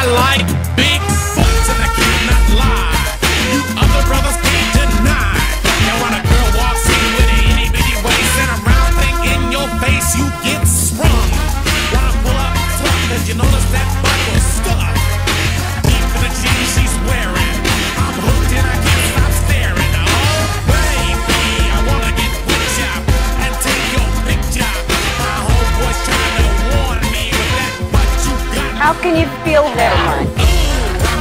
like big butts and I cannot lie. You other brothers can't deny. Now when a girl walks in with an itty bitty waist and a round thing in your face, you get sprung. Wanna pull up tough cause you notice that butt was stuck deep in the jeans she's wearing. I'm hooked and I can't stop staring. Oh baby, I wanna get with ya and take your picture. My homeboy's trying to warn me with that butt you got. How can you feel that much?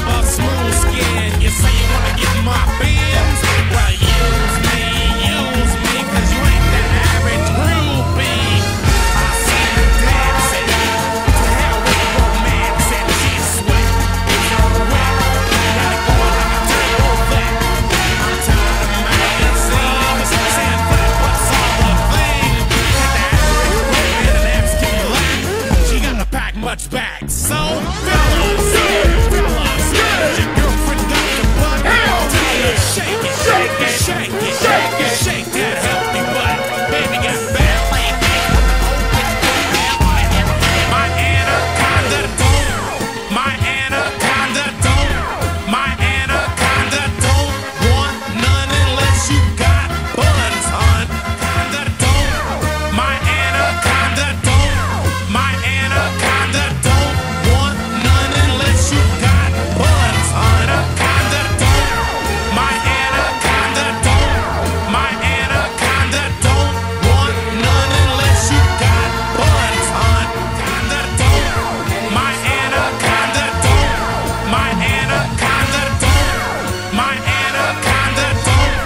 I'm a smooth skin. You say you wanna get my bins? Well, use me, cause you ain't the average groupie. I see her dancing, to hell with romance, and she's sweat, it's wet. Gotta go like a turbo vet. I'm tired of magazines saying that what's all the thing. Got the average woman and asking black. She gotta pack much back, so fellas, your girlfriend got the butt. Tell her shake it, shake it, shake it, shake it, shake that healthy butt. Baby got bad leg with an open butt. My anaconda don't, my anaconda don't, my anaconda don't want none unless you got buns, hon. Conda don't, my anaconda don't, my anaconda don't want none unless you got buns, hon. Conda don't, my anaconda don't, my anaconda don't want none unless you got buns, hon. Conda don't, my anaconda don't, my anaconda don't, my anaconda don't,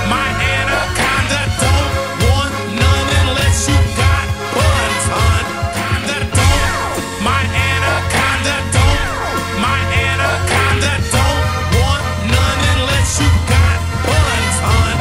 my anaconda don't want none unless you got buns, hon. Conda don't, my anaconda don't, my anaconda don't want none unless you got buns, hon.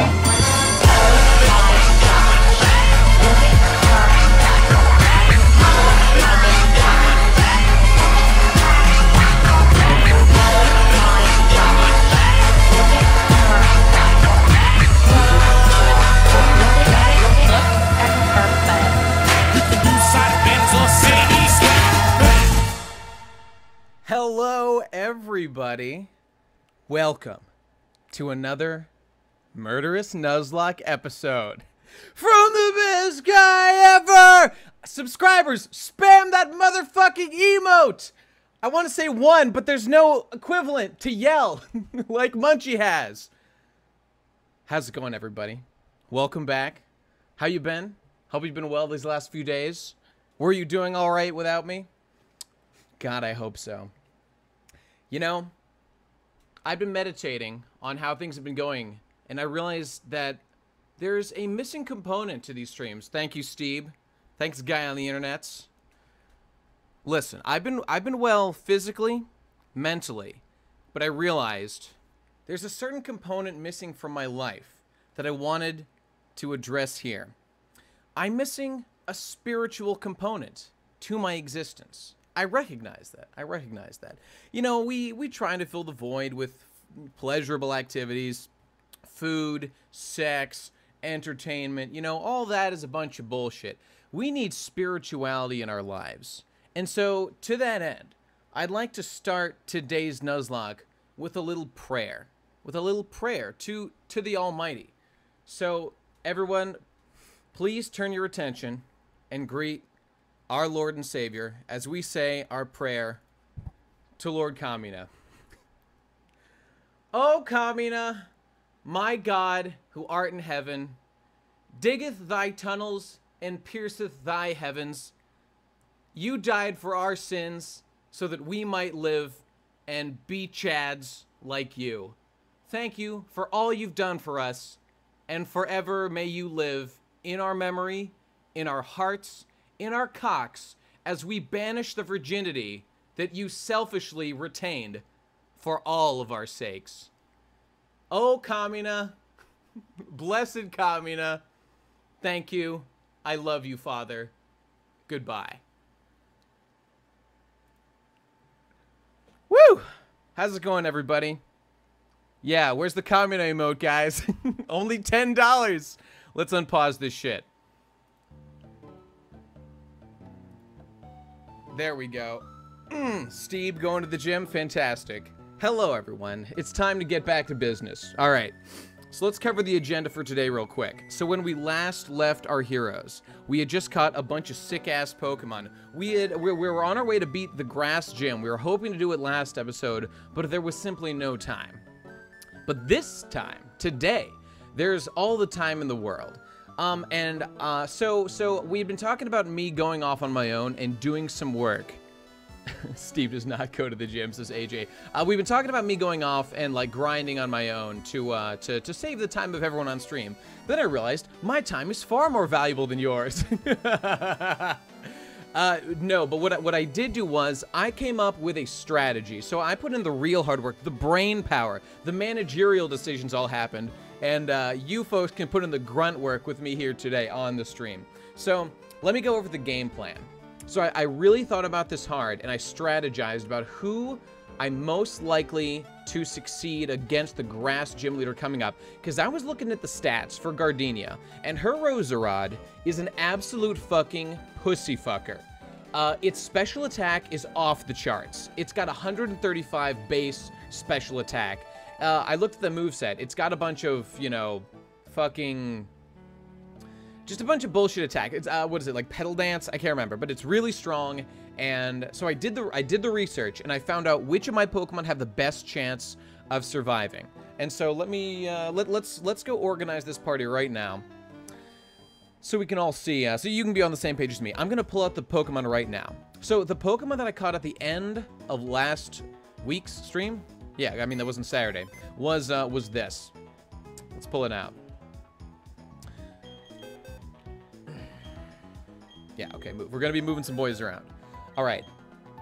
You can do side bends or city step. Hello, everybody. Welcome to another murderous Nuzlocke episode from the best guy ever. Subscribers, spam that motherfucking emote. I want to say one, but there's no equivalent to yell like Munchie has. How's it going, everybody? Welcome back. How you been? Hope you've been well these last few days. Were you doing all right without me? God, I hope so. You know, I've been meditating on how things have been going, and I realized that there's a missing component to these streams. Thank you, Steve. Thanks, guy on the internets. Listen, I've been well physically, mentally, but I realized there's a certain component missing from my life that I wanted to address here. I'm missing a spiritual component to my existence. I recognize that. I recognize that. You know, we try to fill the void with pleasurable activities, food, sex, entertainment. You know, all that is a bunch of bullshit. We need spirituality in our lives. And so, to that end, I'd like to start today's Nuzlocke with a little prayer. With a little prayer to the Almighty. So, everyone, please turn your attention and greet our Lord and Savior as we say our prayer to Lord Kamina. O Kamina, my God, who art in heaven, diggeth thy tunnels and pierceth thy heavens. You died for our sins so that we might live and be Chads like you. Thank you for all you've done for us, and forever may you live in our memory, in our hearts, in our cocks, as we banish the virginity that you selfishly retained for all of our sakes. Oh, Kamina, blessed Kamina, thank you. I love you, Father. Goodbye. Woo! How's it going, everybody? Yeah, where's the Kamina emote, guys? Only $10. Let's unpause this shit. There we go. Steve going to the gym? Fantastic. Hello, everyone. It's time to get back to business. All right. So let's cover the agenda for today real quick. So when we last left our heroes, we had just caught a bunch of sick-ass Pokemon. We were on our way to beat the grass gym. We were hoping to do it last episode, but there was simply no time. But this time, today, there's all the time in the world. So we've been talking about me going off on my own and doing some work. Steve does not go to the gym, says AJ. We've been talking about me going off and like grinding on my own to save the time of everyone on stream. Then I realized my time is far more valuable than yours. No, but what I did do was I came up with a strategy. So I put in the real hard work, the brain power, the managerial decisions all happened, and you folks can put in the grunt work with me here today on the stream. So let me go over the game plan. So I really thought about this hard, and I strategized about who I'm most likely to succeed against the grass gym leader coming up, because I was looking at the stats for Gardenia, and her Roserod is an absolute fucking pussy fucker. Its special attack is off the charts. It's got 135 base special attack. I looked at the moveset. It's got a bunch of, you know, fucking... just a bunch of bullshit attack. It's what is it, like Pedal Dance? I can't remember, but it's really strong. And so I did the research, and I found out which of my Pokemon have the best chance of surviving. And so let me let's go organize this party right now, so we can all see. So you can be on the same page as me. I'm gonna pull out the Pokemon right now. So the Pokemon that I caught at the end of last week's stream, yeah, I mean that wasn't Saturday, was this. Let's pull it out. Yeah, okay, move. We're going to be moving some boys around. All right.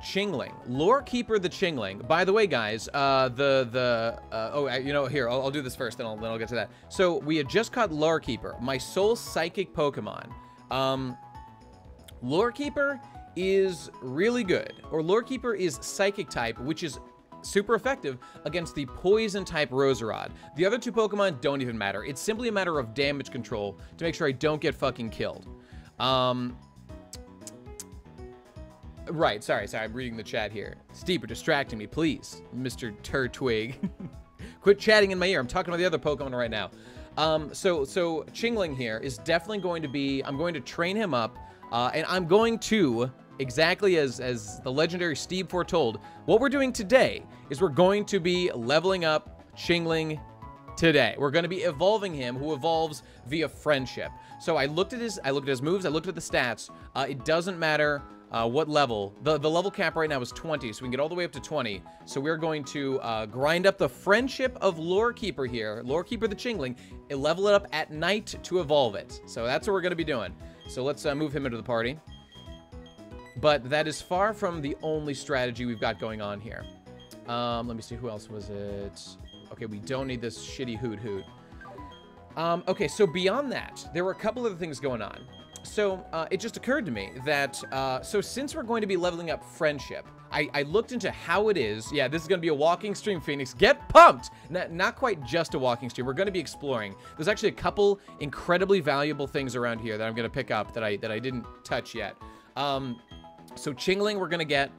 Chingling. Lore Keeper the Chingling. By the way, guys, you know, here, I'll do this first, then I'll get to that. So, we had just caught Lore Keeper, my sole psychic Pokemon. Lore Keeper is really good. Or Lore Keeper is psychic type, which is super effective against the poison type Roserod. The other two Pokemon don't even matter. It's simply a matter of damage control to make sure I don't get fucking killed. Right, sorry, I'm reading the chat here. Steve, you're distracting me, please, Mr. Turtwig. Quit chatting in my ear. I'm talking about the other Pokemon right now. So Chingling here is definitely going to be, I'm going to train him up, and I'm going to, exactly as the legendary Steve foretold, what we're doing today is we're going to be leveling up Chingling today. We're going to be evolving him, who evolves via friendship. So I looked at his moves, I looked at the stats. It doesn't matter what level. The level cap right now is 20, so we can get all the way up to 20. So we're going to grind up the friendship of Lore Keeper here, Lore Keeper the Chingling, and level it up at night to evolve it. So that's what we're going to be doing. So let's move him into the party. But that is far from the only strategy we've got going on here. Let me see, who else was it? Okay, we don't need this shitty Hoot Hoot. Okay, so beyond that, there were a couple other things going on. So, it just occurred to me that, so since we're going to be leveling up friendship, I looked into how it is. Yeah, this is going to be a walking stream, Phoenix. Get pumped! Not quite just a walking stream. We're going to be exploring. There's actually a couple incredibly valuable things around here that I'm going to pick up that I didn't touch yet. So Chingling we're going to get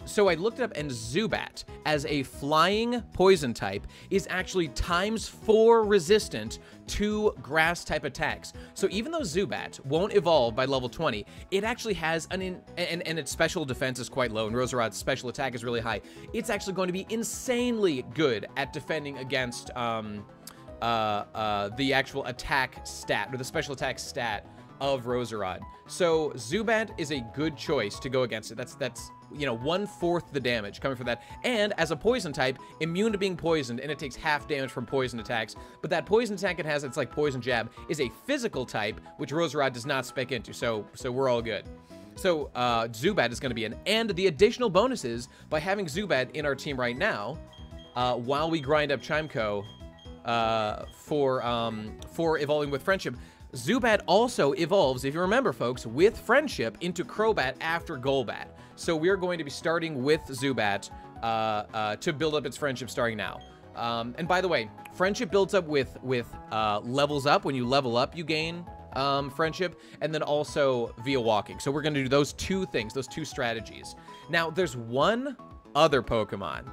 So I looked it up, and Zubat, as a flying poison type, is actually ×4 resistant to grass type attacks. So even though Zubat won't evolve by level 20, it actually has and its special defense is quite low, and Roserod's special attack is really high. It's actually going to be insanely good at defending against the actual attack stat, or the special attack stat of Roserod. So Zubat is a good choice to go against it. That's you know, 1/4 the damage coming from that. And as a poison type, immune to being poisoned, and it takes half damage from poison attacks. But that poison attack it has, it's like poison jab, is a physical type, which Roserod does not spec into. So we're all good. So Zubat is going to be and the additional bonuses by having Zubat in our team right now, while we grind up Chimeco for evolving with Friendship. Zubat also evolves, if you remember, folks, with Friendship into Crobat after Golbat. So we're going to be starting with Zubat to build up its Friendship starting now. And by the way, Friendship builds up with levels up. When you level up, you gain Friendship, and then also via walking. So we're going to do those two things, those two strategies. Now, there's one other Pokemon.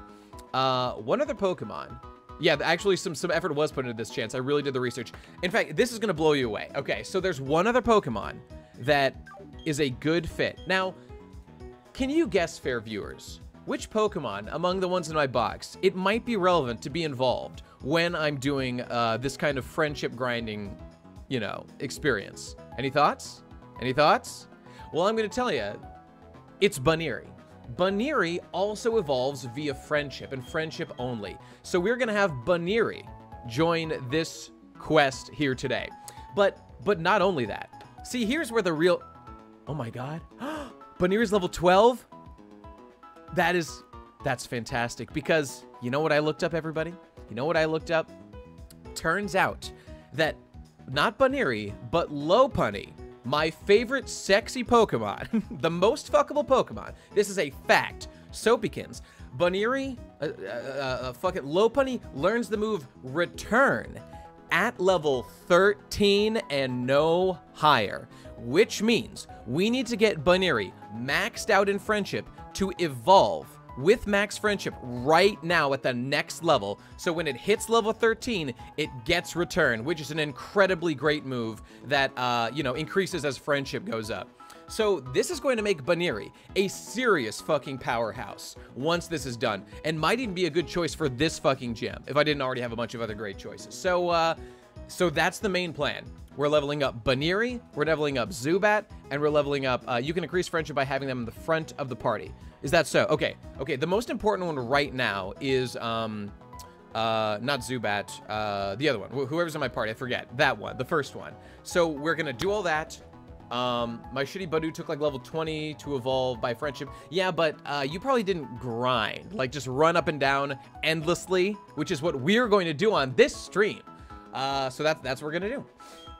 Yeah, actually, some effort was put into this chance. I really did the research. In fact, this is going to blow you away. Okay, so there's one other Pokemon that is a good fit. Now, can you guess, fair viewers, which Pokemon among the ones in my box it might be relevant to be involved when I'm doing this kind of friendship grinding, you know, experience? Any thoughts? Any thoughts? Well, I'm going to tell you, it's Buneary. Buneary also evolves via Friendship, and Friendship only. So we're going to have Buneary join this quest here today. But not only that. See, here's where the real... Oh my god. Buneary's level 12? That's fantastic, because you know what I looked up, everybody? You know what I looked up? Turns out that not Buneary, but Lopunny, my favorite sexy Pokemon, the most fuckable Pokemon. This is a fact. Soapykins. Buneary, Lopunny learns the move Return at level 13 and no higher, which means we need to get Buneary maxed out in Friendship to evolve with max Friendship right now at the next level. So when it hits level 13, it gets Return, which is an incredibly great move that, you know, increases as Friendship goes up. So this is going to make Buneary a serious fucking powerhouse once this is done, and might even be a good choice for this fucking gym if I didn't already have a bunch of other great choices. So, so that's the main plan. We're leveling up Buneary, we're leveling up Zubat, and we're leveling up, you can increase Friendship by having them in the front of the party. Is that so? Okay, okay, the most important one right now is, not Zubat, the other one, whoever's in my party, I forget, that one, the first one. So we're gonna do all that. My shitty Budew took like level 20 to evolve by Friendship. Yeah, but you probably didn't grind, like just run up and down endlessly, which is what we're going to do on this stream. So that's what we're gonna do.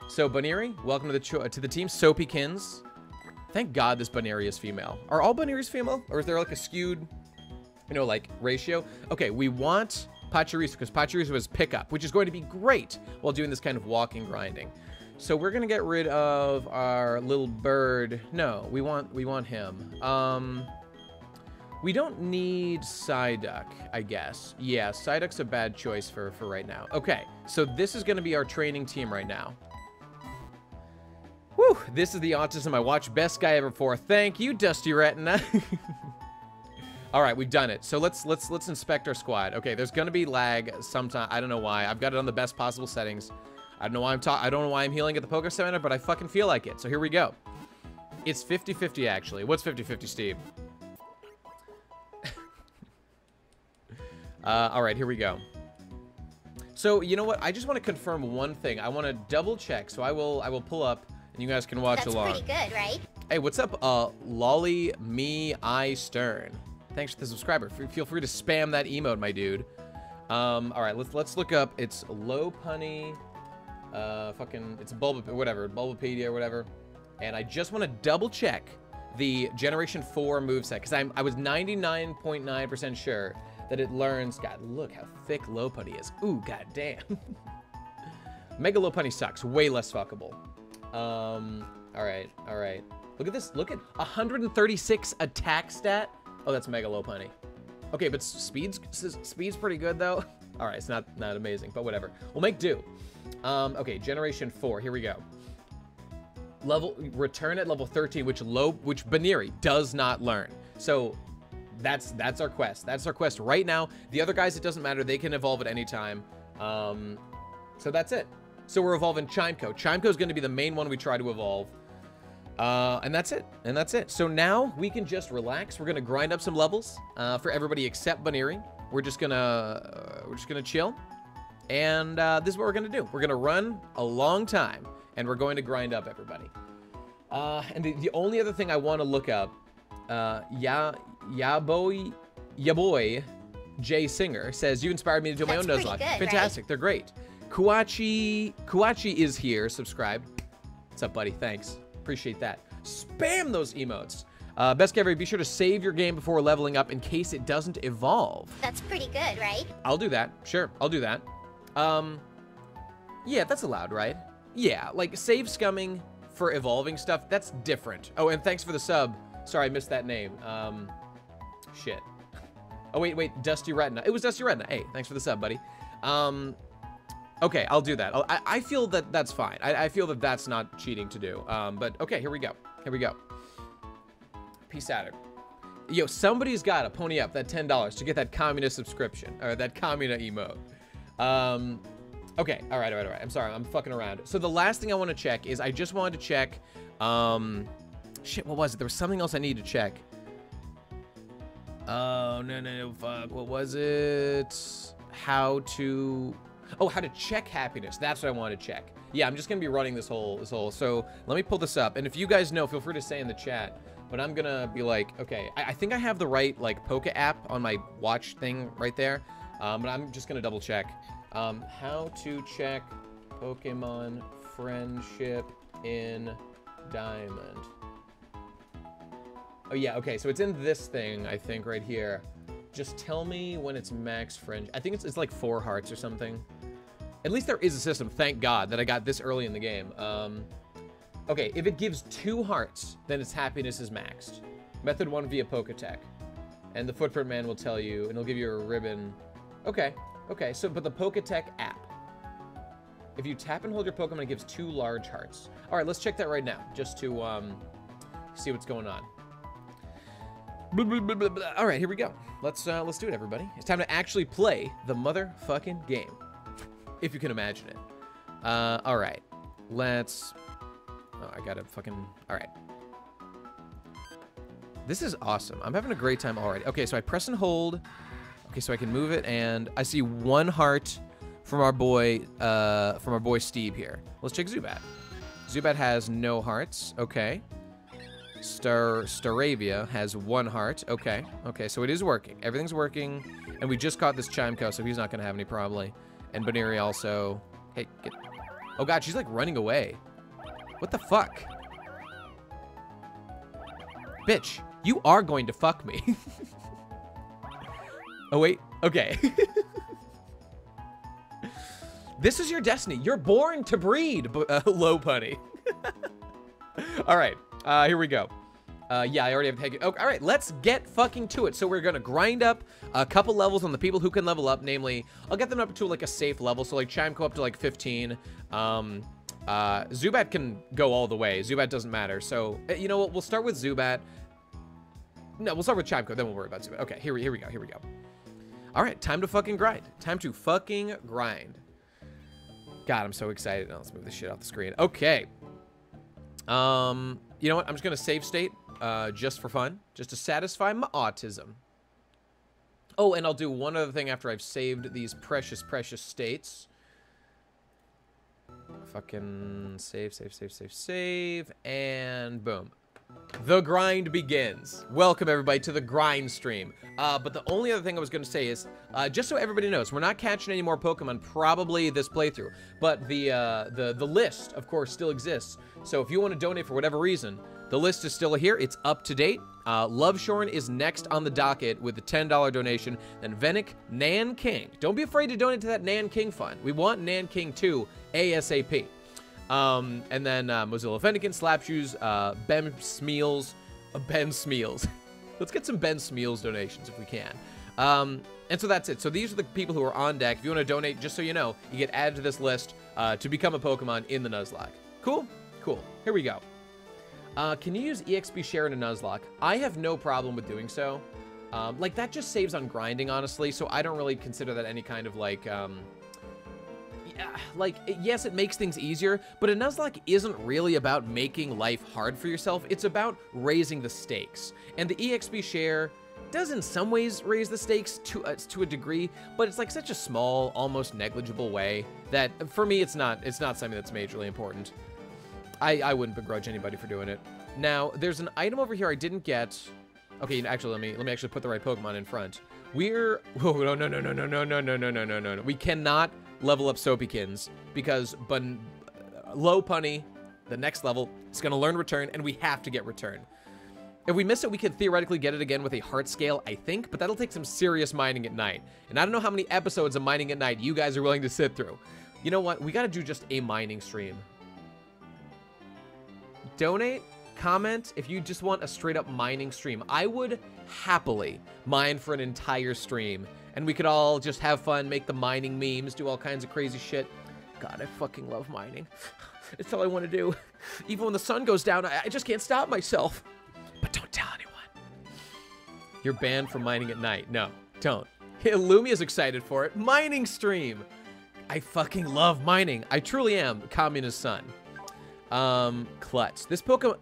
So Buneary, welcome to the team. Soapykins. Thank God this Buneary is female. Are all Bunearys female, or is there like a skewed, you know, like ratio? Okay, we want Pachirisu because Pachirisu has pickup, which is going to be great while doing this kind of walking grinding. So we're gonna get rid of our little bird. No, we want him. We don't need Psyduck, I guess. Yeah, Psyduck's a bad choice for right now. Okay, so this is gonna be our training team right now. Whew, this is the autism I watch. Best guy ever for. Thank you, Dusty Retina. All right, we've done it. So let's inspect our squad. Okay, there's gonna be lag sometime. I don't know why. I've got it on the best possible settings. I don't know why I don't know why I'm healing at the Poké Center, but I fucking feel like it. So here we go. It's 50-50 actually. What's 50-50, Steve? All right, here we go. So you know what? I just want to confirm one thing. I want to double check. So I will pull up, and you guys can watch along. That's pretty good, right? Hey, what's up, Lolly Me I Stern? Thanks for the subscriber. Feel free to spam that emote, my dude. All right, let's look up. It's Lopunny. It's Bulbapedia or whatever. And I just want to double check the Generation 4 moveset, because I was 99.9% sure that it learns. God, look how thick Lopunny is. Ooh, god damn. Mega Lopunny sucks. Way less fuckable. All right. Look at this. Look at 136 attack stat. Oh, that's Mega Lopunny. Okay, but speed's pretty good, though. All right, it's not amazing, but whatever. We'll make do. Okay, Generation 4. Here we go. Return at level 13, which Baniri does not learn. So that's our quest. That's our quest right now. The other guys, it doesn't matter. They can evolve at any time. So that's it. So we're evolving Chimco. Chimco is going to be the main one we try to evolve. And that's it. And that's it. So now we can just relax. We're going to grind up some levels for everybody except Baniri. We're just gonna chill. And this is what we're going to do. We're going to run a long time. And we're going to grind up everybody. And the only other thing I want to look up, Ya boy Jay Singer says, you inspired me to do my own Nuzlocke. Fantastic. Right? They're great. Kuachi is here. Subscribed. What's up, buddy? Thanks. Appreciate that. Spam those emotes. Best Gary, be sure to save your game before leveling up in case it doesn't evolve. That's pretty good, right? I'll do that. Sure, I'll do that. Yeah, that's allowed, right? Yeah, like save scumming for evolving stuff, that's different. Oh, and thanks for the sub. Sorry, I missed that name. Shit. Oh, wait, Dusty Retina. It was Dusty Retina. Hey, thanks for the sub, buddy. Okay, I'll do that. I feel that that's fine. I feel that that's not cheating to do. But okay, here we go. Here we go. Peace out. Yo, somebody's got to pony up that $10 to get that communist subscription, or that communist emote. Okay, all right. I'm sorry, I'm fucking around. So the last thing I want to check is I just wanted to check, shit, what was it? There was something else I needed to check. Oh, no, fuck. What was it? How to check happiness. That's what I want to check. Yeah, I'm just going to be running this whole. So let me pull this up. And if you guys know, feel free to say in the chat. But I'm going to be like, okay, I think I have the right, like, Poke app on my watch thing right there. But I'm just going to double check. How to check Pokemon friendship in Diamond. Oh, yeah, okay, so it's in this thing, I think, right here. Just tell me when it's max friend. I think it's like 4 hearts or something. At least there is a system, thank God, that I got this early in the game. Okay, if it gives 2 hearts, then its happiness is maxed. Method 1 via Poketech. And the Footprint Man will tell you, and he'll give you a ribbon. Okay, so, but the Poketech app. If you tap and hold your Pokemon, it gives 2 large hearts. All right, let's check that right now, just to see what's going on. Blah, blah, blah, blah, blah. All right, here we go. Let's do it, everybody. It's time to actually play the motherfucking game, if you can imagine it. All right, let's. Oh, I gotta fucking. All right. This is awesome. I'm having a great time already. Okay, so I press and hold. Okay, so I can move it, and I see 1 heart from our boy Steve here. Let's check Zubat. Zubat has no hearts. Okay. Staravia has 1 heart. Okay, so it is working. Everything's working, and we just caught this Chimco, so he's not gonna have any probably. And Baniri also. Hey, get. Oh God, she's like running away. What the fuck? Bitch, you are going to fuck me. Oh wait, okay. This is your destiny. You're born to breed, Lopunny. All right. Here we go. Yeah, I already have taken. Okay, all right, let's get fucking to it. So we're gonna grind up a couple levels on the people who can level up. Namely, I'll get them up to like a safe level. So like Chimco up to like 15. Zubat can go all the way. Zubat doesn't matter. So you know what? We'll start with Zubat. No, we'll start with Chimco. Then we'll worry about Zubat. Okay, here we go. Here we go. All right, time to fucking grind. Time to fucking grind. God, I'm so excited. Now let's move this shit off the screen. Okay. You know what? I'm just gonna save state, just for fun, just to satisfy my autism. Oh, and I'll do one other thing after I've saved these precious, precious states. Fucking save, and boom. The grind begins. Welcome everybody to the grind stream. But the only other thing I was going to say is, just so everybody knows, we're not catching any more Pokemon probably this playthrough. But the list, of course, still exists. So if you want to donate for whatever reason, the list is still here. It's up to date. Loveshorn is next on the docket with the $10 donation. Then Venic, Nan King. Don't be afraid to donate to that Nan King fund. We want Nan King 2 ASAP. And then Mozilla Fennekin, Slapshoes, Ben Smeals, Let's get some Ben Smeals donations if we can. And so that's it. So these are the people who are on deck. If you want to donate, just so you know, you get added to this list to become a Pokemon in the Nuzlocke. Cool? Cool. Here we go. Can you use EXP share in a Nuzlocke? I have no problem with doing so. Like, that just saves on grinding, honestly, so I don't really consider that any kind of, like, yes, it makes things easier, but a Nuzlocke isn't really about making life hard for yourself. It's about raising the stakes. And the EXP share does in some ways raise the stakes to a degree, but it's like such a small, almost negligible way that, for me, it's not something that's majorly important. I wouldn't begrudge anybody for doing it. Now, there's an item over here I didn't get. Okay, actually, let me actually put the right Pokemon in front. We're... Oh, no. We cannot level up Soapykins because low punny, the next level, is going to learn Return, and we have to get Return. If we miss it, we could theoretically get it again with a heart scale, I think, but that'll take some serious mining at night. And I don't know how many episodes of mining at night you guys are willing to sit through. You know what? We got to do just a mining stream. Donate, comment if you just want a straight up mining stream. I would happily mine for an entire stream, and we could all just have fun, make the mining memes, do all kinds of crazy shit. God, I fucking love mining. It's all I want to do. Even when the sun goes down, I just can't stop myself. But don't tell anyone. You're banned from mining at night. No, don't. Lumia's excited for it. Mining stream. I fucking love mining. I truly am communist son. Klutz. This Pokemon...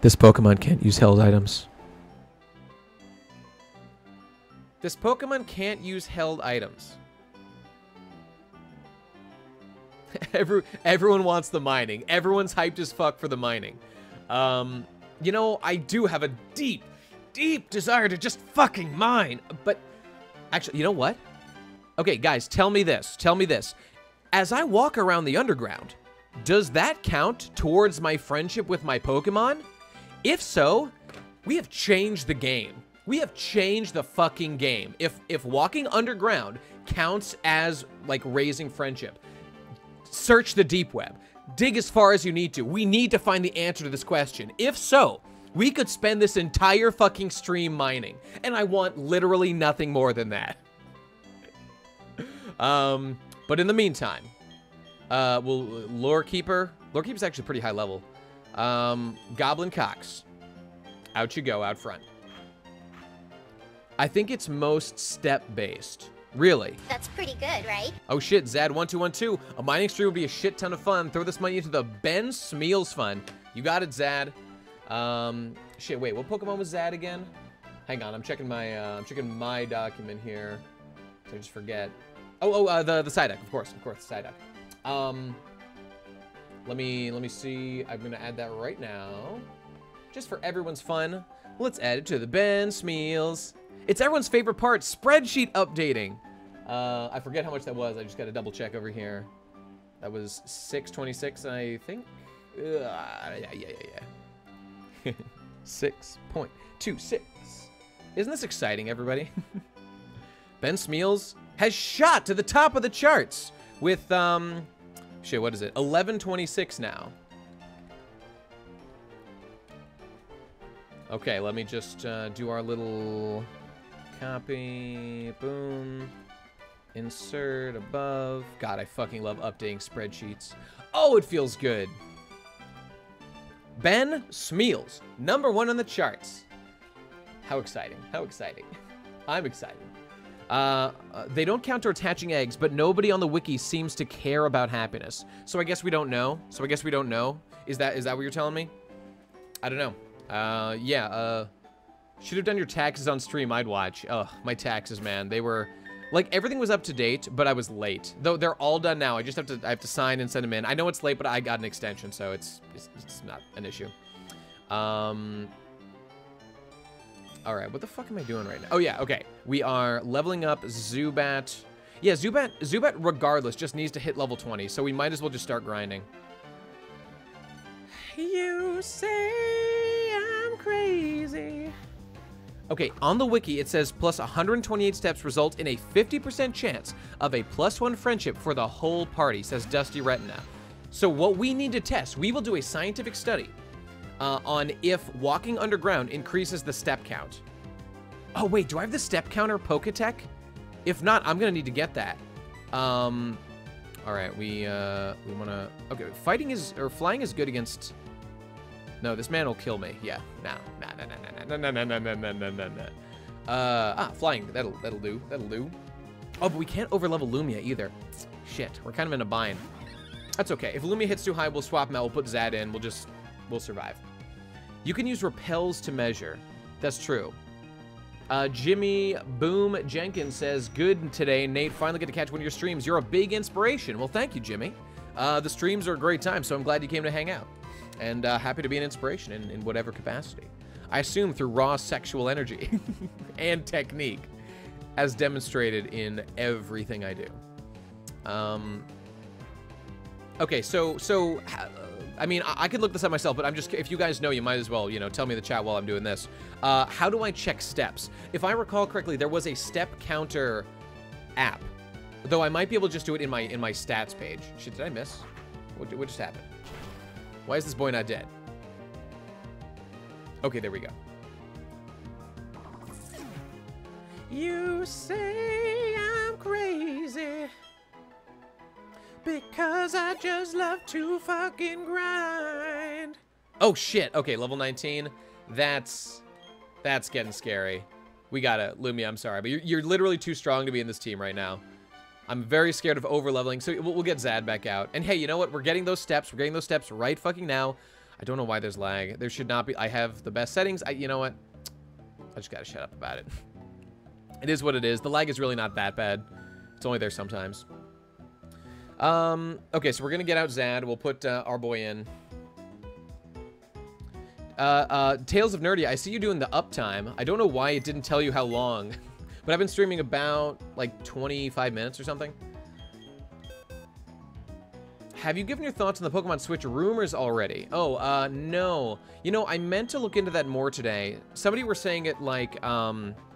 This Pokemon can't use held items. This Pokemon can't use held items. Everyone wants the mining. Everyone's hyped as fuck for the mining. You know, I do have a deep, deep desire to just fucking mine, but... Actually, you know what? Okay, guys, tell me this. Tell me this. As I walk around the underground, does that count towards my friendship with my Pokemon? If so, we have changed the game. We have changed the fucking game. If walking underground counts as, like, raising friendship, search the deep web. Dig as far as you need to. We need to find the answer to this question. If so, we could spend this entire fucking stream mining, and I want literally nothing more than that. But in the meantime, Lore Keeper's actually pretty high level. Goblin Cox. Out you go, out front. I think it's most step-based. Really? That's pretty good, right? Oh shit, Zad1212. A mining stream would be a shit ton of fun. Throw this money into the Ben Smeals fund. You got it, Zad. Shit, wait, what Pokemon was Zad again? Hang on, I'm checking my document here. So I just forget. The Psyduck, of course, the Psyduck. Let me see. I'm gonna add that right now. Just for everyone's fun. Let's add it to the Ben Smeals. It's everyone's favorite part, spreadsheet updating. I forget how much that was. I just gotta double check over here. That was 626, I think. Yeah. 6.26. Isn't this exciting, everybody? Ben Smeals has shot to the top of the charts with, shit, what is it? 1126 now. Okay, let me just do our little copy. Boom. Insert above. God, I fucking love updating spreadsheets. Oh, it feels good. Ben Smeals, #1 on the charts. How exciting. How exciting. I'm excited. They don't count towards hatching eggs, but nobody on the wiki seems to care about happiness. So I guess we don't know. Is that what you're telling me? I don't know. Yeah, should have done your taxes on stream. I'd watch. Ugh, my taxes, man. They were, like, everything was up to date, but I was late. Though they're all done now. I have to sign and send them in. I know it's late, but I got an extension, so it's not an issue. All right, what the fuck am I doing right now? Oh yeah, okay. We are leveling up Zubat. Yeah, Zubat regardless just needs to hit level 20, so we might as well just start grinding. You say I'm crazy. Okay, on the wiki, it says plus 128 steps result in a 50% chance of a +1 friendship for the whole party, says Dusty Retina. So what we need to test, we will do a scientific study on if walking underground increases the step count. Oh, wait, do I have the step counter Poketech? If not, I'm going to need to get that. All right, we want to... Okay, flying is good against... No, this man will kill me. Yeah, no. Flying, that'll do. Oh, but we can't overlevel Lumia either. Shit, we're kind of in a bind. That's okay. If Lumia hits too high, we'll swap him out. We'll put Zad in. We'll survive. You can use repels to measure. That's true. Jimmy Boom Jenkins says, good today, Nate. Finally get to catch one of your streams. You're a big inspiration. Well, thank you, Jimmy. The streams are a great time, so I'm glad you came to hang out. And happy to be an inspiration in whatever capacity. I assume through raw sexual energy and technique, as demonstrated in everything I do. Okay, so I mean, I could look this up myself, but I'm just, if you guys know, you might as well, you know, tell me in the chat while I'm doing this. How do I check steps? If I recall correctly, there was a step counter app, though I might be able to just do it in my stats page. Shit, did I miss? What just happened? Why is this boy not dead? Okay, there we go. You say I'm crazy because I just love to fucking grind. Oh shit. Okay, level 19. That's getting scary. We gotta, Lumia, I'm sorry, but you're literally too strong to be in this team right now. I'm very scared of over-leveling, so we'll get Zad back out. And hey, you know what? We're getting those steps. We're getting those steps right fucking now. I don't know why there's lag. There should not be. I have the best settings. You know what? I just gotta shut up about it. It is what it is. The lag is really not that bad. It's only there sometimes. Okay, so we're gonna get out Zad. We'll put our boy in. Tales of Nerdy, I see you doing the uptime. I don't know why it didn't tell you how long. But I've been streaming about, like, 25 minutes or something. Have you given your thoughts on the Pokemon Switch rumors already? Oh, no. You know, I meant to look into that more today. Somebody were saying it, like, fuck,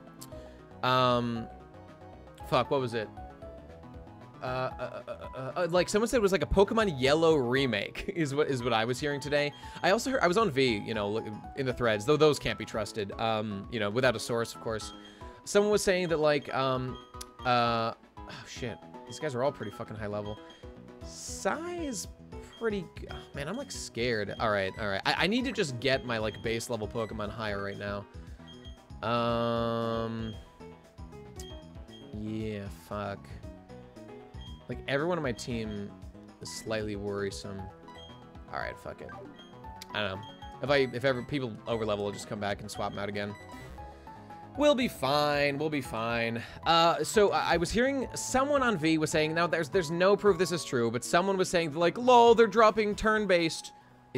what was it? Like, someone said it was like a Pokemon Yellow remake, is what I was hearing today. I also heard, I was on V, you know, in the threads, though those can't be trusted, you know, without a source, of course. Someone was saying that, like, oh, shit. These guys are all pretty fucking high level. Sai is pretty... Oh, man, I'm, like, scared. All right. I need to just get my, like, base level Pokemon higher right now. Yeah, fuck. Like, everyone on my team is slightly worrisome. All right, fuck it. I don't know. If ever people overlevel, I'll just come back and swap them out again. We'll be fine. We'll be fine. So I was hearing someone on V was saying, now there's no proof this is true, but someone was saying like, lol, they're dropping turn-based.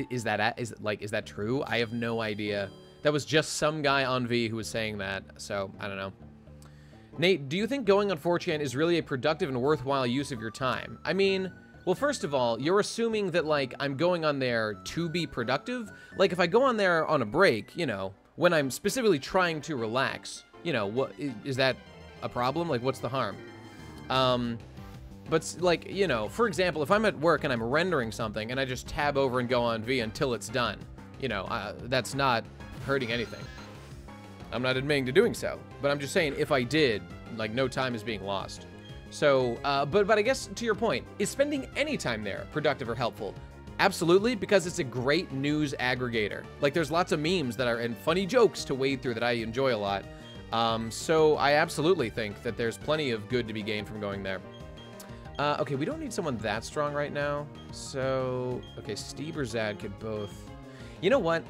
Is that true? I have no idea. That was just some guy on V who was saying that. So I don't know. Nate, do you think going on 4chan is really a productive and worthwhile use of your time? I mean, well, first of all, you're assuming that like I'm going on there to be productive. Like if I go on there on a break, you know, when I'm specifically trying to relax, you know, what is that a problem? Like, what's the harm? But like, you know, for example, if I'm at work and I'm rendering something and I just tab over and go on V until it's done, you know, that's not hurting anything. I'm not admitting to doing so, but I'm just saying if I did, like, no time is being lost. So, but I guess to your point, is spending any time there productive or helpful? Absolutely, because it's a great news aggregator. Like, there's lots of memes that are, and funny jokes to wade through that I enjoy a lot. So I absolutely think that there's plenty of good to be gained from going there. Okay, we don't need someone that strong right now. So, okay, Steve or Zad could both. You know what?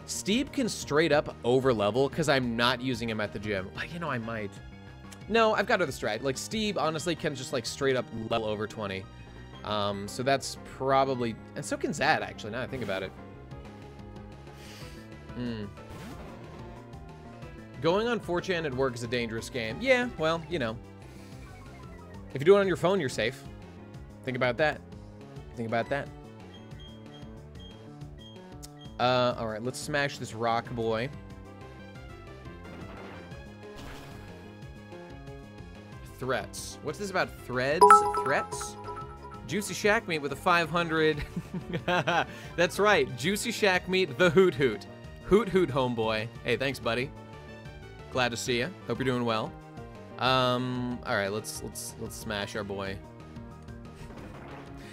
Steve can straight up over level because I'm not using him at the gym. Like, you know, I might. No, I've got other strat. Like, Steve honestly can just like straight up level over 20. So that's probably, and so can Zad actually, now that I think about it. Going on 4chan at work is a dangerous game. Yeah, well, you know. If you do it on your phone, you're safe. Think about that. Think about that. All right, let's smash this rock boy. Threats. What's this about? Threads? Threats? Juicy Shack Meat with a 500. That's right. Juicy Shack Meat, the Hoot Hoot. Hoot Hoot, homeboy. Hey, thanks, buddy. Glad to see you. Hope you're doing well. All right, let's smash our boy.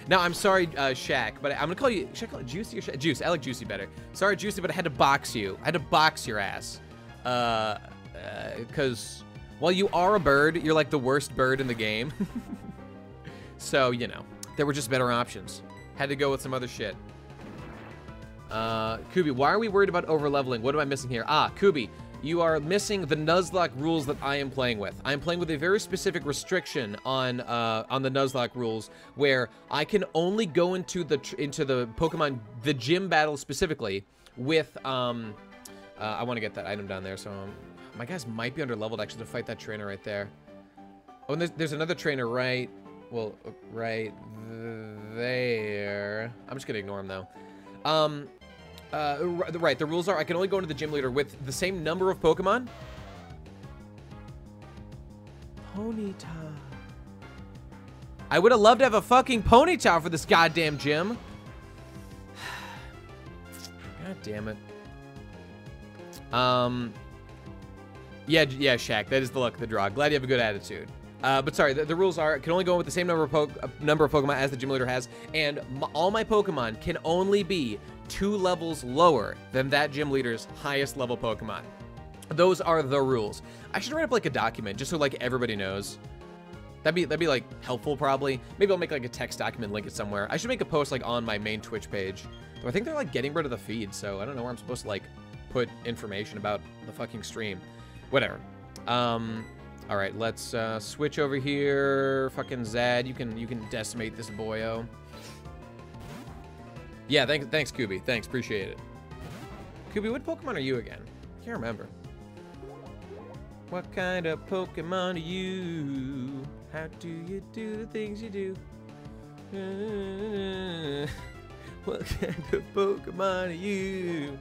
Now, I'm sorry, Shaq, but I'm gonna call you. Should I call it Juicy or Shaq? Juice? I like Juicy better. Sorry, Juicy, but I had to box you. I had to box your ass. Because while you are a bird, you're like the worst bird in the game. So, you know, there were just better options. Had to go with some other shit. Kubi, why are we worried about over-leveling? What am I missing here? Ah, Kubi, you are missing the Nuzlocke rules that I am playing with. I am playing with a very specific restriction on the Nuzlocke rules, where I can only go into the Pokemon, the gym battle specifically, with I want to get that item down there. So my guys might be under-leveled actually to fight that trainer right there. Oh, and there's another trainer right, well, right there. I'm just gonna ignore him though. Right, the rules are I can only go into the gym leader with the same number of Pokemon. Ponyta. I would have loved to have a fucking Ponyta for this goddamn gym. God damn it. Yeah, Shaq, that is the luck of the draw. Glad you have a good attitude. But sorry, the rules are, can only go with the same number of Pokemon as the gym leader has, and all my Pokemon can only be 2 levels lower than that gym leader's highest level Pokemon. Those are the rules. I should write up like a document just so like everybody knows. That'd be like helpful probably. Maybe I'll make like a text document, link it somewhere. I should make a post like on my main Twitch page. Though I think they're like getting rid of the feed, so I don't know where I'm supposed to like put information about the fucking stream. Whatever. All right, let's switch over here. Fucking Zad, you can decimate this boyo. Yeah, thanks, Kubi. Thanks, appreciate it. Kubi, what Pokemon are you again? Can't remember. What kind of Pokemon are you? How do you do the things you do? What kind of Pokemon are you?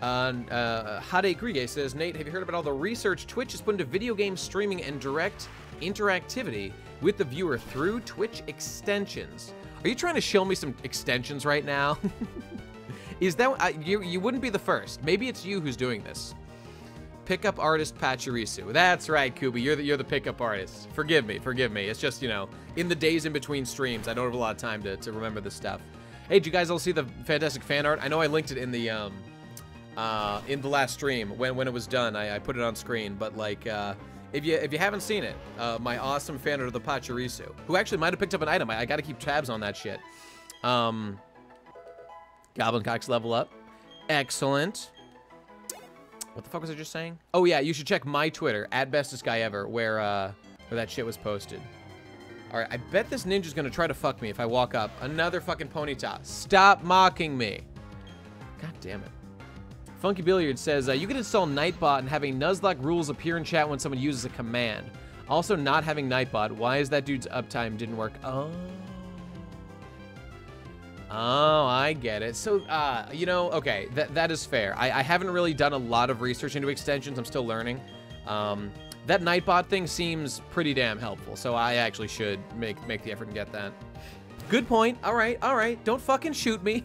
Hade Grige says, Nate, have you heard about all the research Twitch has put into video game streaming and direct interactivity with the viewer through Twitch extensions? Are you trying to show me some extensions right now? Is that you wouldn't be the first? Maybe it's you who's doing this. Pickup artist Pachirisu. That's right, Kubi. You're the pickup artist. Forgive me. It's just, you know, in the days in between streams, I don't have a lot of time to remember this stuff. Hey, did you guys all see the fantastic fan art? I know I linked it in the last stream when it was done. I put it on screen, but like if you haven't seen it, my awesome fan art of the Pachirisu, who actually might have picked up an item. I got to keep tabs on that shit. Goblin Cox level up. Excellent. What the fuck was I just saying? Oh yeah, you should check my Twitter @bestestguyever where that shit was posted. All right, I bet this ninja's gonna try to fuck me if I walk up. Another fucking Ponyta. Stop mocking me. God damn it. Funky Billiard says, you can install Nightbot and having Nuzlocke rules appear in chat when someone uses a command. Also, not having Nightbot. Why is that dude's uptime didn't work? Oh, I get it. So, you know, okay, that is fair. I haven't really done a lot of research into extensions. I'm still learning. That Nightbot thing seems pretty damn helpful, so I actually should make the effort and get that. Good point. All right. Don't fucking shoot me.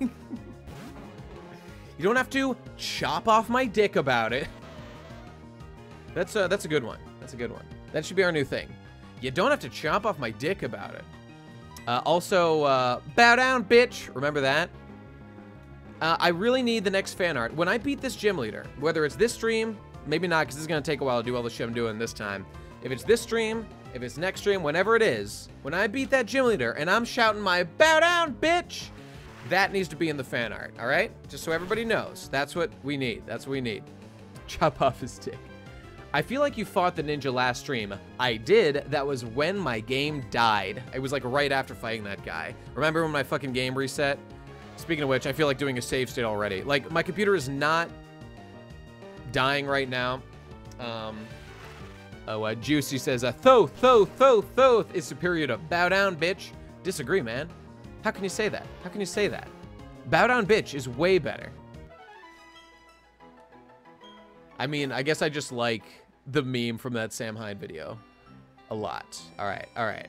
You don't have to chop off my dick about it. That's a good one. That's a good one. That should be our new thing. You don't have to chop off my dick about it. Also, bow down, bitch. Remember that? I really need the next fan art. When I beat this gym leader, whether it's this stream, maybe not, because this is going to take a while to do all the shit I'm doing this time. If it's this stream, if it's next stream, whenever it is, when I beat that gym leader and I'm shouting my bow down, bitch, that needs to be in the fan art, all right? Just so everybody knows. That's what we need. That's what we need. Chop off his dick. I feel like you fought the ninja last stream. I did. That was when my game died. It was like right after fighting that guy. Remember when my fucking game reset? Speaking of which, I feel like doing a save state already. Like, my computer is not dying right now. Juicy says, Thoth is superior to bow down, bitch. Disagree, man. How can you say that? How can you say that? Bow down, bitch is way better. I mean, I guess I just like the meme from that Sam Hyde video a lot. All right.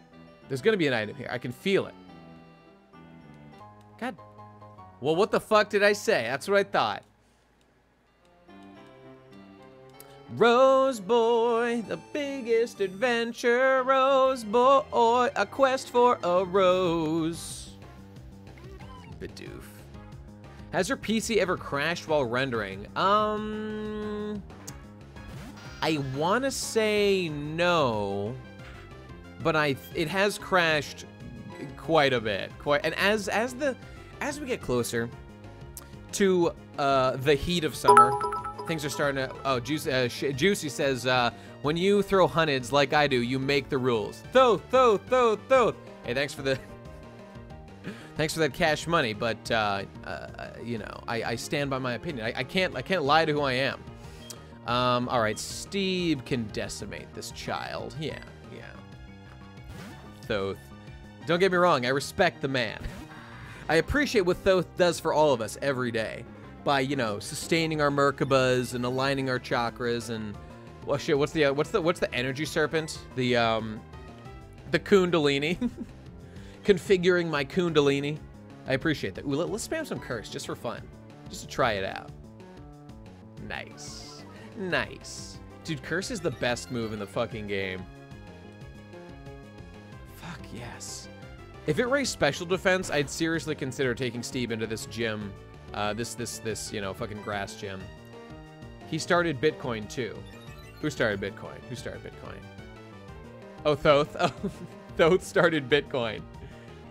There's going to be an item here. I can feel it. God. Well, what the fuck did I say? That's what I thought. Rose Boy, the biggest adventure. Rose Boy, a quest for a rose. Bidoof. Has your PC ever crashed while rendering? I want to say no, but it has crashed quite a bit. And as we get closer to the heat of summer, things are starting to. Oh, Juicy says when you throw hunnids like I do, you make the rules. Thoth. Hey, thanks for the. Thanks for that cash money, but you know, I stand by my opinion. I can't lie to who I am. All right, Steve can decimate this child. Yeah. Thoth. Don't get me wrong, I respect the man. I appreciate what Thoth does for all of us every day by, you know, sustaining our Merkabas and aligning our chakras and, well, shit. What's the energy serpent? The Kundalini. Configuring my Kundalini. I appreciate that. Ooh, let's spam some curse just for fun. Just to try it out. Nice. Dude, curse is the best move in the fucking game. Fuck yes. If it raised special defense, I'd seriously consider taking Steve into this gym. This, you know, fucking grass gym. He started Bitcoin too. Who started Bitcoin? Oh, Thoth. Oh, Thoth started Bitcoin.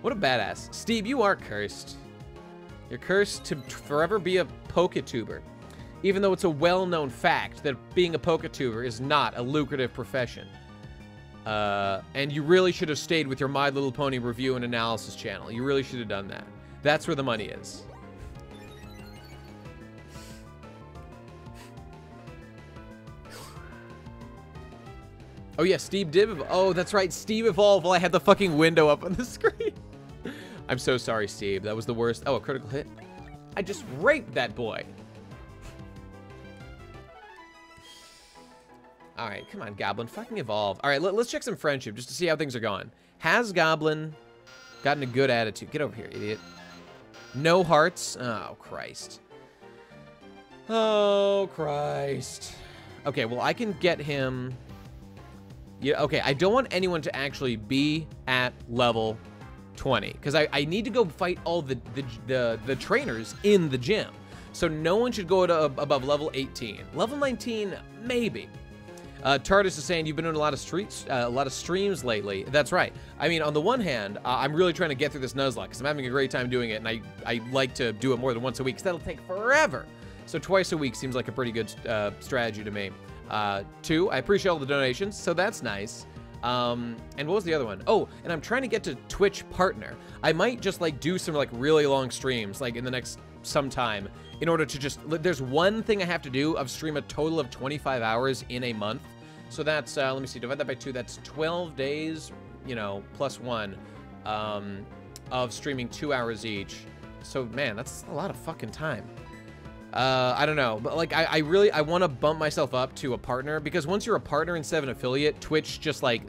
What a badass. Steve, you are cursed. You're cursed to forever be a Poketuber. Even though it's a well-known fact that being a Poketuber is not a lucrative profession. And you really should have stayed with your My Little Pony review and analysis channel. You really should have done that. That's where the money is. Oh yeah, Steve did. Oh, that's right. Steve evolved while I had the fucking window up on the screen. I'm so sorry, Steve. That was the worst. Oh, a critical hit. I just raped that boy. All right, come on, Goblin. Fucking evolve. All right, let's check some friendship just to see how things are going. Has Goblin gotten a good attitude? Get over here, idiot. No hearts. Oh, Christ. Oh, Christ. Okay, well, I can get him. Yeah, okay, I don't want anyone to actually be at level 20 because I need to go fight all the trainers in the gym. So no one should go to above level 18. Level 19, maybe. Tardis is saying you've been doing a lot of streams lately. That's right. I mean, on the one hand, I'm really trying to get through this Nuzlocke because I'm having a great time doing it, and I like to do it more than once a week because that'll take forever. So twice a week seems like a pretty good strategy to me. 2, I appreciate all the donations, so that's nice. And what was the other one? Oh, and I'm trying to get to Twitch partner. I might just like do some like really long streams like in the next some time in order to just, there's one thing I have to do of stream a total of 25 hours in a month. So that's, let me see, divide that by 2, that's 12 days, you know, plus 1, of streaming 2 hours each. So man, that's a lot of fucking time. I don't know, but like I want to bump myself up to a partner because once you're a partner instead of an affiliate, Twitch just like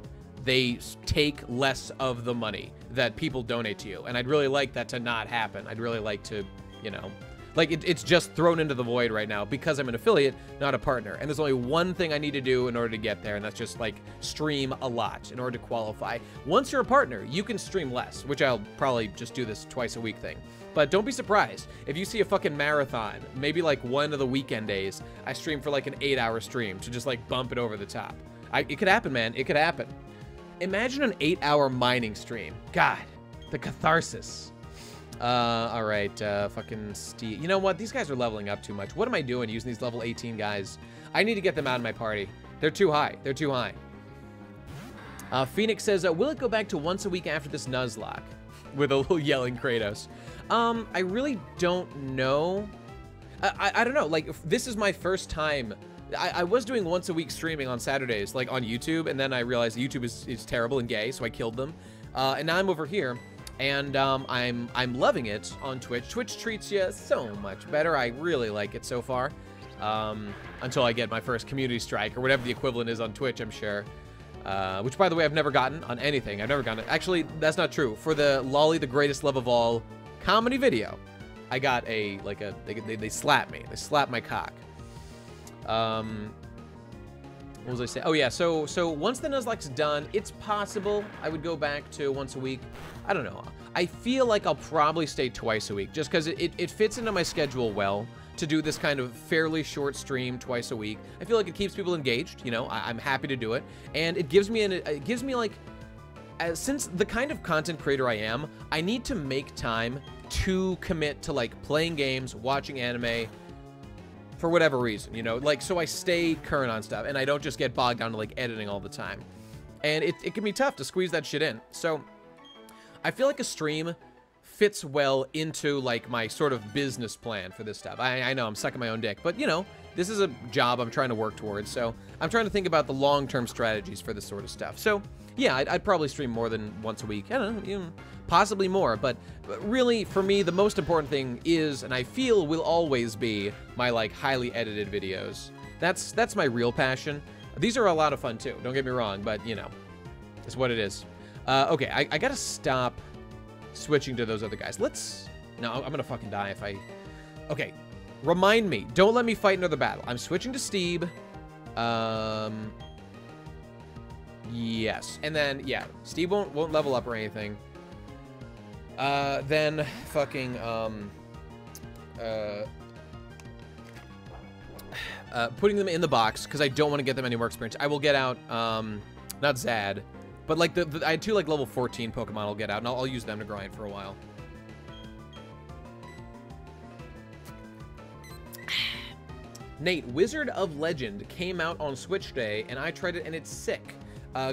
they take less of the money that people donate to you, and I'd really like that to not happen. I'd really like to, you know, like it's just thrown into the void right now because I'm an affiliate, not a partner, and there's only one thing I need to do in order to get there, and that's just like stream a lot in order to qualify. Once you're a partner, you can stream less, which I'll probably just do this twice a week thing. But don't be surprised if you see a fucking marathon, maybe like one of the weekend days, I stream for like an 8-hour stream to just like bump it over the top. It could happen, man. It could happen. Imagine an 8-hour mining stream. God, the catharsis. All right, fucking Steve. You know what? These guys are leveling up too much. What am I doing using these level 18 guys? I need to get them out of my party. They're too high. They're too high. Phoenix says, will it go back to once a week after this Nuzlocke? With a little yelling Kratos. I really don't know. I don't know. Like, this is my first time. I was doing once a week streaming on Saturdays, like on YouTube, and then I realized YouTube is terrible and gay, so I killed them. And now I'm over here, and I'm loving it on Twitch. Twitch treats you so much better. I really like it so far. Until I get my first community strike or whatever the equivalent is on Twitch, I'm sure. Which, by the way, I've never gotten on anything. I've never gotten it. Actually, that's not true. For the Lolly, the greatest love of all comedy video, I got a, like a, they slapped me. They slapped my cock. What was I saying? Oh yeah, so once the Nuzlocke's done, it's possible I would go back to once a week. I don't know. I feel like I'll probably stay twice a week, just because it fits into my schedule well to do this kind of fairly short stream twice a week. I feel like it keeps people engaged, you know, I'm happy to do it. And it gives me like, since the kind of content creator I am, I need to make time to commit to like playing games, watching anime, for whatever reason, you know, like, so I stay current on stuff and I don't just get bogged down to like editing all the time. And it can be tough to squeeze that shit in. So I feel like a stream fits well into like my sort of business plan for this stuff. I know I'm sucking my own dick, but you know, this is a job I'm trying to work towards. So I'm trying to think about the long-term strategies for this sort of stuff. So yeah, I'd probably stream more than once a week. I don't know, you know, possibly more, but really for me, the most important thing is, and I feel will always be, my like highly edited videos. That's my real passion. These are a lot of fun too, don't get me wrong, but you know, it's what it is. Okay, I gotta stop switching to those other guys. No, I'm gonna fucking die if I... Okay, remind me. Don't let me fight another battle. I'm switching to Steve. Yes. And then, yeah, Steve won't level up or anything. Then fucking, putting them in the box, because I don't want to get them any more experience. I will get out, not Zad, but like I had two like level 14 Pokemon I'll get out, and I'll use them to grind for a while. Nate, Wizard of Legend came out on Switch Day, and I tried it, and it's sick.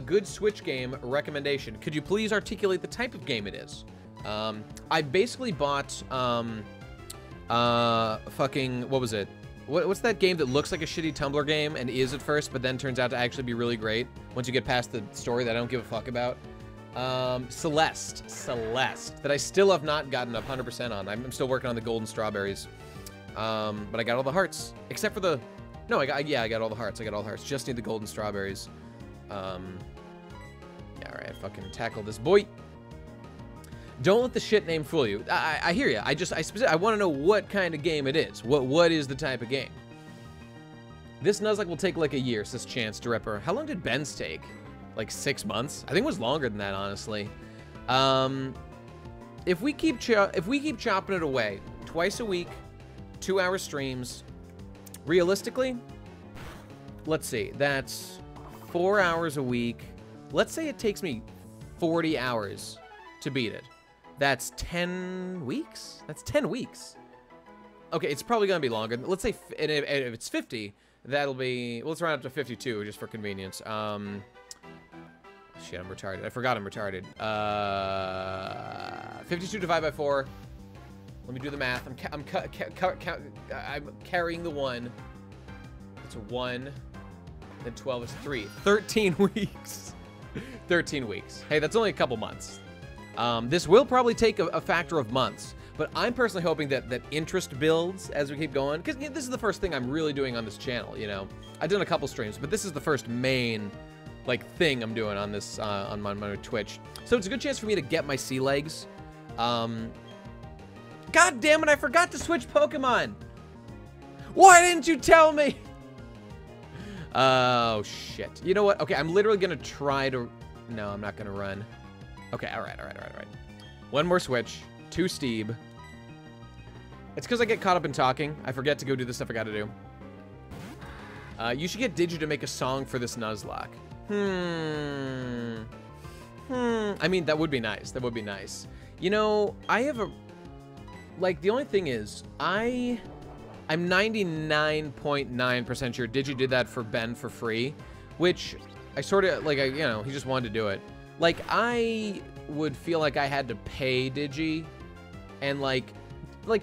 Good Switch game recommendation. Could you please articulate the type of game it is? I basically bought, fucking, what was it? What's that game that looks like a shitty Tumblr game and is at first, but then turns out to actually be really great once you get past the story that I don't give a fuck about? Celeste, that I still have not gotten 100% on. I'm still working on the golden strawberries. But I got all the hearts, except for the, no, I got all the hearts. I got all the hearts. Just need the golden strawberries. Yeah, all right, fucking tackle this boy. Don't let the shit name fool you. I hear you. I want to know what kind of game it is. What is the type of game? This Nuzlocke will take like a year, says Chance to Ripper. How long did Ben's take? Like 6 months? I think it was longer than that, honestly. If we keep chopping it away, twice a week, 2-hour streams, realistically, let's see, that's 4 hours a week. Let's say it takes me 40 hours to beat it. That's 10 weeks? That's 10 weeks. Okay, it's probably gonna be longer. Let's say, if it's 50, that'll be, well, let's round up to 52 just for convenience. Shit, I'm retarded. I forgot I'm retarded. 52 divided by 4. Let me do the math. I'm carrying the 1. It's a 1. Then 12 is 3. 13 weeks. 13 weeks. Hey, that's only a couple months. This will probably take a factor of months, but I'm personally hoping that interest builds as we keep going, because this is the first thing I'm really doing on this channel, you know. I've done a couple streams, but this is the first main, like, thing I'm doing on this, on my Twitch. So it's a good chance for me to get my sea legs. God damn it, I forgot to switch Pokemon! Why didn't you tell me? Oh, shit. You know what? Okay, I'm literally gonna try to... No, I'm not gonna run. Okay, alright. One more switch. 2 Steeb. It's because I get caught up in talking. I forget to go do the stuff I gotta do. You should get Digi to make a song for this Nuzlocke. I mean, that would be nice. That would be nice. You know, I have a... Like, the only thing is, I'm 99.9% sure Digi did that for Ben for free, which I sort of, like, you know, he just wanted to do it. Like, I would feel like I had to pay Digi, and, like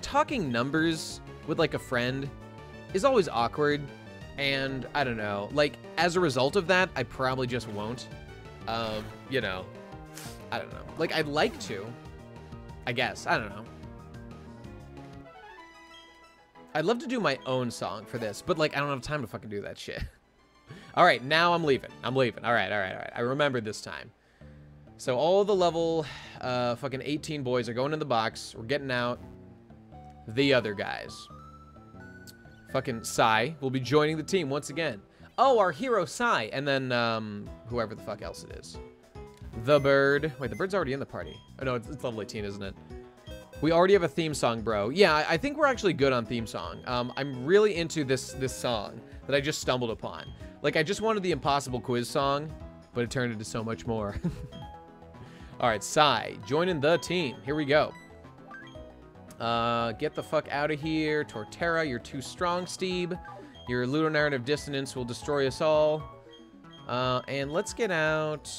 talking numbers with, like, a friend is always awkward, and I don't know. Like, as a result of that, I probably just won't. You know, I don't know. Like, I'd like to, I guess. I don't know. I'd love to do my own song for this, but, like, I don't have time to fucking do that shit. All right, now I'm leaving. All right. I remembered this time. So all the level fucking 18 boys are going in the box. We're getting out the other guys. Fucking Sai will be joining the team once again. Oh, our hero Sai. And then whoever the fuck else it is. The Bird. Wait, the Bird's already in the party. Oh, no, it's level 18, isn't it? We already have a theme song, bro. Yeah, I think we're actually good on theme song. I'm really into this song that I just stumbled upon. Like, I just wanted the Impossible Quiz song, but it turned into so much more. All right, Sai, joining the team. Here we go. Get the fuck out of here. Torterra, you're too strong, Steve. Your ludonarrative dissonance will destroy us all. And let's get out...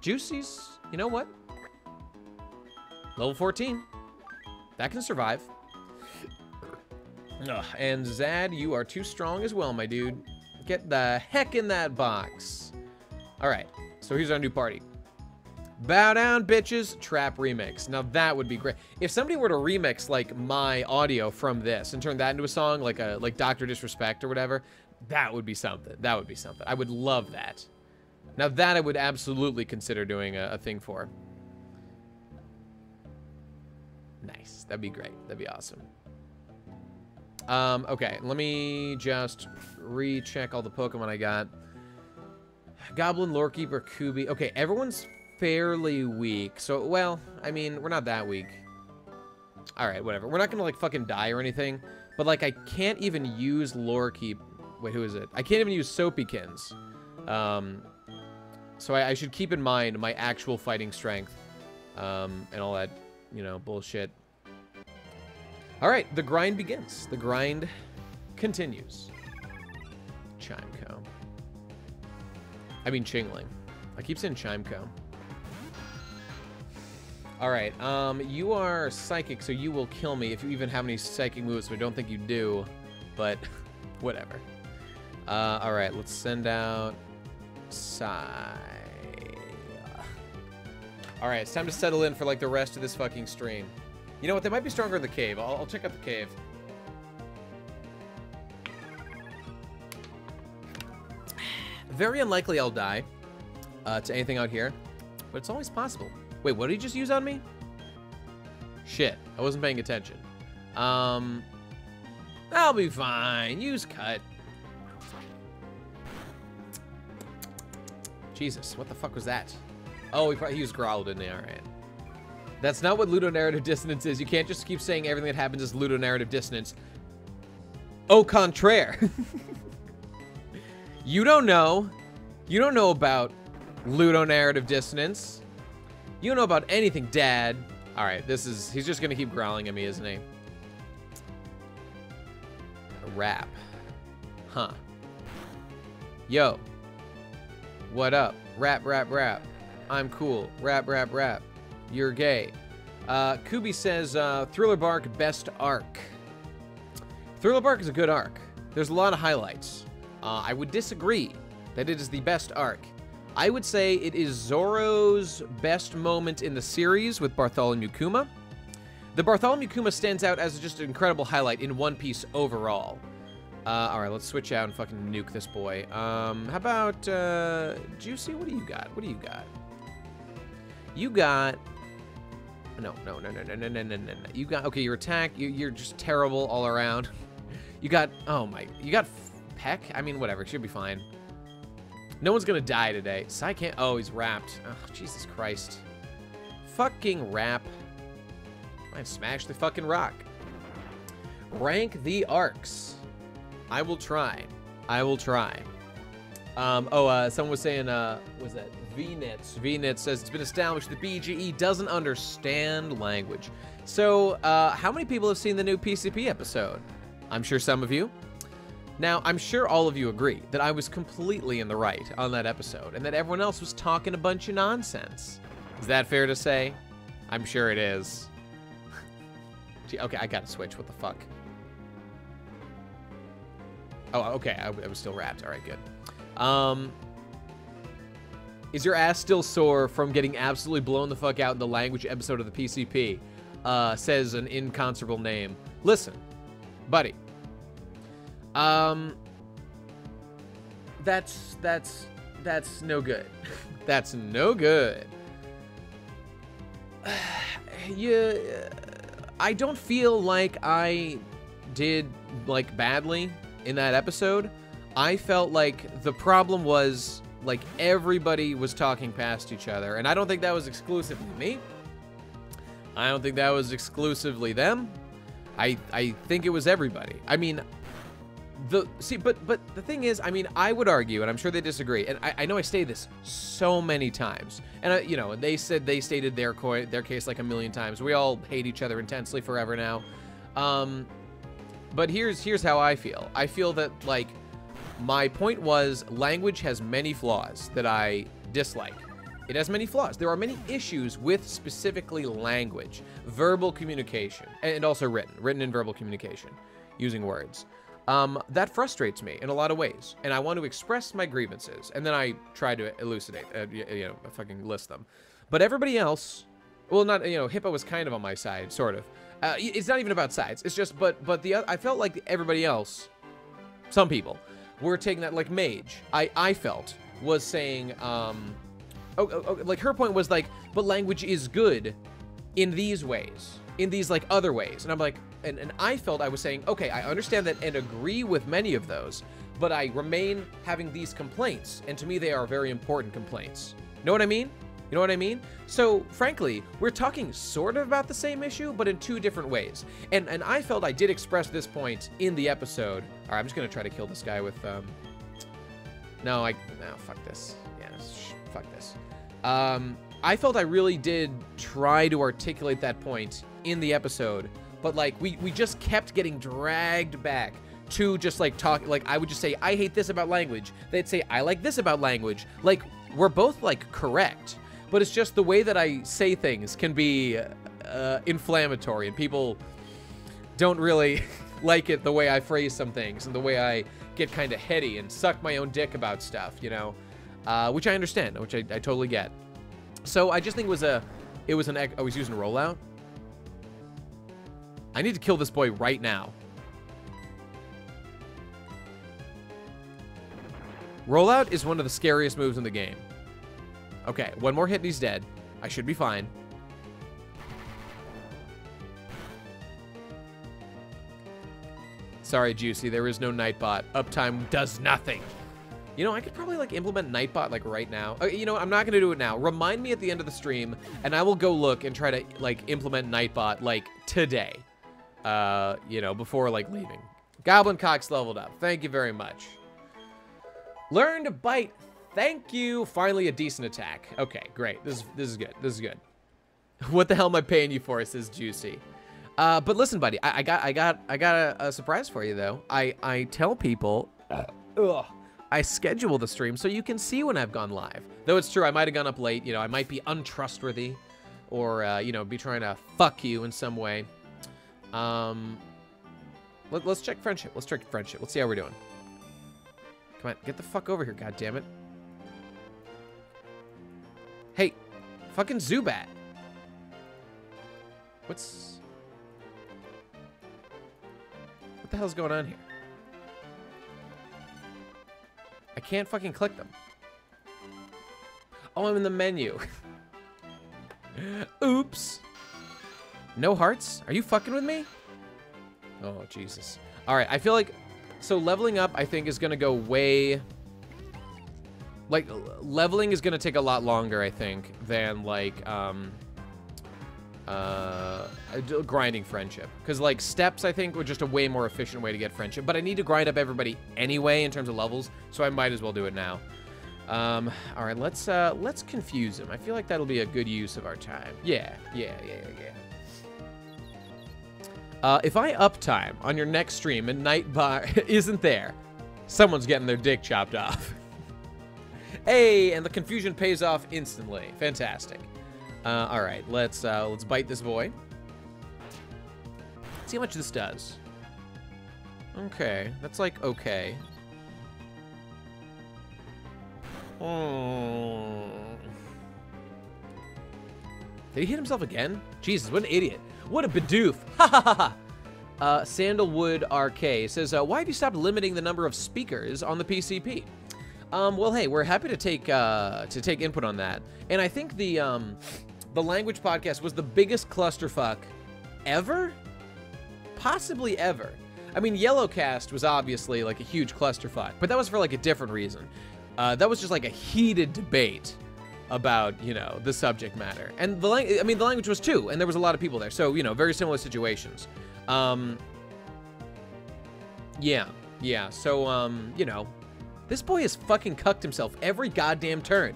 Juicy's, you know what? Level 14. That can survive. Ugh, and Zad, you are too strong as well, my dude. Get the heck in that box. All right, so here's our new party. Bow down, bitches. Trap remix. Now that would be great. If somebody were to remix like my audio from this and turn that into a song, like Dr. Disrespect or whatever, that would be something. That would be something. I would love that. Now that I would absolutely consider doing a thing for. Nice. That'd be great. That'd be awesome. Okay, let me just recheck all the Pokemon I got. Goblin, Lorekeeper, Kubi. Okay, everyone's fairly weak. So, well, I mean, we're not that weak. Alright, whatever. We're not gonna, like, fucking die or anything. But, like, I can't even use Lorekeep. Wait, who is it? I can't even use Soapykins. So I should keep in mind my actual fighting strength. And all that, you know, bullshit. Alright, the grind begins. The grind continues. Chimeco. I mean Chingling. I keep saying Chimeco. Alright, you are psychic, so you will kill me if you even have any psychic moves, so I don't think you do. But, whatever. Alright, let's send out Sai. Alright, it's time to settle in for like the rest of this fucking stream. You know what, they might be stronger in the cave. I'll check out the cave. Very unlikely I'll die to anything out here, but it's always possible. Wait, what did he just use on me? Shit, I wasn't paying attention. I'll be fine. Use cut. Jesus, what the fuck was that? Oh, he used growl, didn't he? All right. That's not what ludonarrative dissonance is. You can't just keep saying everything that happens is ludonarrative dissonance. Au contraire. You don't know. You don't know about ludonarrative dissonance. You don't know about anything, Dad. All right, he's just gonna keep growling at me, isn't he? A rap. Huh. Yo. What up? Rap, rap, rap. I'm cool. Rap, rap, rap. You're gay. Kubi says, Thriller Bark, best arc. Thriller Bark is a good arc. There's a lot of highlights. I would disagree that it is the best arc. I would say it is Zoro's best moment in the series with Bartholomew Kuma. The Bartholomew Kuma stands out as just an incredible highlight in One Piece overall. Alright, let's switch out and fucking nuke this boy. How about, Juicy? What do you got? What do you got? You got... No. You got... Okay, your attack, you're just terrible all around. You got... Oh my... You got Peck? I mean, whatever. It should be fine. No one's gonna die today. Sai can't... Oh, he's wrapped. Oh, Jesus Christ. Fucking rap. I'd smash the fucking rock. Rank the arcs. I will try. I will try. Someone was saying, was that VNits? VNits says it's been established the BGE doesn't understand language. So, how many people have seen the new PCP episode? I'm sure some of you. Now, I'm sure all of you agree that I was completely in the right on that episode and that everyone else was talking a bunch of nonsense. Is that fair to say? I'm sure it is. Gee, okay, I gotta switch. What the fuck? Oh, okay. I was still wrapped. All right, good. Is your ass still sore from getting absolutely blown the fuck out in the language episode of the PCP? Says an inconceivable name. Listen, buddy. That's that's no good. That's no good. I don't feel like I did, like, badly in that episode. I felt like the problem was, like, everybody was talking past each other, and I don't think that was exclusively me. I don't think that was exclusively them. I think it was everybody. I mean, but the thing is, I mean, I would argue, and I'm sure they disagree, and I know I say this so many times, and you know, they stated their case like a million times. We all hate each other intensely forever now. But here's how I feel. I feel that, like, my point was language has many flaws that I dislike. It has many flaws. There are many issues with specifically language, verbal communication, and also written and verbal communication, using words. That frustrates me in a lot of ways, and I want to express my grievances, and then I try to elucidate, you know, fucking list them. But everybody else, well, not, you know, Hippo was kind of on my side, sort of. It's not even about sides. It's just, but I felt like everybody else, some people, were taking that, like Mage, I felt, was saying, like her point was like, but language is good in these ways, in these like other ways. And I'm like, and I felt I was saying, okay, I understand that and agree with many of those, but I remain having these complaints. And to me, they are very important complaints. Know what I mean? You know what I mean? So frankly, we're talking sort of about the same issue, but in two different ways. And I felt I did express this point in the episode. All right, I'm just going to try to kill this guy with, no, fuck this. Yeah, fuck this. I felt I really did try to articulate that point in the episode, but like we just kept getting dragged back to just like talk. Like I would just say, I hate this about language. They'd say, I like this about language. Like we're both like correct, but it's just the way that I say things can be inflammatory, and people don't really like it the way I phrase some things and the way I get kind of heady and suck my own dick about stuff, you know, which I understand, which I totally get. So I just think it was I was using rollout. I need to kill this boy right now. Rollout is one of the scariest moves in the game. Okay, one more hit and he's dead. I should be fine. Sorry, Juicy, there is no Nightbot. Uptime does nothing. You know, I could probably, like, implement Nightbot, like, right now. You know, I'm not gonna do it now. Remind me at the end of the stream, and I will go look and try to, like, implement Nightbot, like, today. You know, before, like, leaving. Goblin Cox leveled up. Thank you very much. Learn to bite. Thank you. Finally, a decent attack. Okay, great. This is good. This is good. What the hell am I paying you for? Says Juicy. But listen, buddy. I got a surprise for you, though. I tell people. I schedule the stream so you can see when I've gone live. Though it's true, I might have gone up late. You know, I might be untrustworthy, or you know, be trying to fuck you in some way. Let's check friendship. Let's check friendship. Let's see how we're doing. Come on, get the fuck over here, goddammit. Hey, fucking Zubat. What the hell's going on here? I can't fucking click them. Oh, I'm in the menu. Oops. No hearts? Are you fucking with me? Oh, Jesus. All right, I feel like... So leveling up, I think, is going to go way... Like, leveling is going to take a lot longer, I think, than, like, grinding friendship. Because, like, steps, I think, were just a way more efficient way to get friendship. But I need to grind up everybody anyway in terms of levels, so I might as well do it now. All right, let's confuse him. I feel like that'll be a good use of our time. Yeah. If I uptime on your next stream and Nightbot isn't there, someone's getting their dick chopped off. Hey, and the confusion pays off instantly. Fantastic. All right, let's bite this boy. Let's see how much this does. Okay, that's like okay. Oh. Did he hit himself again? Jesus, what an idiot. What a bidoof. Ha ha ha ha. Sandalwood RK says, why have you stopped limiting the number of speakers on the PCP? Well, hey, we're happy to take input on that, and I think the language podcast was the biggest clusterfuck ever, possibly ever. I mean, Yellowcast was obviously like a huge clusterfuck, but that was for like a different reason. That was just like a heated debate about, you know, the subject matter, and the language was too, and there was a lot of people there, so, you know, very similar situations. Yeah. So, you know, this boy has fucking cucked himself every goddamn turn.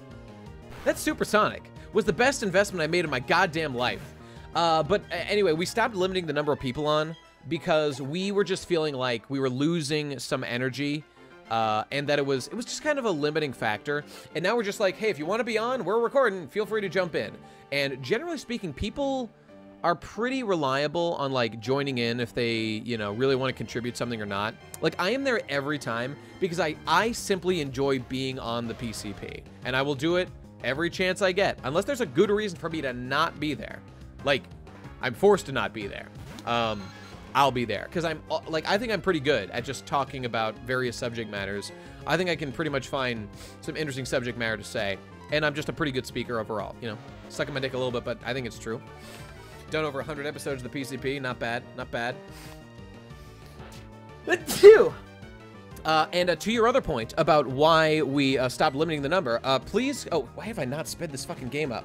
That supersonic was the best investment I made in my goddamn life. But anyway, we stopped limiting the number of people on because we were just feeling like we were losing some energy, and that it was just kind of a limiting factor. And now we're just like, hey, if you want to be on, we're recording, feel free to jump in. And generally speaking, people are pretty reliable on like joining in if they, you know, really want to contribute something or not. Like, I am there every time because I simply enjoy being on the PCP, and I will do it every chance I get, unless there's a good reason for me to not be there. Like, I'm forced to not be there. I'll be there because I'm like, I think I'm pretty good at just talking about various subject matters. I think I can pretty much find some interesting subject matter to say, and I'm just a pretty good speaker overall. You know, sucking my dick a little bit, but I think it's true. Done over 100 episodes of the PCP. Not bad. Not bad. And to your other point about why we stopped limiting the number, please... Oh, why have I not sped this fucking game up?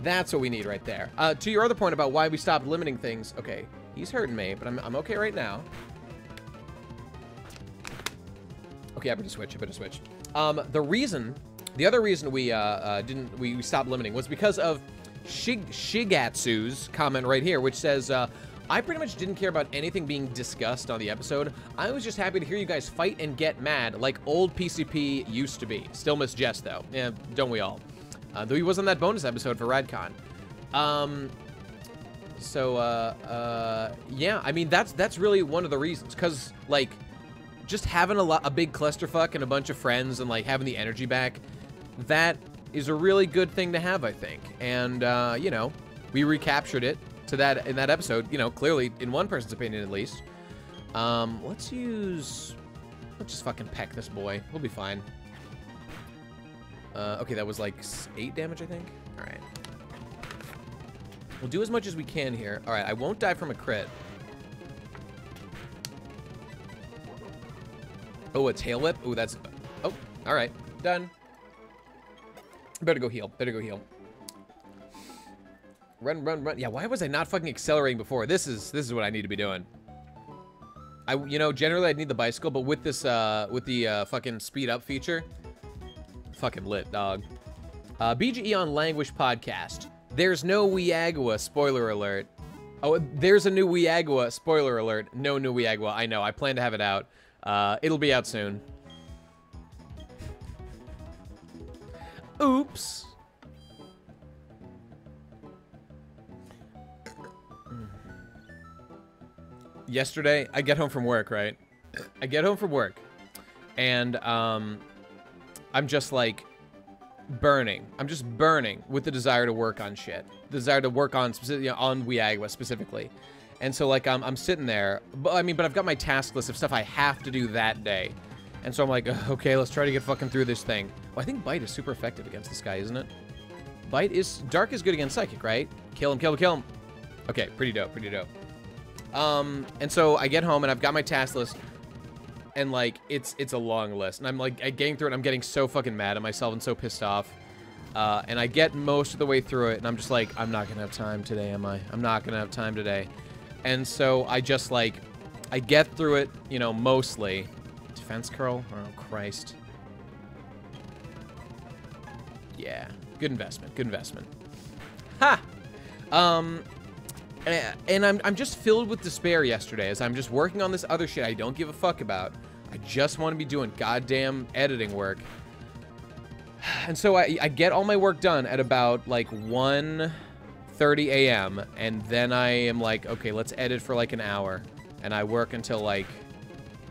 That's what we need right there. To your other point about why we stopped limiting things... Okay, he's hurting me, but I'm okay right now. Okay, I better switch. The other reason we stopped limiting was because of Shigatsu's comment right here, which says, I pretty much didn't care about anything being discussed on the episode. I was just happy to hear you guys fight and get mad like old PCP used to be. Still miss Jess, though. Yeah, don't we all? Though he was on that bonus episode for RadCon. Yeah, I mean, that's really one of the reasons. Because, like, just having a big clusterfuck and a bunch of friends and, like, having the energy back, that is a really good thing to have, I think. And, you know, we recaptured it to that in that episode, you know, clearly in one person's opinion at least. Let's just fucking peck this boy. We'll be fine. Okay, that was like 8 damage, I think. All right. We'll do as much as we can here. All right, I won't die from a crit. Oh, a tail whip? Ooh, that's... Oh, all right. Done. Better go heal. Run. Yeah, why was I not fucking accelerating before? This is what I need to be doing. You know, generally I'd need the bicycle, but with this, with the fucking speed up feature, fucking lit, dog. BGE on Language Podcast. There's no Weagua, spoiler alert. Oh, there's a new Weagua, spoiler alert. No new Weagua, I know, I plan to have it out. It'll be out soon. Oops. Yesterday, I get home from work, right? I get home from work, and I'm just like burning. I'm just burning with the desire to work on shit. The desire to work on on Weagua specifically. And so like I'm sitting there, but I've got my task list of stuff I have to do that day. And so I'm like, okay, let's try to get fucking through this thing. Well, I think Bite is super effective against this guy, isn't it? Dark is good against Psychic, right? Kill him. Okay, pretty dope. And so I get home and I've got my task list, and like it's a long list, and I'm like getting through it, and I'm getting so fucking mad at myself and so pissed off. And I get most of the way through it, and I'm just like, I'm not gonna have time today, am I? I'm not gonna have time today. And so I just like, I get through it, you know, mostly. Defense curl? Oh, Christ. Yeah, good investment. Ha! And I'm just filled with despair yesterday as I'm just working on this other shit I don't give a fuck about. I just want to be doing goddamn editing work. And so I get all my work done at about like 1:30 a.m. and then I am like, okay, let's edit for like an hour. And I work until like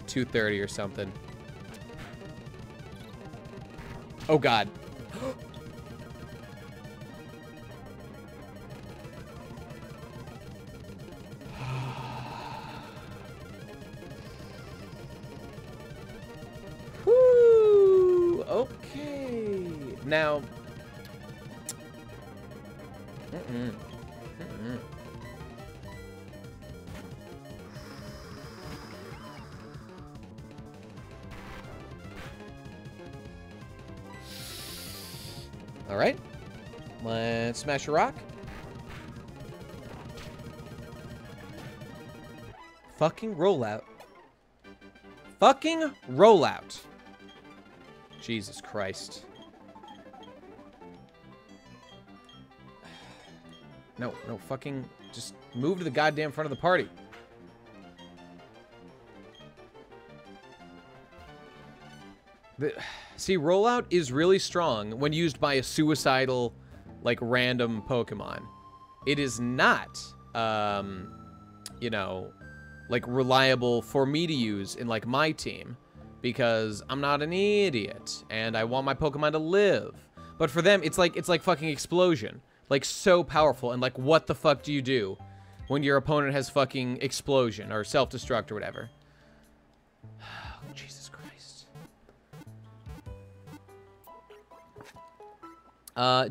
2:30 or something. Oh God. Woo! Oh, Now... Alright. Let's smash a rock. Fucking rollout. Fucking rollout. Jesus Christ. No, fucking... Just move to the goddamn front of the party. See, rollout is really strong when used by a suicidal, like, random Pokemon. It is not, you know, like, reliable for me to use in, like, my team. Because I'm not an idiot, and I want my Pokemon to live. But for them, it's like fucking Explosion. Like, so powerful, and, like, what the fuck do you do when your opponent has fucking Explosion, or Self-Destruct, or whatever? Jesus Christ.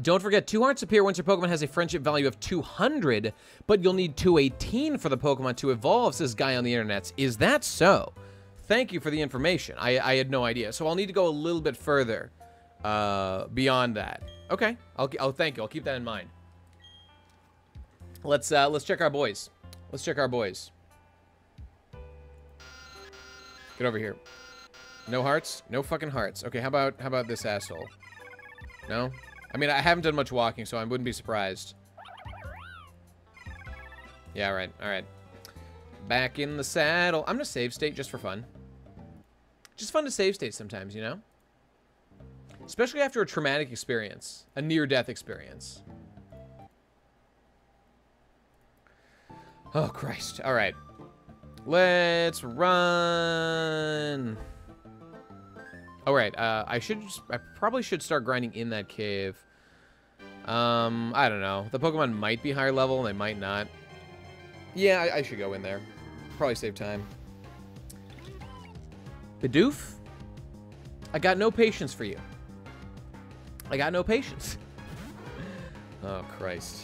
Don't forget, 2 hearts appear once your Pokemon has a friendship value of 200, but you'll need 218 for the Pokemon to evolve, says Guy on the internets. Is that so? Thank you for the information. I had no idea. So I'll need to go a little bit further beyond that. Okay. I'll thank you. I'll keep that in mind. Let's check our boys. Let's check our boys. Get over here. No hearts? No fucking hearts. Okay, how about this asshole? No? I mean, I haven't done much walking, so I wouldn't be surprised. Yeah, right. All right. Back in the saddle. I'm gonna save state just for fun. Just fun to save state sometimes, you know? Especially after a traumatic experience. A near-death experience. Oh, Christ. All right. Let's run. All right. I probably should start grinding in that cave. I don't know. The Pokemon might be higher level, and they might not. Yeah, I should go in there. Probably save time. Bidoof? I got no patience for you. I got no patience. Oh, Christ.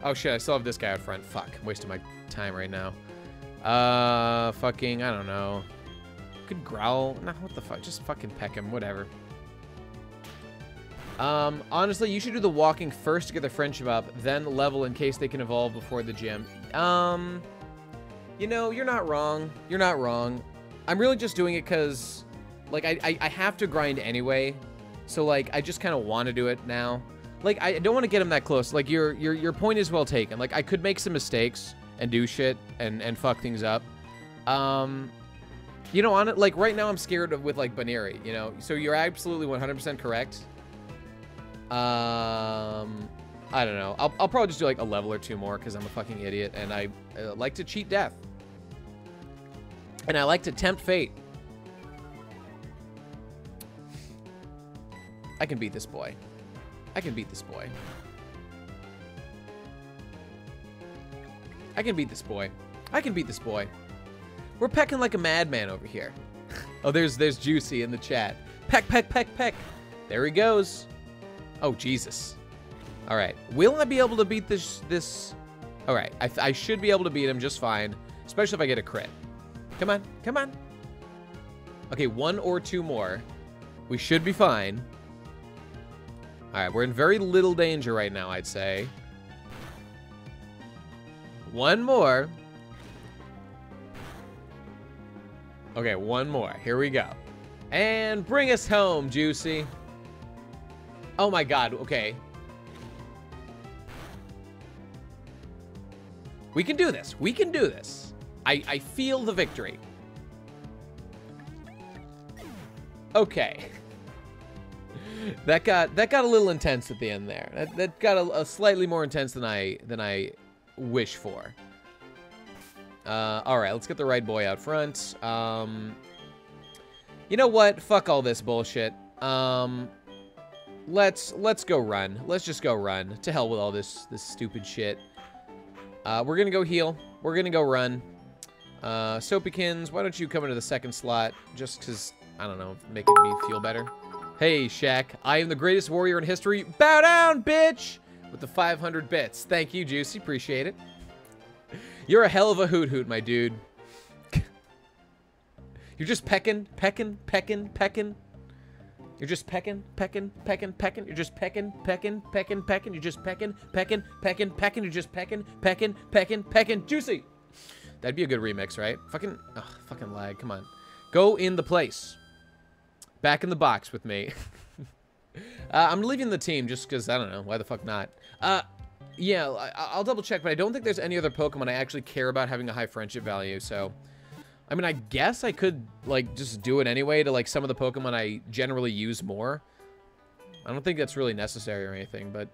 Oh, shit, I still have this guy out front. Fuck, I'm wasting my time right now. Fucking, I don't know. Could growl. Nah, what the fuck? Just fucking peck him, whatever. Honestly, you should do the walking first to get the friendship up, then level in case they can evolve before the gym. You know, you're not wrong. You're not wrong. I'm really just doing it because, like, I have to grind anyway. So, like, I just kind of want to do it now. Like, I don't want to get him that close. Like, your point is well taken. Like, I could make some mistakes and do shit and fuck things up. You know, on it, like, right now I'm scared of with, like, Baneri, you know? So you're absolutely 100% correct. I don't know. I'll probably just do, like, a level or 2 more because I'm a fucking idiot and I like to cheat death. And I like to tempt fate. I can beat this boy. I can beat this boy. I can beat this boy. I can beat this boy. We're pecking like a madman over here. Oh, there's Juicy in the chat. Peck, peck, peck, peck. There he goes. Oh, Jesus. All right. Will I be able to beat this? All right. I should be able to beat him just fine, especially if I get a crit. Come on. Come on. Okay, 1 or 2 more. We should be fine. All right, we're in very little danger right now, I'd say. 1 more. Okay, 1 more. Here we go. And bring us home, Juicy. Oh my God, okay. We can do this. We can do this. I feel the victory. Okay. That got a little intense at the end there. That got a slightly more intense than I wish for. All right, let's get the right boy out front. You know what? Fuck all this bullshit. Let's go run. Let's just go run. To hell with all this stupid shit. We're gonna go heal. We're gonna go run. Soapykins, why don't you come into the second slot? Just because, I don't know, making me feel better. Hey, Shaq. I am the greatest warrior in history. Bow down, bitch! With the 500 bits. Thank you, Juicy. Appreciate it. You're a hell of a hoot-hoot, my dude. You're just pecking. You're just pecking. You're just pecking. You're just pecking. You're just pecking. Juicy. That'd be a good remix, right? Fucking lag. Come on. Go in the place. Back in the box with me. I'm leaving the team just because, I don't know. Why the fuck not? Yeah, I'll double check, but I don't think there's any other Pokemon I actually care about having a high friendship value, so... I mean, I guess I could, like, just do it anyway to, like, some of the Pokemon I generally use more. I don't think that's really necessary or anything, but...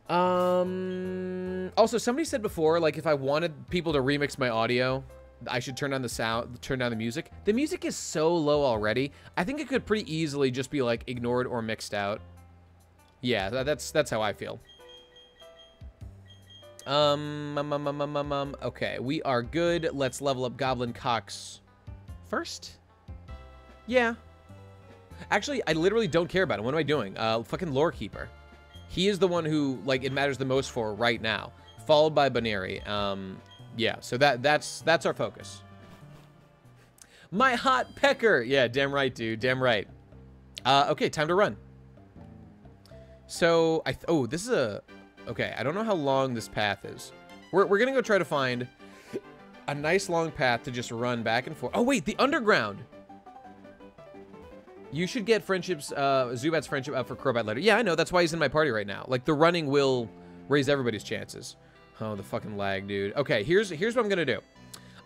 Also, somebody said before, like, if I wanted people to remix my audio, I should turn down the sound, turn down the music. The music is so low already. I think it could pretty easily just be, like, ignored or mixed out. Yeah, that's how I feel. Okay, we are good. Let's level up Goblin Cox first. Yeah. Actually, I literally don't care about him. What am I doing? Fucking Lore Keeper. He is the one who, like, it matters the most for right now. Followed by Baneri. Yeah, so that's our focus. My hot pecker. Yeah, damn right, dude. Damn right. Okay, time to run. So, oh, this is a... Okay, I don't know how long this path is. We're gonna go try to find a nice long path to just run back and forth. Oh, wait, the underground! You should get friendships, Zubat's friendship up for Crobat later. Yeah, I know, that's why he's in my party right now. Like, the running will raise everybody's chances. Oh, the fucking lag, dude. Okay, here's what I'm gonna do.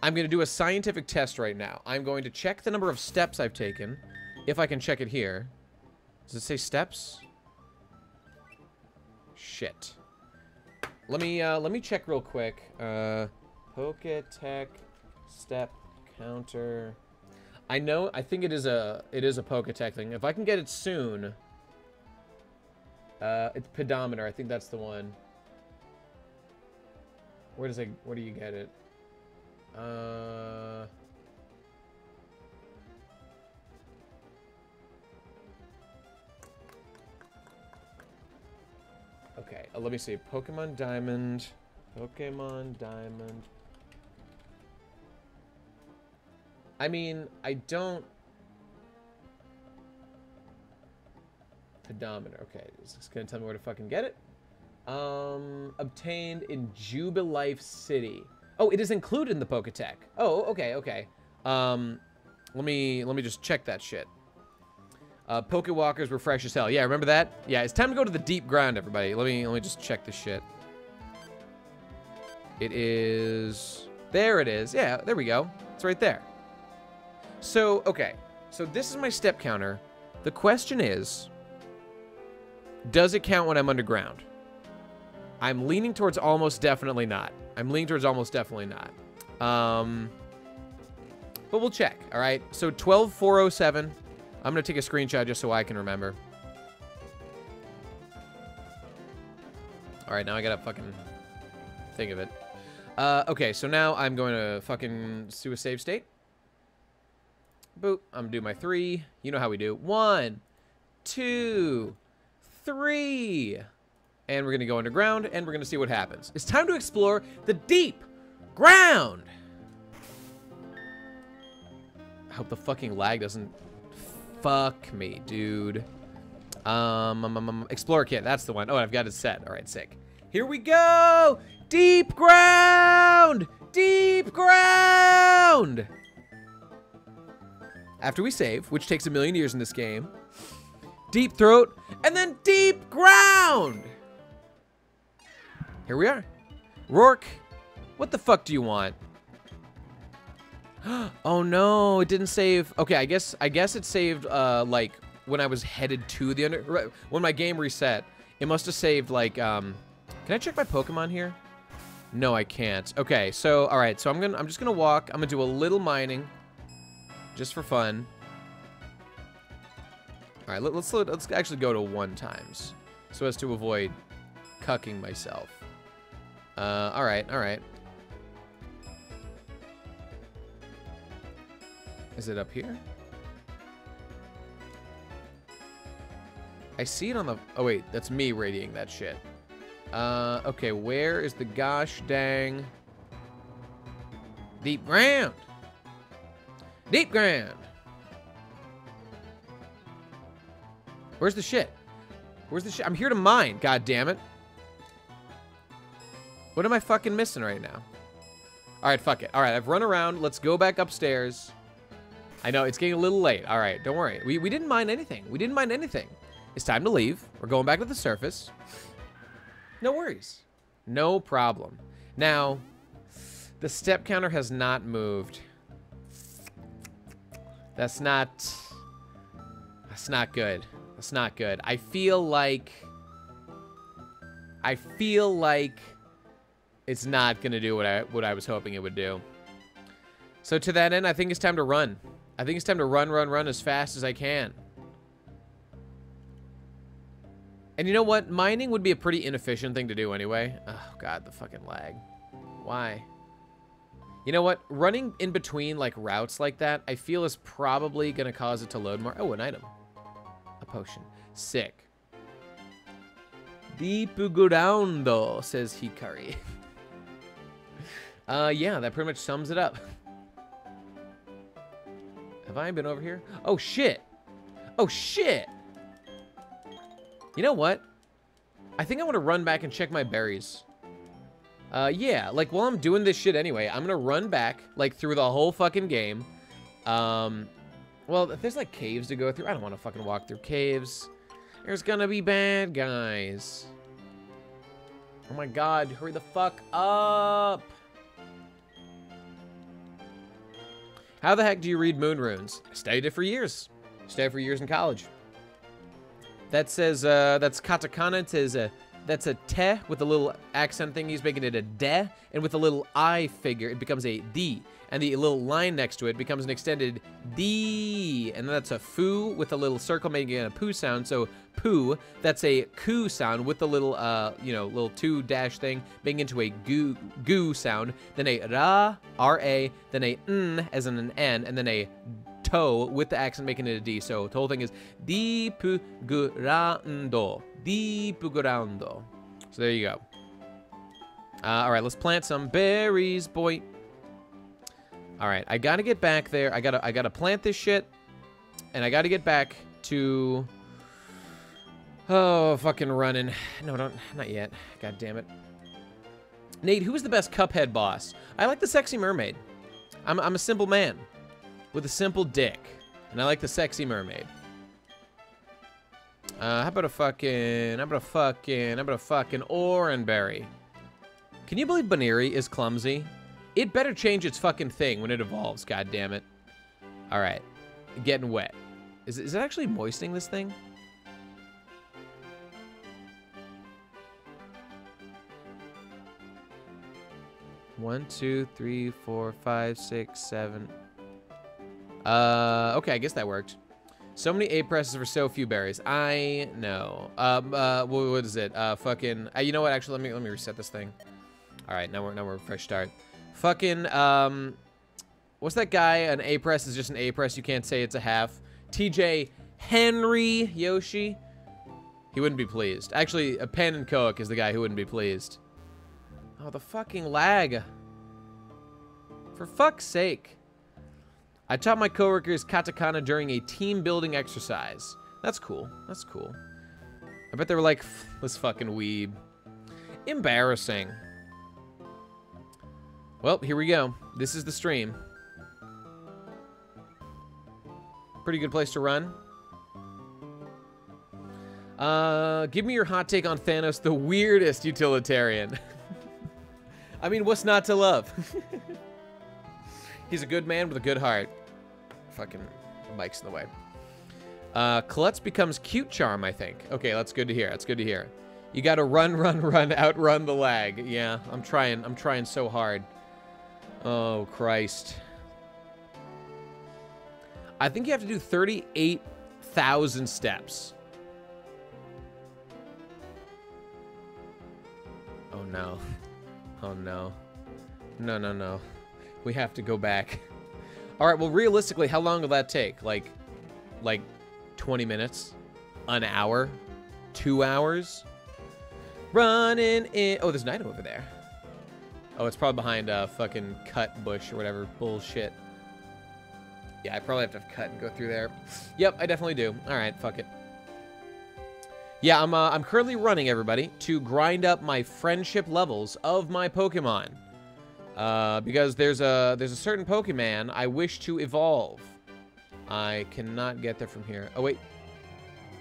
I'm gonna do a scientific test right now. I'm going to check the number of steps I've taken, if I can check it here. Does it say steps? Shit. Let me check real quick. Poketech step counter. I think it is a Poketech thing. If I can get it soon. It's pedometer. I think that's the one. Where do you get it? Okay, let me see. Pokemon Diamond. I mean, I don't... Pedometer. Okay, is this gonna tell me where to fucking get it? Obtained in Jubilife City. Oh, it is included in the Poketech. Oh, okay. Let me just check that shit. Pokewalkers were fresh as hell. Yeah, remember that? Yeah, it's time to go to the deep ground, everybody. Let me just check this shit. It is... There it is. Yeah, there we go. It's right there. So, okay. So this is my step counter. The question is, does it count when I'm underground? I'm leaning towards almost definitely not. But we'll check, all right? So 12407. I'm going to take a screenshot just so I can remember. All right, now I got to fucking think of it. Okay, so now I'm going to fucking do a save state. Boop. I'm going to do my 3. You know how we do. 1, 2, 3. And we're going to go underground, and we're going to see what happens. It's time to explore the deep ground. I hope the fucking lag doesn't fuck me, dude. Explorer kit, that's the one. Oh, I've got it set. All right, sick. Here we go. Deep ground. Deep ground. After we save, which takes 1,000,000 years in this game. Deep throat, and then deep ground. Here we are. Rourke, what the fuck do you want? Oh no, it didn't save. Okay, I guess it saved like when I was headed to the when my game reset. It must have saved like can I check my Pokemon here? No, I can't. Okay, so all right, so I'm just gonna walk. I'm gonna do a little mining just for fun. All right, let's actually go to 1 times so as to avoid cucking myself. All right. Is it up here? I see it on the... Oh, wait. That's me radiating that shit. Okay. Where is the gosh dang... Deep ground? Deep ground. Where's the shit? Where's the shit? I'm here to mine. God damn it. What am I fucking missing right now? All right, fuck it. All right, I've run around. Let's go back upstairs. I know, it's getting a little late. All right, don't worry. We didn't mine anything. We didn't mine anything. It's time to leave. We're going back to the surface. No worries. No problem. Now, the step counter has not moved. That's not good. That's not good. I feel like it's not gonna do what I was hoping it would do. So to that end, I think it's time to run. I think it's time to run as fast as I can. And you know what? Mining would be a pretty inefficient thing to do anyway. Oh god, the fucking lag. Why? You know what? Running in between like routes like that, I feel is probably gonna cause it to load more. Oh, an item. A potion. Sick. Dipugurando, says Hikari. Yeah, that pretty much sums it up. Have I been over here? Oh, shit. Oh, shit. You know what? I think I want to run back and check my berries. Yeah, like, while I'm doing this shit anyway, I'm gonna run back, like, through the whole fucking game. Well, if there's, like, caves to go through, I don't want to fucking walk through caves. There's gonna be bad guys. Oh my god, hurry the fuck up. How the heck do you read moon runes? I studied it for years. Studied for years in college. That says, that's katakana. It says, that's a te with a little accent thing. He's making it a de. And with a little I figure, it becomes a D. And the little line next to it becomes an extended D. And then that's a foo with a little circle making it a poo sound. So poo, that's a coo sound with the little, you know, little 2 dash thing making into a goo sound. Then a ra, R-A, then a n as in an N, and then a toe with the accent making it a D. So the whole thing is dipugurando. Dipugurando. So there you go. All right, let's plant some berries, boy. All right, I gotta get back there. I gotta plant this shit, and I gotta get back to. Oh, fucking running. No, not yet. God damn it. Nate, who is the best Cuphead boss? I like the sexy mermaid. I'm a simple man with a simple dick, and I like the sexy mermaid. How about a fucking Oranberry? Can you believe Baneri is clumsy? It better change its fucking thing when it evolves, god damn it. All right, getting wet. Is it actually moistening this thing? One, 2, 3, 4, 5, 6, 7. Okay, I guess that worked. So many A presses for so few berries. I know. What is it? You know what? Actually, let me reset this thing. All right, now we're fresh start. Fucking what's that guy? An A press is just an A press. You can't say it's a half. TJ Henry Yoshi. He wouldn't be pleased. Actually, a Pan and Coke is the guy who wouldn't be pleased. Oh, the fucking lag. For fuck's sake. I taught my coworkers katakana during a team building exercise. That's cool. That's cool. I bet they were like, this fucking weeb. Embarrassing. Well, here we go. This is the stream. Pretty good place to run. Give me your hot take on Thanos, the weirdest utilitarian. I mean, what's not to love? He's a good man with a good heart. Fucking mic's in the way. Klutz becomes cute charm, I think. Okay, that's good to hear. That's good to hear. You gotta run, outrun the lag. Yeah, I'm trying so hard. Oh, Christ. I think you have to do 38,000 steps. Oh, no. Oh, no. No. We have to go back. All right, well, realistically, how long will that take? Like 20 minutes? An hour? 2 hours. Running in... Oh, there's an item over there. Oh, it's probably behind a fucking cut bush or whatever bullshit. Yeah, I probably have to cut and go through there. Yep, I definitely do. All right, fuck it. Yeah, I'm currently running, everybody, to grind up my friendship levels of my Pokemon. Because there's a certain Pokemon I wish to evolve. I cannot get there from here. Oh, wait.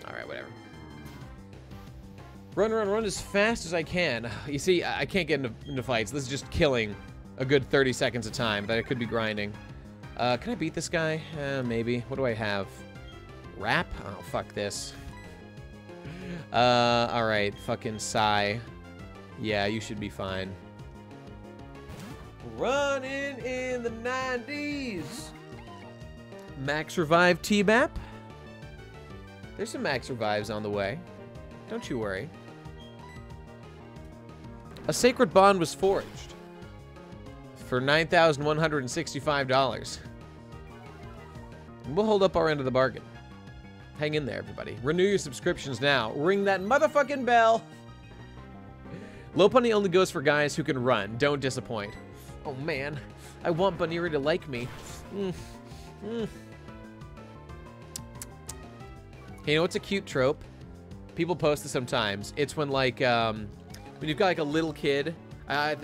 All right, whatever. Run as fast as I can. You see, I can't get into fights. This is just killing a good 30 seconds of time that I could be grinding. Can I beat this guy? Maybe. What do I have? Rap? Oh, fuck this. Alright. Fucking Psy. Yeah, you should be fine. Running in the 90s. Max Revive T-Bap. There's some Max Revives on the way. Don't you worry. A sacred bond was forged for $9,165. And we'll hold up our end of the bargain. Hang in there, everybody. Renew your subscriptions now. Ring that motherfucking bell. Low Bunny only goes for guys who can run. Don't disappoint. Oh, man. I want Bunnyri to like me. You know, it's a cute trope. People post it sometimes. It's when, like, when you've got, like, a little kid.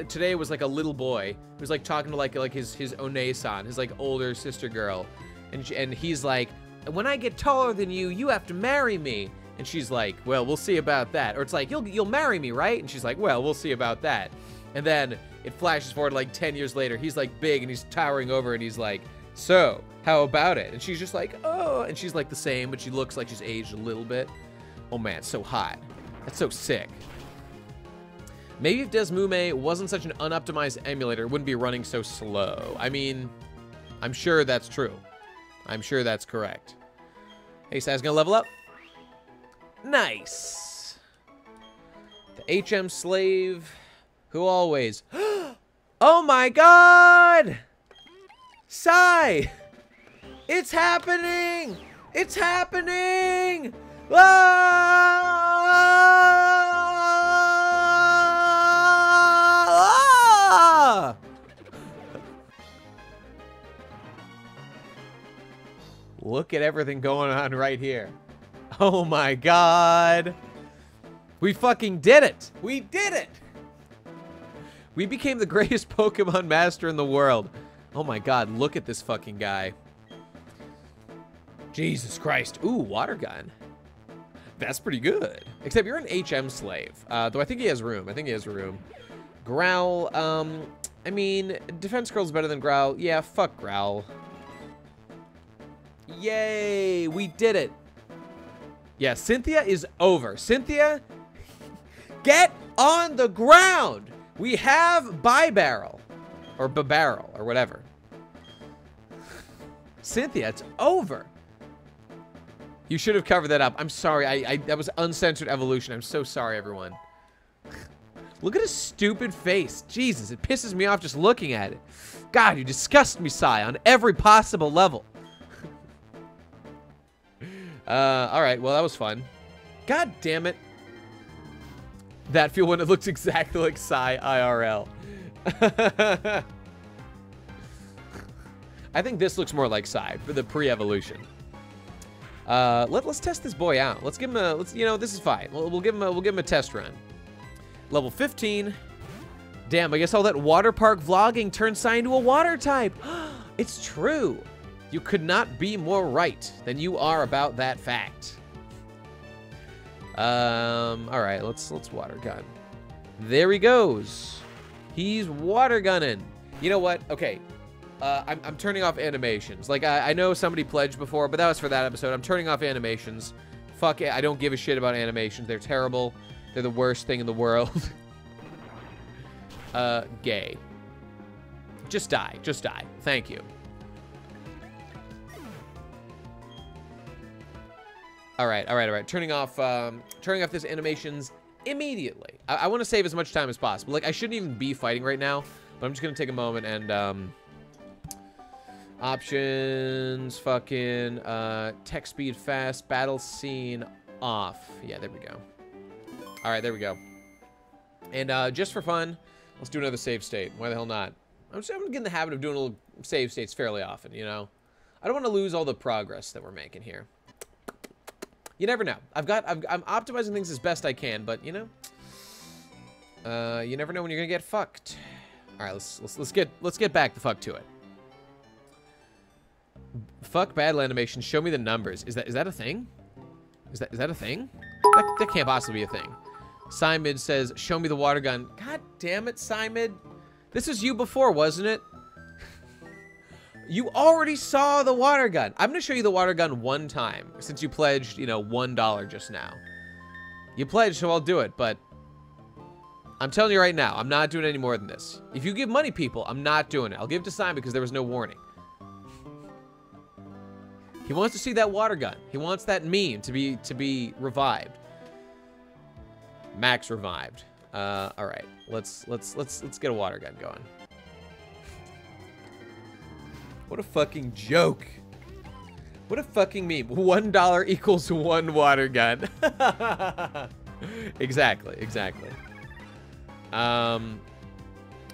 Today it was, like, a little boy who was, like, talking to, like his One-san, his, like, older sister girl. And he's like, when I get taller than you, you have to marry me. And she's like, well, we'll see about that. Or it's like, you'll marry me, right? And she's like, well, we'll see about that. And then it flashes forward, like, 10 years later. He's, like, big, and he's towering over, and he's like, so, how about it? And she's just like, oh. And she's, like, the same, but she looks like she's aged a little bit. Oh, man, it's so hot. That's so sick. Maybe if Desmume wasn't such an unoptimized emulator, it wouldn't be running so slow. I mean, I'm sure that's true. I'm sure that's correct. Hey, Sai's gonna level up. Nice. The HM slave, who always... Oh my god! Sai! It's happening! It's happening! Ah! Look at everything going on right here. Oh my god. We fucking did it. We did it. We became the greatest Pokemon master in the world. Oh my god, look at this fucking guy. Jesus Christ. Ooh, water gun. That's pretty good. Except you're an HM slave. Though I think he has room. I think he has room. Growl, I mean, Defense Curl's better than Growl. Yeah, fuck Growl. Yay, we did it. Yeah, Cynthia is over. Cynthia, get on the ground. We have Bibarrel. Or Babarrel, or whatever. Cynthia, it's over. You should have covered that up. I'm sorry. That was uncensored evolution. I'm so sorry, everyone. Look at his stupid face. Jesus, it pisses me off just looking at it. God, you disgust me, Sai, on every possible level. Alright, well, that was fun. God damn it. That feel when it looks exactly like Sai IRL. I think this looks more like Sai for the pre-evolution. Let's test this boy out. Let's give him a, you know, this is fine. We'll give him a test run. Level 15. Damn, I guess all that water park vlogging turned Sai into a water type. It's true. You could not be more right than you are about that fact. All right, let's water gun. There he goes. He's water gunning. You know what? Okay. I'm turning off animations. Like, I know somebody pledged before, but that was for that episode. I'm turning off animations. Fuck it. I don't give a shit about animations. They're terrible. They're the worst thing in the world. Gay. Just die. Just die. Thank you. All right. Turning off this animations immediately. I want to save as much time as possible. Like, I shouldn't even be fighting right now, but I'm just gonna take a moment and options, fucking tech speed fast, battle scene off. Yeah, there we go. All right, there we go. And just for fun, let's do another save state. Why the hell not? I'm gonna get in the habit of doing little save states fairly often, you know? I don't want to lose all the progress that we're making here. You never know. I'm optimizing things as best I can, but you know, you never know when you're gonna get fucked. All right, let's get back the fuck to it. Fuck battle animation. Show me the numbers. Is that a thing? Is that a thing? That can't possibly be a thing. Simon says, show me the water gun. God damn it, Simon. This was you before, wasn't it? You already saw the water gun. I'm going to show you the water gun one time, since you pledged, you know, $1 just now. You pledged, so I'll do it, but I'm telling you right now, I'm not doing any more than this. If you give money, people, I'm not doing it. I'll give it to Simon because there was no warning. He wants to see that water gun. He wants that meme to be revived. Max revived. All right, let's get a water gun going. What a fucking joke. What a fucking meme. $1 equals 1 water gun. Exactly. I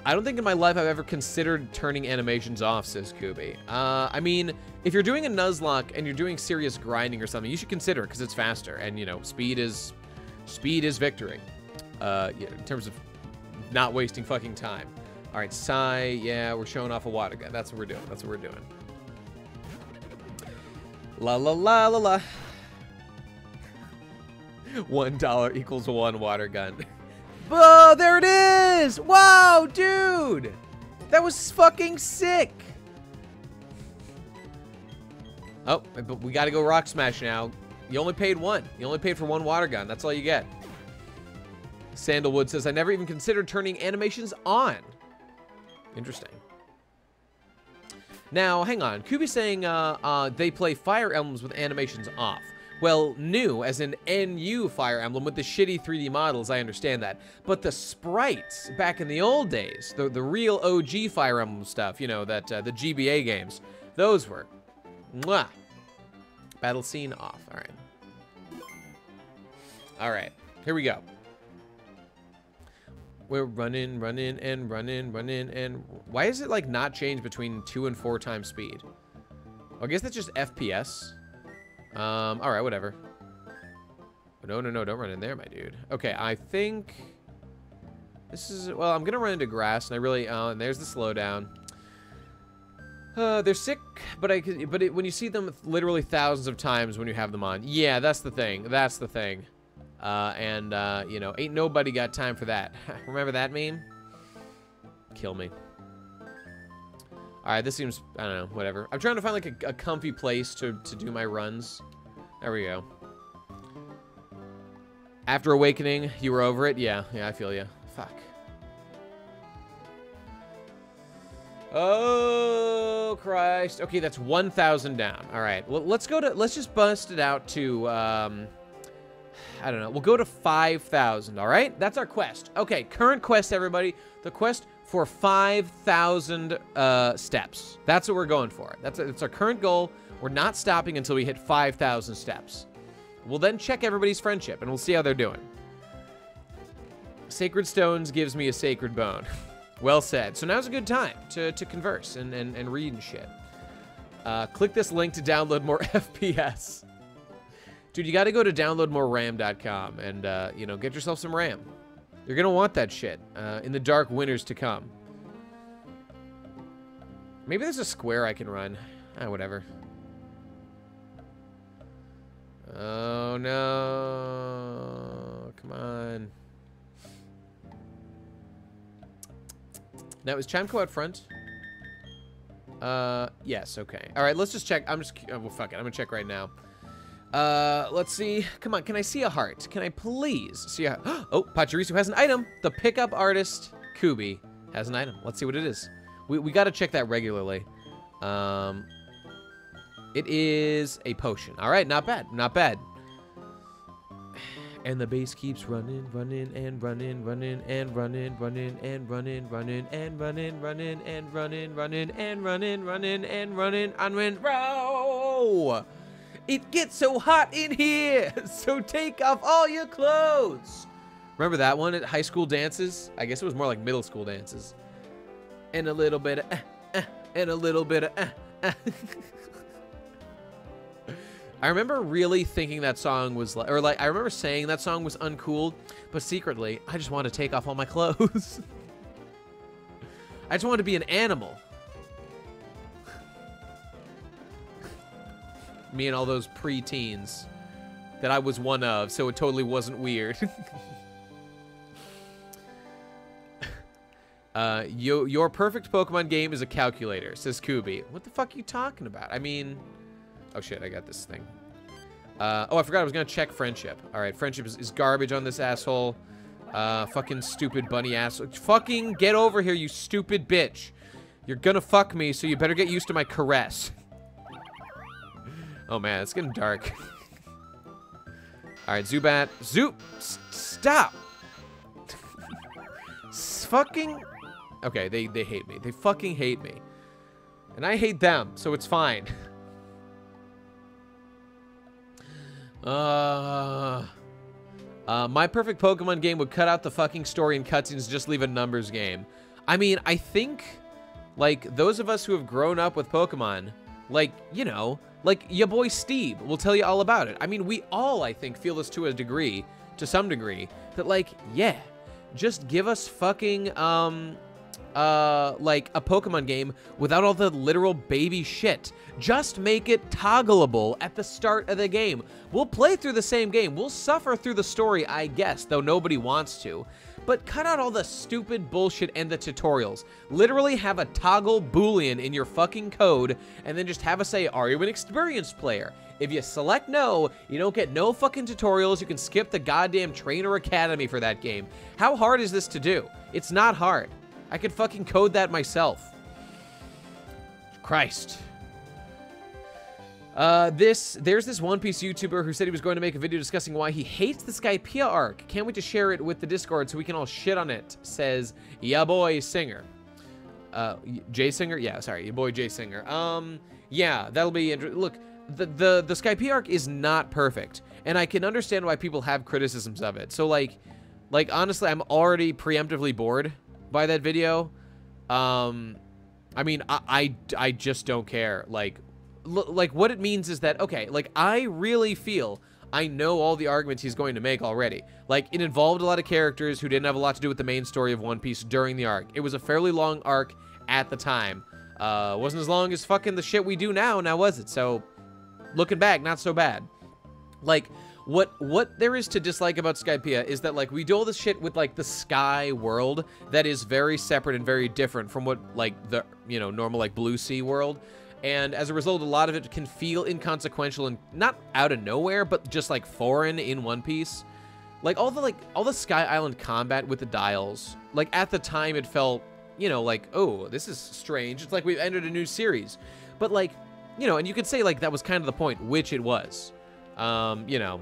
don't think in my life I've ever considered turning animations off, says Kubi. I mean, if you're doing a Nuzlocke and you're doing serious grinding or something, you should consider it because it's faster. And, you know, speed is victory. Yeah, in terms of not wasting fucking time. All right, Sai, yeah, we're showing off a water gun. That's what we're doing. That's what we're doing. La la la la la. $1 equals 1 water gun. Oh, there it is! Wow, dude! That was fucking sick! Oh, but we gotta go rock smash now. You only paid 1. You only paid for 1 water gun. That's all you get. Sandalwood says, I never even considered turning animations on. Interesting. Now, hang on. Kubi's saying they play Fire Emblems with animations off. Well, new, as in NU Fire Emblem with the shitty 3D models, I understand that. But the sprites back in the old days, the real OG Fire Emblem stuff, you know, that the GBA games, those were mwah. Battle scene off. All right. All right. Here we go. We're running, and why is it like not change between 2 and 4 times speed? Well, I guess that's just FPS. All right, whatever. No, don't run in there, my dude. Okay, I think this is, well, I'm gonna run into grass, and I really, and there's the slowdown. They're sick, but when you see them literally thousands of times when you have them on, yeah, that's the thing. That's the thing. You know, ain't nobody got time for that. Remember that meme? Kill me. All right, this seems, I don't know, whatever. I'm trying to find like a comfy place to do my runs. There we go. After Awakening, you were over it? Yeah, I feel you. Fuck. Oh, Christ. Okay, that's 1,000 down. All right, well, let's just bust it out to, I don't know. We'll go to 5,000, all right? That's our quest. Okay, current quest, everybody. The quest for 5,000 steps. That's what we're going for. That's our current goal. We're not stopping until we hit 5,000 steps. We'll then check everybody's friendship, and we'll see how they're doing. Sacred Stones gives me a sacred bone. Well said. So now's a good time to converse and read and shit. Click this link to download more FPS. Dude, you got to go to downloadmoreram.com and, you know, get yourself some RAM. You're going to want that shit in the dark winters to come. Maybe there's a square I can run. Whatever. Oh, no. Come on. Now, is Chamco out front? Yes, okay. All right, let's just check. Well, fuck it. I'm going to check right now. Let's see. Come on, can I see a heart? Can I please see a... Oh, Pachirisu has an item. The pickup artist, Kubi, has an item. Let's see what it is. We got to check that regularly. It is a potion. All right, not bad. Not bad. And the bass keeps running, running, and running, running, and running, running, and running, running, and running, running, and running, running, and running, running, and running, and running. Row! It gets so hot in here, so take off all your clothes. Remember that one at high school dances? I guess it was more like middle school dances. And a little bit of and a little bit of I remember really thinking that song was like, or like, I remember saying that song was uncool, but secretly, I just wanted to take off all my clothes. I just wanted to be an animal. Me and all those pre-teens that I was one of, so it totally wasn't weird. Your perfect Pokemon game is a calculator, says Kubi. What the fuck are you talking about? I mean... Oh shit, I got this thing. Oh, I forgot I was gonna check friendship. Alright, friendship is garbage on this asshole. Fucking stupid bunny asshole. Fucking get over here, you stupid bitch. You're gonna fuck me, so you better get used to my caress. Oh man, it's getting dark. Alright, Zubat. Stop! Fucking... Okay, they hate me. They fucking hate me. And I hate them, so it's fine. My perfect Pokemon game would cut out the fucking story and cutscenes, just leave a numbers game. I mean, I think, like, those of us who have grown up with Pokemon, like, you know, like, your boy Steve will tell you all about it. I mean, we all, I think, feel this to a degree, to some degree, that, like, yeah, just give us fucking, like, a Pokemon game without all the literal baby shit. Just make it toggleable at the start of the game. We'll play through the same game. We'll suffer through the story, I guess, though nobody wants to. But cut out all the stupid bullshit and the tutorials. Literally have a toggle boolean in your fucking code, and then just have us say, are you an experienced player? If you select no, you don't get no fucking tutorials. You can skip the goddamn Trainer Academy for that game. How hard is this to do? It's not hard. I could fucking code that myself. Christ. There's this One Piece YouTuber who said he was going to make a video discussing why he hates the Skypiea arc. Can't wait to share it with the Discord so we can all shit on it, says ya boy Singer. Jay Singer? Yeah, sorry, your boy Jay Singer. Yeah, that'll be interesting. Look, the Skypiea arc is not perfect, and I can understand why people have criticisms of it. So, like honestly, I'm already preemptively bored by that video. I mean, I just don't care. Like what it means is that, okay, like, I really feel I know all the arguments he's going to make already. Like, it involved a lot of characters who didn't have a lot to do with the main story of One Piece during the arc. It was a fairly long arc at the time. Wasn't as long as fucking the shit we do now was it? So, looking back, not so bad. Like, what there is to dislike about Skypiea is that, like, we do all this shit with, like, the Sky world that is very separate and very different from what, like, the, you know, normal, like, Blue Sea world. And as a result, a lot of it can feel inconsequential and not out of nowhere, but just, like, foreign in One Piece. Like, all the Sky Island combat with the dials, like, at the time it felt, you know, like, oh, this is strange. It's like we've entered a new series. But, like, you know, and you could say, like, that was kind of the point, which it was. You know.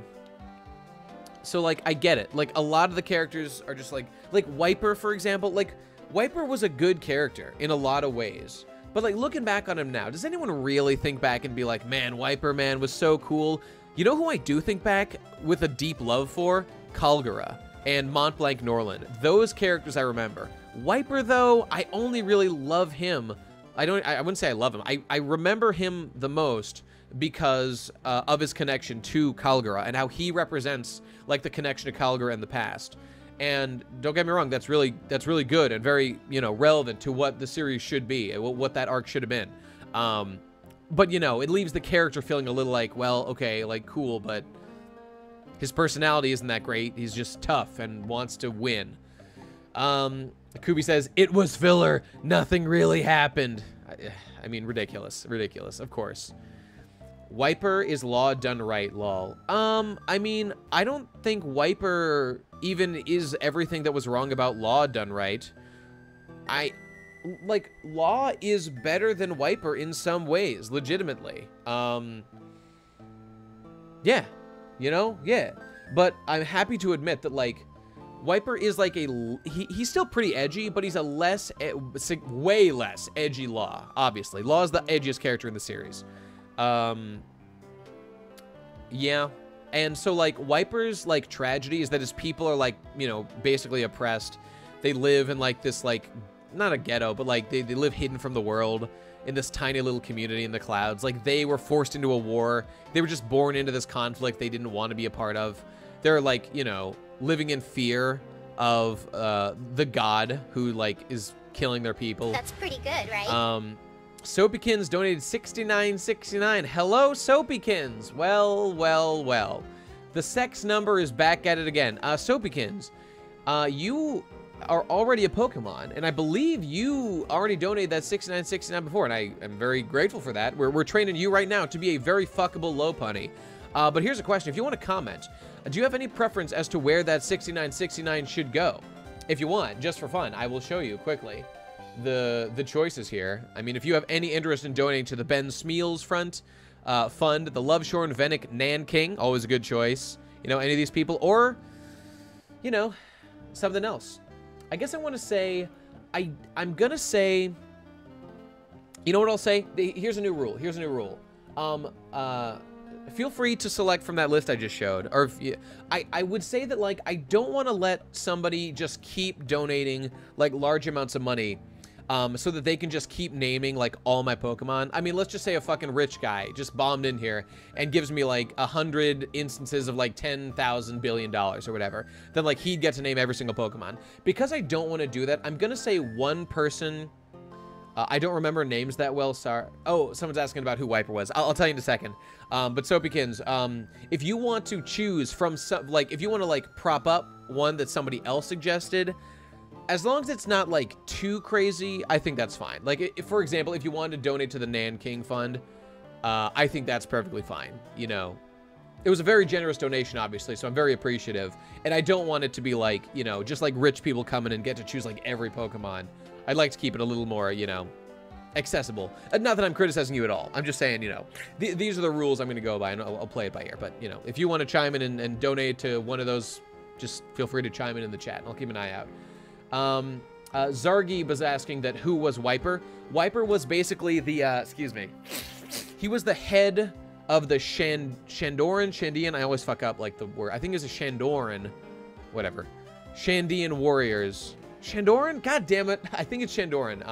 So, like, I get it. Like, a lot of the characters are just, like Wiper, for example. Like, Wiper was a good character in a lot of ways. But, like, looking back on him now, does anyone really think back and be like, man, Wiper, man, was so cool? You know who I do think back with a deep love for? Kalgara and Mont Blanc Norland. Those characters I remember. Wiper, though, I only really love him. I wouldn't say I love him. I remember him the most because of his connection to Kalgara and how he represents, like, the connection to Kalgara in the past. And don't get me wrong, that's really good and very, you know, relevant to what the series should be, what that arc should have been. But, you know, it leaves the character feeling a little like, well, okay, like, cool, but his personality isn't that great. He's just tough and wants to win. Kubi says, it was filler. Nothing really happened. I mean, ridiculous, of course. Wiper is law done right, lol. I mean, I don't think Wiper even is everything that was wrong about Law done right. Like, Law is better than Wiper in some ways, legitimately. Yeah, you know, yeah. But I'm happy to admit that, like, Wiper is like he's still pretty edgy, but he's a way less edgy Law, obviously. Law is the edgiest character in the series. Yeah, And so, like, Wiper's, like, tragedy is that his people are, like, you know, basically oppressed. They live in, like, this, like, not a ghetto, but, like, they live hidden from the world in this tiny little community in the clouds. Like, they were forced into a war. They were just born into this conflict they didn't want to be a part of. They're, like, you know, living in fear of the god who, like, is killing their people. That's pretty good, right? Soapykins donated $69.69. Hello, Soapykins. Well, well, well. The sex number is back at it again. Soapykins, you are already a Pokemon, and I believe you already donated that $69.69 before, and I am very grateful for that. We're training you right now to be a very fuckable Lopunny. But here's a question. If you want to comment, do you have any preference as to where that $69.69 should go? If you want, just for fun, I will show you quickly the choices here. I mean, if you have any interest in donating to the Ben Smeals fund, the Loveshorn Venic Nanking, always a good choice. You know, any of these people, or, you know, something else. I guess I want to say, I'm going to say, you know what I'll say? Here's a new rule. Here's a new rule. Feel free to select from that list I just showed. Or if you, I would say that, like, I don't want to let somebody just keep donating, like, large amounts of money so that they can just keep naming, like, all my Pokemon. I mean, let's just say a fucking rich guy just bombed in here and gives me, like, 100 instances of, like, $10,000 billion or whatever. Then, like, he'd get to name every single Pokemon. Because I don't want to do that, I'm going to say one person. I don't remember names that well, sorry. Oh, someone's asking about who Wiper was. I'll tell you in a second. But Soapykins, if you want to choose from some, like, if you want to, like, prop up one that somebody else suggested, as long as it's not, like, too crazy, I think that's fine. Like, if, for example, if you wanted to donate to the Nanking Fund, I think that's perfectly fine, you know. It was a very generous donation, obviously, so I'm very appreciative. And I don't want it to be, like, you know, just, like, rich people come in and get to choose, like, every Pokemon. I'd like to keep it a little more, you know, accessible. Not that I'm criticizing you at all. I'm just saying, you know, these are the rules I'm going to go by, and I'll play it by ear. But, you know, if you want to chime in and donate to one of those, just feel free to chime in the chat. I'll keep an eye out. Zargi was asking that who was Wiper. Wiper was basically the, excuse me, he was the head of the Shandian, I always fuck up, like, the word. I think it's a Shandoran, whatever. Shandian warriors. Shandoran? God damn it. I think it's Shandoran.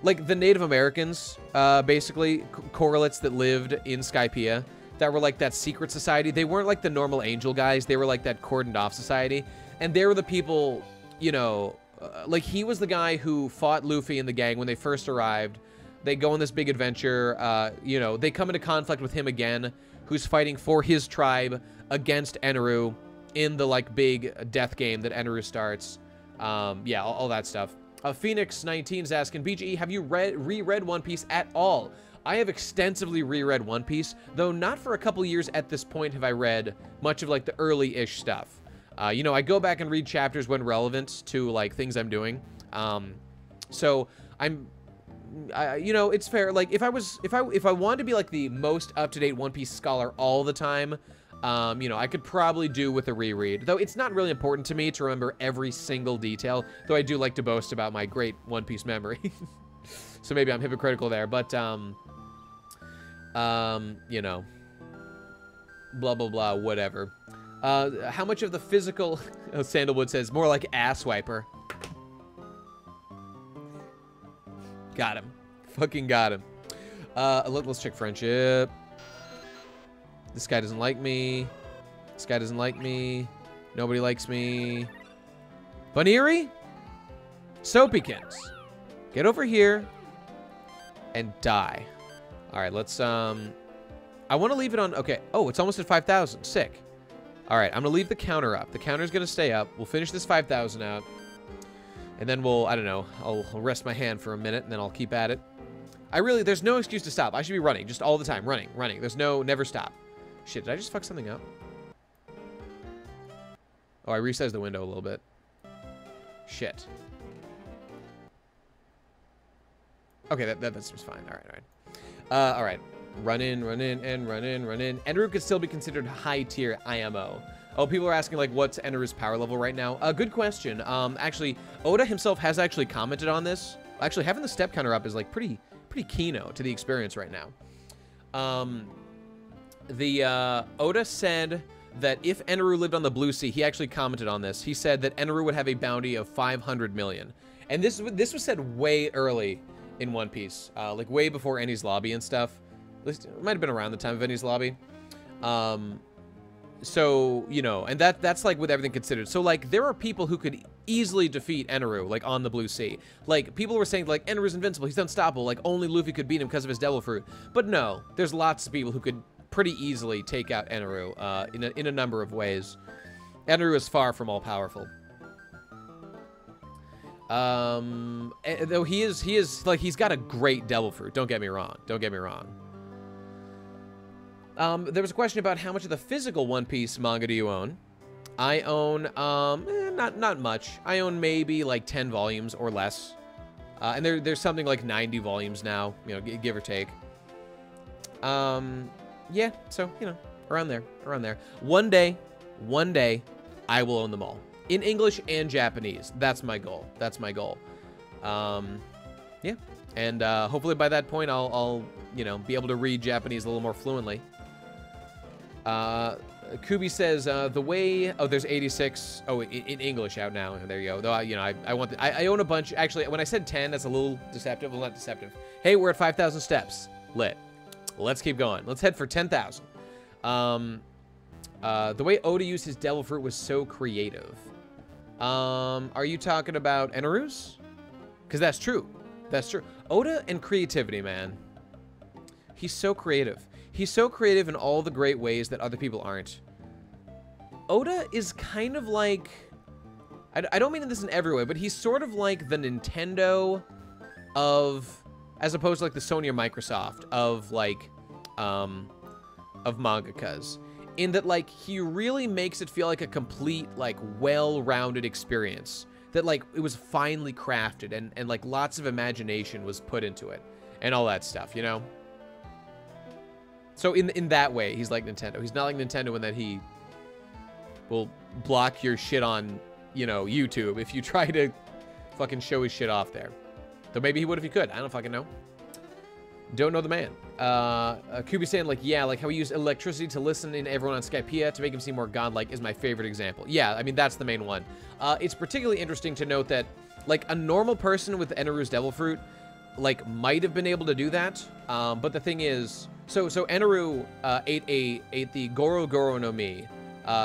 Like, the Native Americans, basically, correlates that lived in Skypiea, that were, like, that secret society. They weren't, like, the normal angel guys. They were, like, that cordoned off society. And they were the people, you know, like, he was the guy who fought Luffy and the gang when they first arrived. They go on this big adventure. You know, they come into conflict with him again, who's fighting for his tribe against Eneru in the, like, big death game that Eneru starts. Yeah, all that stuff. Phoenix19 is asking, BGE, have you reread One Piece at all? I have extensively reread One Piece, though not for a couple years at this point have I read much of, like, the early-ish stuff. You know, I go back and read chapters when relevant to, like, things I'm doing. So I'm, you know, it's fair. Like, if I wanted to be, like, the most up-to-date One Piece scholar all the time, you know, I could probably do with a reread. Though it's not really important to me to remember every single detail, though I do like to boast about my great One Piece memory. So maybe I'm hypocritical there, but, you know, blah, blah, blah, whatever. How much of the physical, oh, Sandalwood says, more like ass wiper. Got him. Fucking got him. Let's check friendship. This guy doesn't like me. This guy doesn't like me. Nobody likes me. Bunnery? Soapykins. Get over here and die. All right, let's, I want to leave it on, okay. Oh, it's almost at 5,000. Sick. All right, I'm going to leave the counter up. The counter's going to stay up. We'll finish this 5,000 out. And then we'll, I don't know, I'll rest my hand for a minute, and then I'll keep at it. There's no excuse to stop. I should be running, just all the time. Running. There's never stop. Shit, did I just fuck something up? Oh, I resized the window a little bit. Shit. Okay, that seems fine. All right. All right. Run in, and run in. Eneru could still be considered high-tier IMO. Oh, people are asking, like, what's Eneru's power level right now? Good question. Actually, Oda himself has actually commented on this. Actually, having the step counter up is, like, pretty keynote to the experience right now. Oda said that if Eneru lived on the Blue Sea, he actually commented on this. He said that Eneru would have a bounty of 500 million. And this was said way early in One Piece, like way before Enies Lobby and stuff. At least it might have been around the time of Enies Lobby. So, you know, and that's like with everything considered. So, like, there are people who could easily defeat Eneru, like, on the Blue Sea. Like, people were saying, like, Eneru's invincible, he's unstoppable, like, only Luffy could beat him because of his Devil Fruit. But no, there's lots of people who could pretty easily take out Eneru in a number of ways. Eneru is far from all-powerful. Though he is, like, he's got a great Devil Fruit, don't get me wrong, don't get me wrong. There was a question about how much of the physical One Piece manga do you own? I own, not much. I own maybe like 10 volumes or less. And there's something like 90 volumes now, you know, give or take. Yeah, so, you know, around there. One day, I will own them all. In English and Japanese. That's my goal. Yeah. And, hopefully by that point, I'll, you know, be able to read Japanese a little more fluently. Kubi says, the way... Oh, there's 86. Oh, in English out now. There you go. Though, you know, I own a bunch. Actually, when I said 10, that's a little deceptive. Well, not deceptive. Hey, we're at 5,000 steps. Lit. Let's keep going. Let's head for 10,000. The way Oda used his Devil Fruit was so creative. Are you talking about Eneru's? Because that's true. That's true. Oda and creativity, man. He's so creative. He's so creative in all the great ways that other people aren't. Oda is kind of like... I don't mean this in every way, but he's sort of like the Nintendo of... As opposed to like the Sony or Microsoft of like... of mangakas. In that, like, he really makes it feel like a complete, like, well-rounded experience. That, like, it was finely crafted and like, lots of imagination was put into it. And all that stuff, you know? So in that way, he's like Nintendo. He's not like Nintendo in that he will block your shit on, you know, YouTube if you try to fucking show his shit off there. Though maybe he would if he could. I don't fucking know. Don't know the man. Kubi saying, like, yeah, like how he used electricity to listen in everyone on Skypiea to make him seem more godlike is my favorite example. Yeah, I mean, that's the main one. It's particularly interesting to note that, like, a normal person with Eneru's Devil Fruit, like, might have been able to do that. But the thing is... So Eneru ate the Goro Goro no Mi.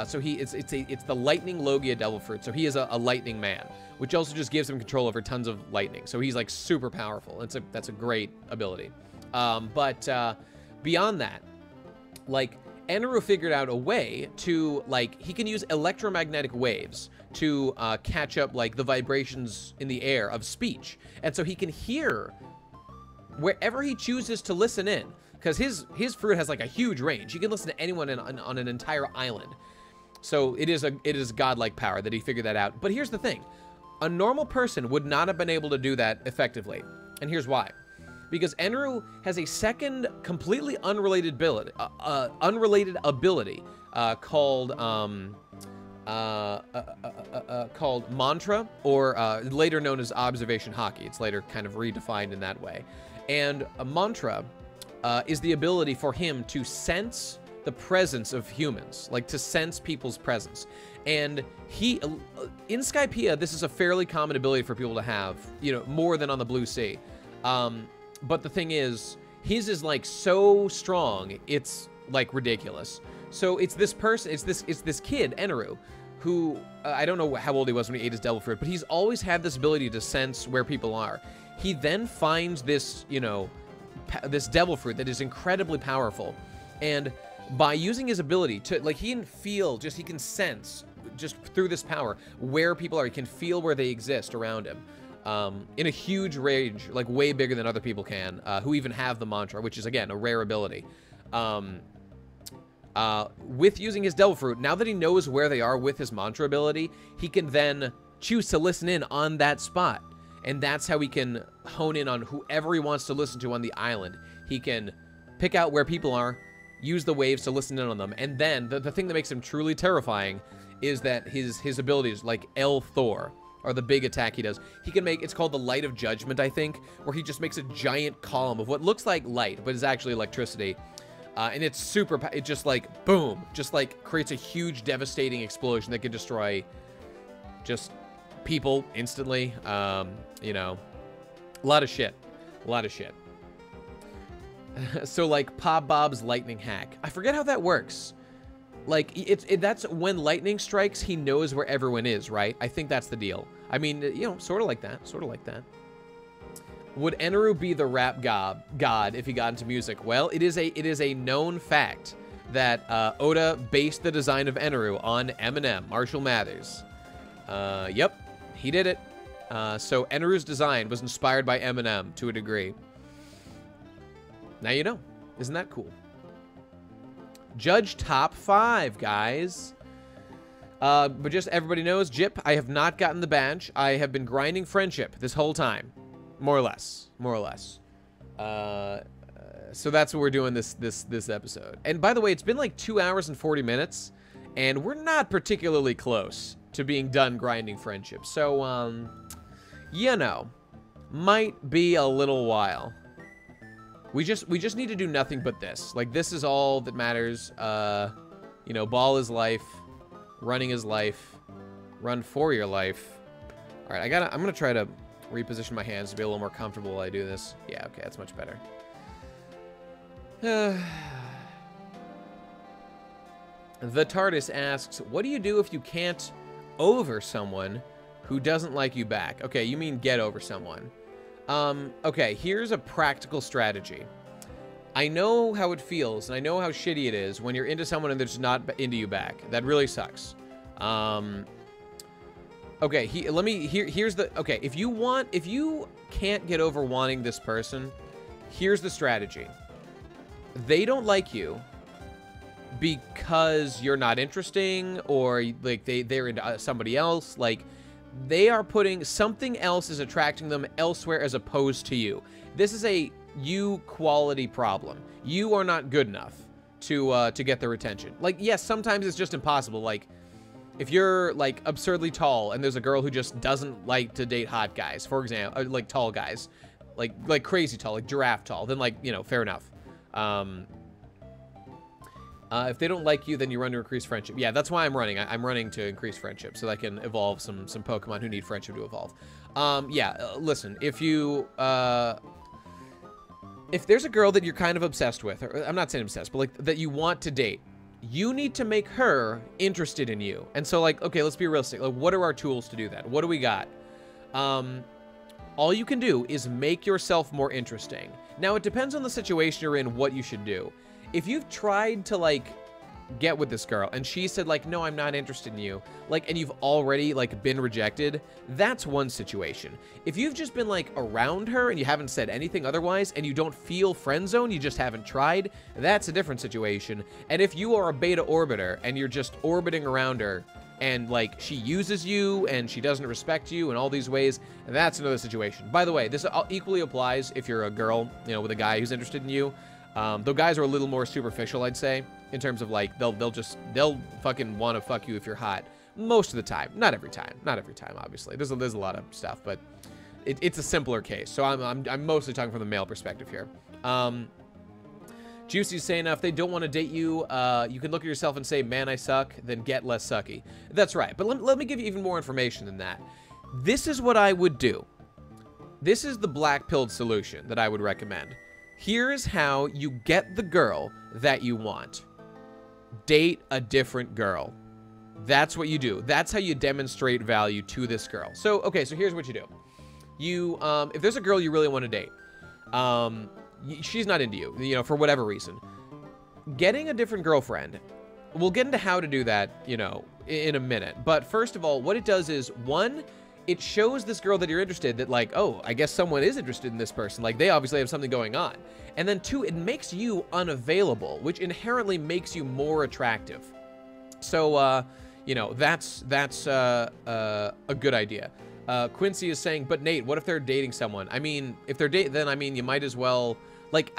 So it's the Lightning Logia Devil Fruit. So he is a lightning man, which also just gives him control over tons of lightning. So he's like super powerful. That's a great ability. But beyond that, like Eneru figured out a way to like he can use electromagnetic waves to catch up like the vibrations in the air of speech, and so he can hear wherever he chooses to listen in. Because his fruit has like a huge range. You can listen to anyone on an entire island. So it is godlike power that he figured that out. But here's the thing. A normal person would not have been able to do that effectively. And here's why. Because Eneru has a second completely unrelated ability called mantra, or later known as observation hockey. It's later kind of redefined in that way. And a mantra is the ability for him to sense the presence of humans, like to sense people's presence. And he, in Skypiea, this is a fairly common ability for people to have, you know, more than on the Blue Sea. But the thing is, his is like so strong, it's like ridiculous. So it's this person, it's this kid, Eneru, who, I don't know how old he was when he ate his Devil Fruit, but he's always had this ability to sense where people are. He then finds this, you know, this Devil Fruit that is incredibly powerful, and by using his ability to, like, he can feel, he can sense, just through this power, where people are. He can feel where they exist around him, in a huge range, like way bigger than other people can, who even have the mantra, which is, again, a rare ability. With using his Devil Fruit, now that he knows where they are with his mantra ability, he can then choose to listen in on that spot. And that's how he can hone in on whoever he wants to listen to on the island. He can pick out where people are, use the waves to listen in on them. And then the thing that makes him truly terrifying is that his abilities, like El Thor, or the big attack he does, he can make, it's called the Light of Judgment, I think, where he just makes a giant column of what looks like light, but is actually electricity. And it's super, it just like, boom, just like creates a huge devastating explosion that can destroy just people instantly. You know, a lot of shit. A lot of shit. So like Pop Bob's lightning hack. I forget how that works. Like that's when lightning strikes, he knows where everyone is, right? I think that's the deal. I mean, you know, sort of like that. Sort of like that. Would Eneru be the rap god if he got into music? Well, it is a known fact that Oda based the design of Eneru on Eminem, Marshall Mathers. Yep, he did it. So Eneru's design was inspired by Eminem to a degree. Now you know. Isn't that cool? Judge top 5, guys. But just everybody knows, Jip, I have not gotten the badge. I have been grinding friendship this whole time. More or less. More or less. So that's what we're doing this episode. And by the way, it's been like 2 hours and 40 minutes, and we're not particularly close to being done grinding friendship. So, you know, might be a little while. We just need to do nothing but this. Like, this is all that matters. You know, ball is life. Running is life. Run for your life. All right, I'm gonna try to reposition my hands to be a little more comfortable while I do this. Yeah, okay, that's much better. The TARDIS asks, what do you do if you can't over someone who doesn't like you back? Okay, you mean get over someone. Okay, here's a practical strategy. I know how it feels, and I know how shitty it is when you're into someone and they're just not into you back. That really sucks. Okay, here's the, okay, if you can't get over wanting this person, here's the strategy. They don't like you because you're not interesting, or like they're into somebody else. Like, they are putting something else is attracting them elsewhere as opposed to you. This is a you quality problem. You are not good enough to get their attention. Like, yes, sometimes it's just impossible. Like, if you're like absurdly tall and there's a girl who just doesn't like to date hot guys, for example, like tall guys, like crazy tall, like giraffe tall, then like, you know, fair enough. If they don't like you, then you run to increase friendship. Yeah, that's why I'm running. I'm running to increase friendship so that I can evolve some Pokemon who need friendship to evolve. Yeah, listen, if you, if there's a girl that you're kind of obsessed with, or I'm not saying obsessed, but like that you want to date, you need to make her interested in you. And so, like, okay, let's be realistic. Like, what are our tools to do that? What do we got? All you can do is make yourself more interesting. Now, it depends on the situation you're in, what you should do. If you've tried to, like, get with this girl and she said, like, no, I'm not interested in you, like, and you've already, like, been rejected, that's one situation. If you've just been, like, around her and you haven't said anything otherwise and you don't feel friend zone, you just haven't tried, that's a different situation. And if you are a beta orbiter and you're just orbiting around her and, like, she uses you and she doesn't respect you in all these ways, that's another situation. By the way, this equally applies if you're a girl, you know, with a guy who's interested in you. Though guys are a little more superficial, I'd say, in terms of, like, they'll fucking want to fuck you if you're hot most of the time. Not every time, obviously. There's a lot of stuff, but it's a simpler case. So I'm mostly talking from the male perspective here. Juicy's saying, if they don't want to date you, you can look at yourself and say, man, I suck, then get less sucky. That's right. But let me give you even more information than that. This is what I would do. This is the black-pilled solution that I would recommend. Here's how you get the girl that you want. Date a different girl. That's what you do. That's how you demonstrate value to this girl. So, okay, so here's what you do. You, if there's a girl you really want to date, she's not into you, you know, for whatever reason. Getting a different girlfriend, we'll get into how to do that, you know, in a minute. But first of all, what it does is, one, it shows this girl that you're interested that, like, oh, I guess someone is interested in this person. Like, they obviously have something going on. And then two, it makes you unavailable, which inherently makes you more attractive. So, you know, that's a good idea. Quincy is saying, but Nate, what if they're dating someone? I mean, if they're then I mean, you might as well, like,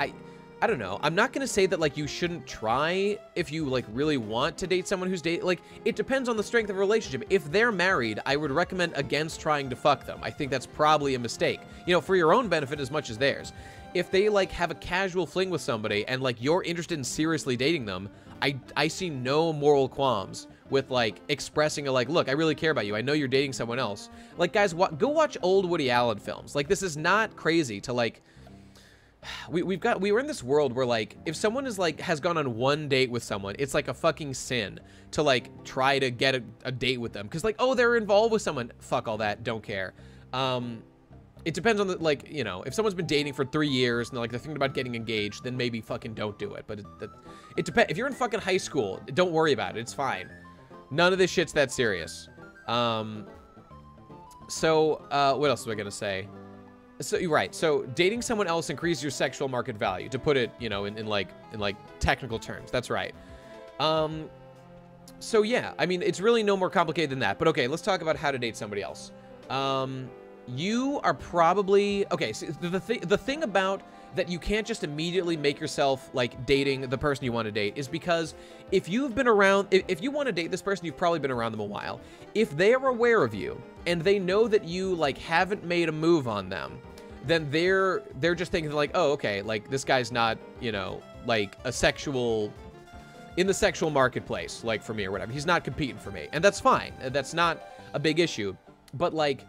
I don't know. I'm not going to say that, like, you shouldn't try if you, like, really want to date someone who's like, it depends on the strength of the relationship. If they're married, I would recommend against trying to fuck them. I think that's probably a mistake, you know, for your own benefit as much as theirs. if they like have a casual fling with somebody and like you're interested in seriously dating them, I see no moral qualms with like expressing a like, look, I really care about you. I know you're dating someone else. Like, guys, go watch old Woody Allen films. Like, this is not crazy to like. We were in this world where like if someone is like has gone on one date with someone, it's like a fucking sin to like try to get a date with them because like, oh, they're involved with someone. Fuck all that. Don't care. It depends on the, like, you know, if someone's been dating for 3 years and like they're thinking about getting engaged, then maybe fucking don't do it. But it depends. If you're in fucking high school, don't worry about it. It's fine. None of this shit's that serious. What else was I gonna say? So you're right. So dating someone else increases your sexual market value, to put it, you know, in like technical terms. That's right. So yeah, I mean, it's really no more complicated than that. But okay, let's talk about how to date somebody else. You are probably okay. So the thing about that you can't just immediately make yourself like dating the person you want to date is because if you've been around, if you want to date this person, you've probably been around them a while. If they are aware of you and they know that you like haven't made a move on them, then they're just thinking like, oh, okay, like this guy's not, you know, like a sexual in the sexual marketplace, like for me or whatever. He's not competing for me, and that's fine. That's not a big issue. But like,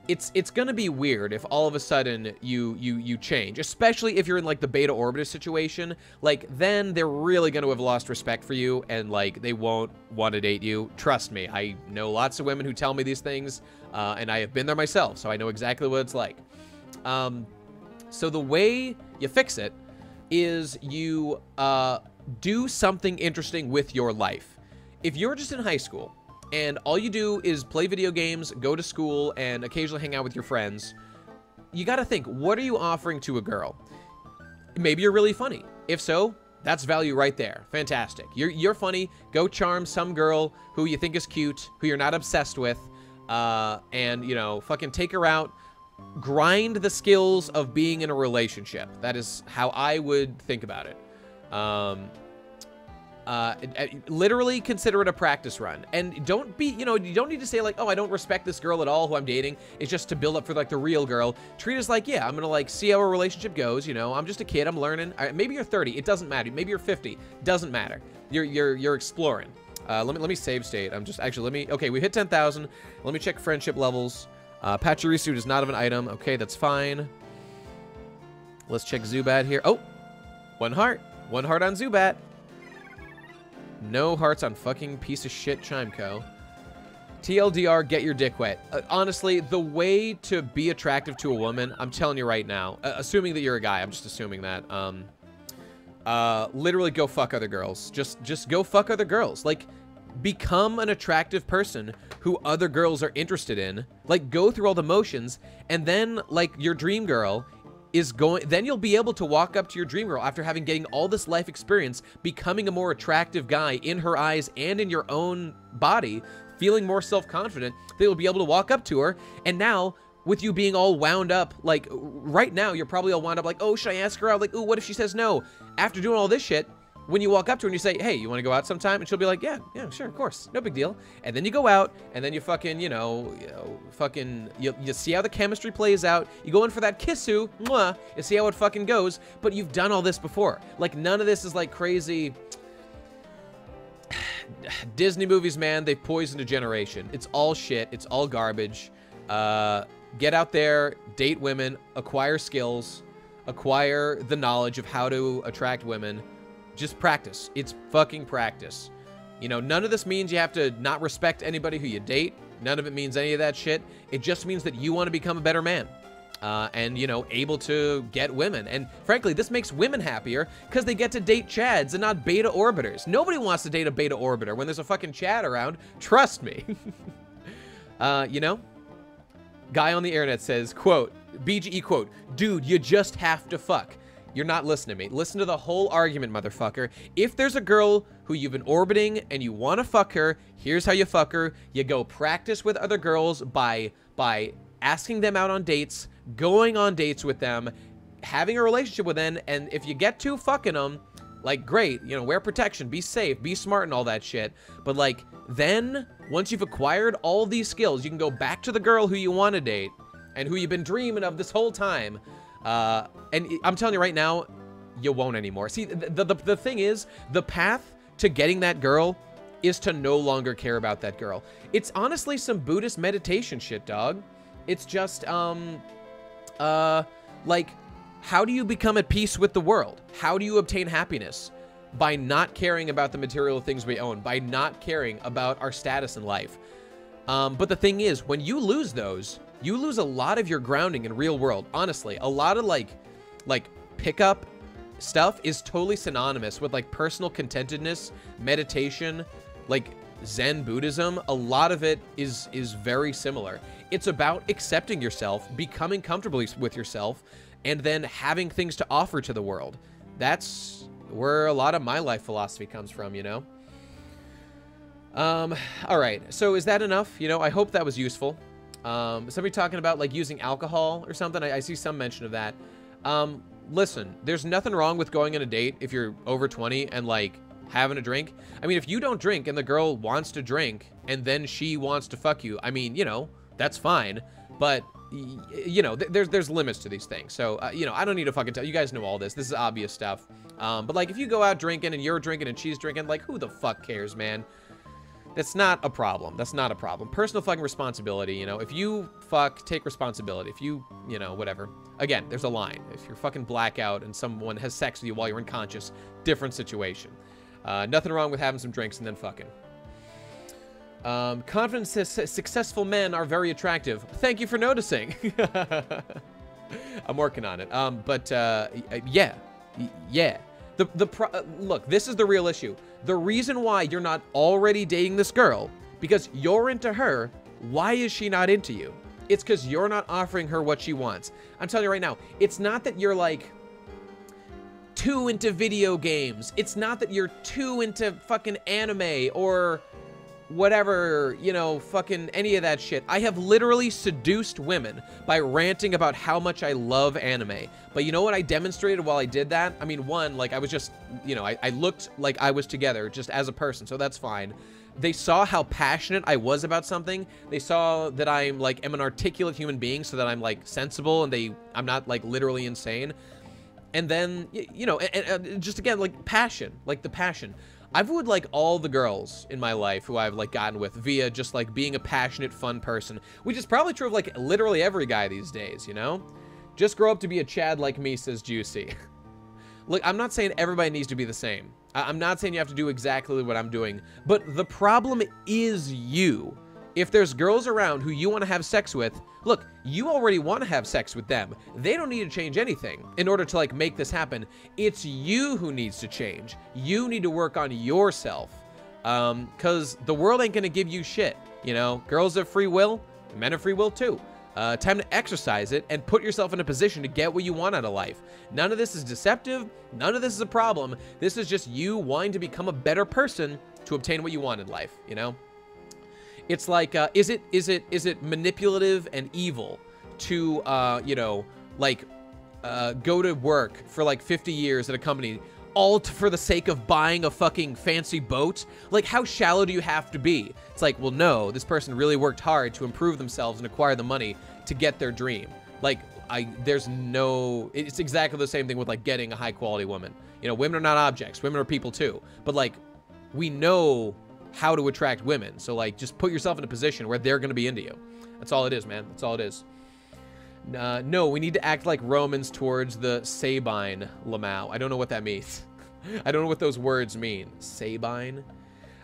it's gonna be weird if all of a sudden you change, especially if you're in like the beta orbiter situation. Like, then they're really gonna have lost respect for you, and like they won't want to date you. Trust me, I know lots of women who tell me these things, and I have been there myself, so I know exactly what it's like. So the way you fix it is you do something interesting with your life. If you're just in high school and all you do is play video games, go to school, and occasionally hang out with your friends, you gotta think, what are you offering to a girl? Maybe you're really funny. If so, that's value right there. Fantastic. You're funny. Go charm some girl who you think is cute, who you're not obsessed with, and, you know, fucking take her out. Grind the skills of being in a relationship. That is how I would think about it. Literally consider it a practice run, and don't be, you know, you don't need to say like, oh, I don't respect this girl at all who I'm dating. It's just to build up for like the real girl. Treat it as like, yeah, I'm gonna like see how a relationship goes. You know, I'm just a kid, I'm learning. Maybe you're 30, it doesn't matter. Maybe you're 50, doesn't matter. You're exploring. Let me save state. I'm just actually, okay, we hit 10,000. Let me check friendship levels. Pachirisu does not have an item. Okay, that's fine. Let's check Zubat here. Oh, 1 heart. 1 heart on Zubat. No hearts on fucking piece of shit Chimeco. TLDR, get your dick wet. Honestly, the way to be attractive to a woman, I'm telling you right now, assuming that you're a guy, I'm just assuming that, literally go fuck other girls. Just go fuck other girls. Like, become an attractive person who other girls are interested in. Like, go through all the motions, and then, like, your dream girl is going, then you'll be able to walk up to your dream girl after having getting all this life experience, becoming a more attractive guy in her eyes and in your own body, feeling more self-confident. They'll be able to walk up to her, and now with you being all wound up, like right now you're probably all wound up like, oh, should I ask her out? Like, ooh, what if she says no? After doing all this shit, when you walk up to her and you say, hey, you want to go out sometime? And she'll be like, yeah, sure, of course, no big deal. And then you go out, and then you fucking, you see how the chemistry plays out. You go in for that kissu, mwah, you see how it fucking goes, but you've done all this before. Like, none of this is like crazy. Disney movies, man, they've poisoned a generation. It's all shit, it's all garbage. Get out there, date women, acquire skills, acquire the knowledge of how to attract women. Just practice. It's fucking practice. You know, none of this means you have to not respect anybody who you date. None of it means any of that shit. It just means that you want to become a better man. And, you know, able to get women. And frankly, this makes women happier because they get to date Chads and not beta orbiters. Nobody wants to date a beta orbiter when there's a fucking Chad around. Trust me. You know? Guy on the internet says, quote, BGE quote, dude, you just have to fuck. You're not listening to me. Listen to the whole argument, motherfucker. If there's a girl who you've been orbiting and you want to fuck her, here's how you fuck her. You go practice with other girls by asking them out on dates, going on dates with them, having a relationship with them, and if you get to fucking them, like, great, you know, wear protection, be safe, be smart and all that shit. But, like, then, once you've acquired all these skills, you can go back to the girl who you want to date and who you've been dreaming of this whole time, And I'm telling you right now, you won't anymore. See, the thing is, the path to getting that girl is to no longer care about that girl. It's honestly some Buddhist meditation shit, dog. It's just, like, how do you become at peace with the world? How do you obtain happiness? By not caring about the material things we own, by not caring about our status in life. But the thing is, when you lose those, you lose a lot of your grounding in real world. Honestly, a lot of like pickup stuff is totally synonymous with like personal contentedness, meditation, like Zen Buddhism. A lot of it is very similar. It's about accepting yourself, becoming comfortable with yourself, and then having things to offer to the world. That's where a lot of my life philosophy comes from, you know? All right, so is that enough? You know, I hope that was useful. Somebody talking about like using alcohol or something. I see some mention of that. Listen, there's nothing wrong with going on a date if you're over 20 and like having a drink. I mean, if you don't drink and the girl wants to drink and then she wants to fuck you, I mean, you know, that's fine. But you know, there's limits to these things. So, you know, I don't need to fucking tell you guys know all this. This is obvious stuff. But like if you go out drinking and you're drinking and she's drinking, like who the fuck cares, man? That's not a problem. That's not a problem. Personal fucking responsibility, you know. If you fuck, take responsibility. If you know, whatever. Again, there's a line. If you're fucking blackout and someone has sex with you while you're unconscious, different situation. Nothing wrong with having some drinks and then fucking. Confident, successful men are very attractive. Thank you for noticing. I'm working on it. Yeah. Look, this is the real issue. The reason why you're not already dating this girl, because you're into her, why is she not into you? It's because you're not offering her what she wants. I'm telling you right now, it's not that you're like too into video games. It's not that you're too into fucking anime or whatever, you know, fucking any of that shit. I have literally seduced women by ranting about how much I love anime. But you know what I demonstrated while I did that? I mean, one, like I was just, you know, I looked like I was together just as a person, so that's fine. They saw how passionate I was about something. They saw that I'm like, am an articulate human being, so that I'm like sensible and I'm not like literally insane. And then, you know, and just again, like passion, like the passion. I've wooed like all the girls in my life who I've like gotten with via just like being a passionate, fun person, which is probably true of like literally every guy these days, you know? Just grow up to be a Chad like me, says Juicy. Look, I'm not saying everybody needs to be the same. I'm not saying you have to do exactly what I'm doing, but the problem is you. If there's girls around who you want to have sex with, look, you already want to have sex with them. They don't need to change anything in order to like make this happen. It's you who needs to change. You need to work on yourself. Cause the world ain't gonna give you shit. You know, girls have free will, men have free will too. Time to exercise it and put yourself in a position to get what you want out of life. None of this is deceptive. None of this is a problem. This is just you wanting to become a better person to obtain what you want in life, you know? It's like, is it manipulative and evil to, you know, like, go to work for like 50 years at a company, all for the sake of buying a fucking fancy boat? Like, how shallow do you have to be? It's like, well, no, this person really worked hard to improve themselves and acquire the money to get their dream. Like, it's exactly the same thing with like getting a high quality woman. You know, women are not objects. Women are people too. But like, we know how to attract women. So like, just put yourself in a position where they're going to be into you. That's all it is, man. That's all it is. No, we need to act like Romans towards the Sabine Lamau. I don't know what that means. I don't know what those words mean. Sabine?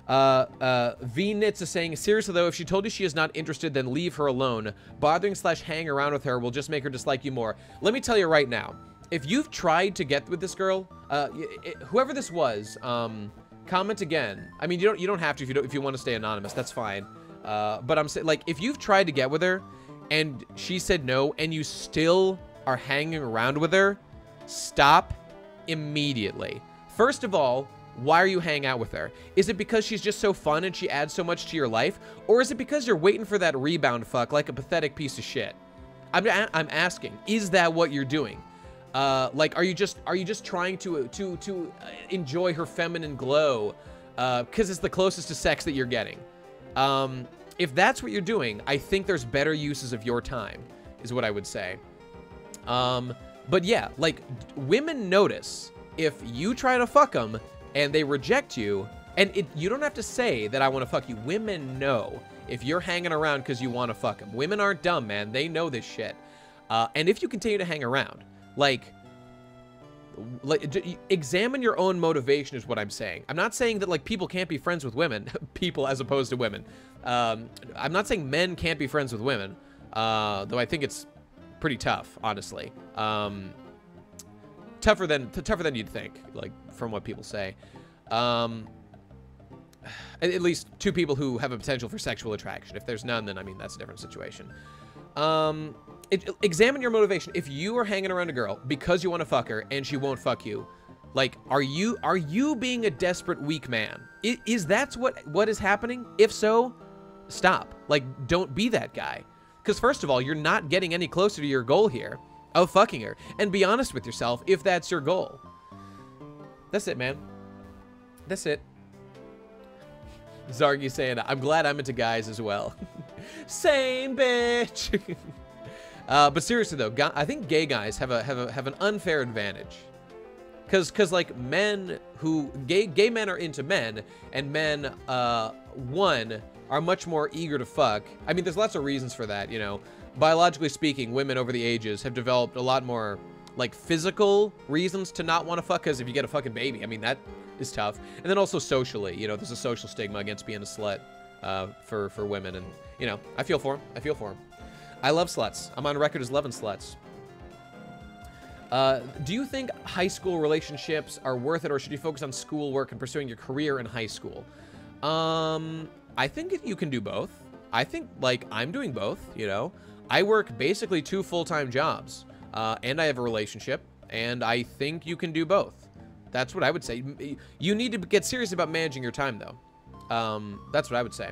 V-Nits is saying, seriously though, if she told you she is not interested, then leave her alone. Bothering / hang around with her will just make her dislike you more. Let me tell you right now, if you've tried to get with this girl, whoever this was, comment again. I mean, you don't have to if you want to stay anonymous. That's fine. But I'm saying, like, if you've tried to get with her and she said no, and you still are hanging around with her, stop immediately. First of all, why are you hanging out with her? Is it because she's just so fun and she adds so much to your life, or is it because you're waiting for that rebound fuck like a pathetic piece of shit? I'm asking. Is that what you're doing? Like, are you just trying to enjoy her feminine glow, because it's the closest to sex that you're getting? If that's what you're doing, I think there's better uses of your time, is what I would say. But yeah, like, women notice if you try to fuck them and they reject you, and you don't have to say that I want to fuck you. Women know if you're hanging around because you want to fuck them. Women aren't dumb, man. They know this shit. And if you continue to hang around, like examine your own motivation is what I'm saying. I'm not saying that, like, people can't be friends with women. People as opposed to women. I'm not saying men can't be friends with women, though I think it's pretty tough, honestly. Tougher than you'd think, like, from what people say. At least two people who have a potential for sexual attraction. If there's none, then, I mean, that's a different situation. Examine your motivation. If you are hanging around a girl because you want to fuck her and she won't fuck you, like, are you being a desperate, weak man? Is that what is happening? If so, stop. Like, don't be that guy. Because first of all, you're not getting any closer to your goal here of fucking her. And be honest with yourself if that's your goal. That's it, man. That's it. Zargi saying, I'm glad I'm into guys as well. Same bitch. But seriously though, I think gay guys have an unfair advantage. Cause like men who gay men are into men, and men one are much more eager to fuck. I mean, there's lots of reasons for that, you know. Biologically speaking, women over the ages have developed a lot more like physical reasons to not want to fuck, because if you get a fucking baby, I mean, that is tough. And then also socially, you know, there's a social stigma against being a slut for women, and you know, I feel for them. I love sluts. I'm on record as loving sluts. Do you think high school relationships are worth it, or should you focus on schoolwork and pursuing your career in high school? I think you can do both. I think, like, I'm doing both, you know. I work basically 2 full-time jobs, and I have a relationship, and I think you can do both. That's what I would say. You need to get serious about managing your time, though. That's what I would say.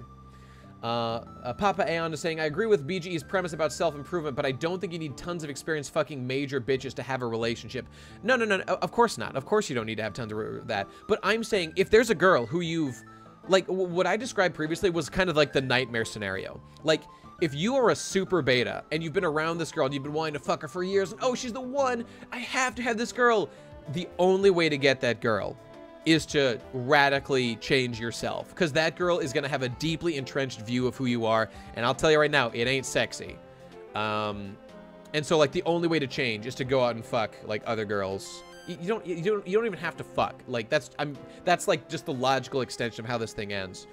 Papa Aeon is saying, I agree with BGE's premise about self-improvement, but I don't think you need tons of experience fucking major bitches to have a relationship. No, of course not. Of course you don't need to have tons of that. But I'm saying, if there's a girl who you've... Like, what I described previously was kind of like the nightmare scenario. Like, if you are a super beta, and you've been around this girl, and you've been wanting to fuck her for years, and oh, she's the one, I have to have this girl. The only way to get that girl is to radically change yourself, because that girl is going to have a deeply entrenched view of who you are, and I'll tell you right now, it ain't sexy. And so, like, the only way to change is to go out and fuck, like, other girls. You don't even have to fuck. Like, that's like just the logical extension of how this thing ends.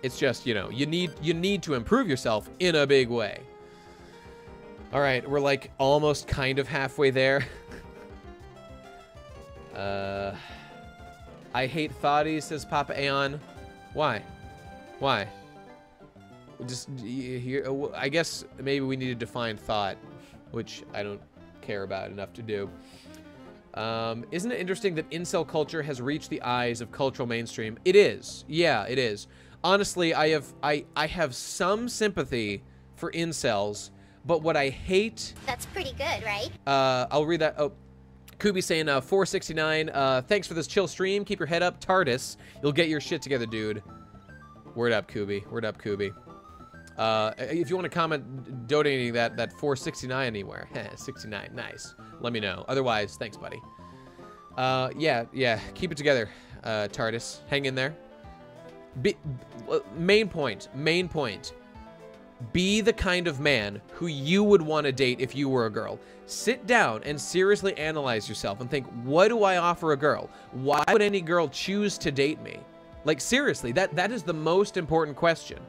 It's just, you know, you need to improve yourself in a big way. All right, we're like almost kind of halfway there. I hate thoughties, says Papa Aeon. Why? Just here. I guess maybe we need to define thought, which I don't care about enough to do. Isn't it interesting that incel culture has reached the eyes of cultural mainstream? It is. Yeah, it is. Honestly, I have some sympathy for incels, but what I hate... That's pretty good, right? I'll read that. Oh, Kubi saying 469. Thanks for this chill stream. Keep your head up, TARDIS. You'll get your shit together, dude. Word up, Kubi. Word up, Kubi. If you want to comment donating that 469 anywhere, 69, nice. Let me know. Otherwise, thanks, buddy. Yeah. Keep it together, TARDIS. Hang in there. Main point. Be the kind of man who you would want to date if you were a girl. Sit down and seriously analyze yourself and think, what do I offer a girl? Why would any girl choose to date me? Like, seriously, that is the most important question.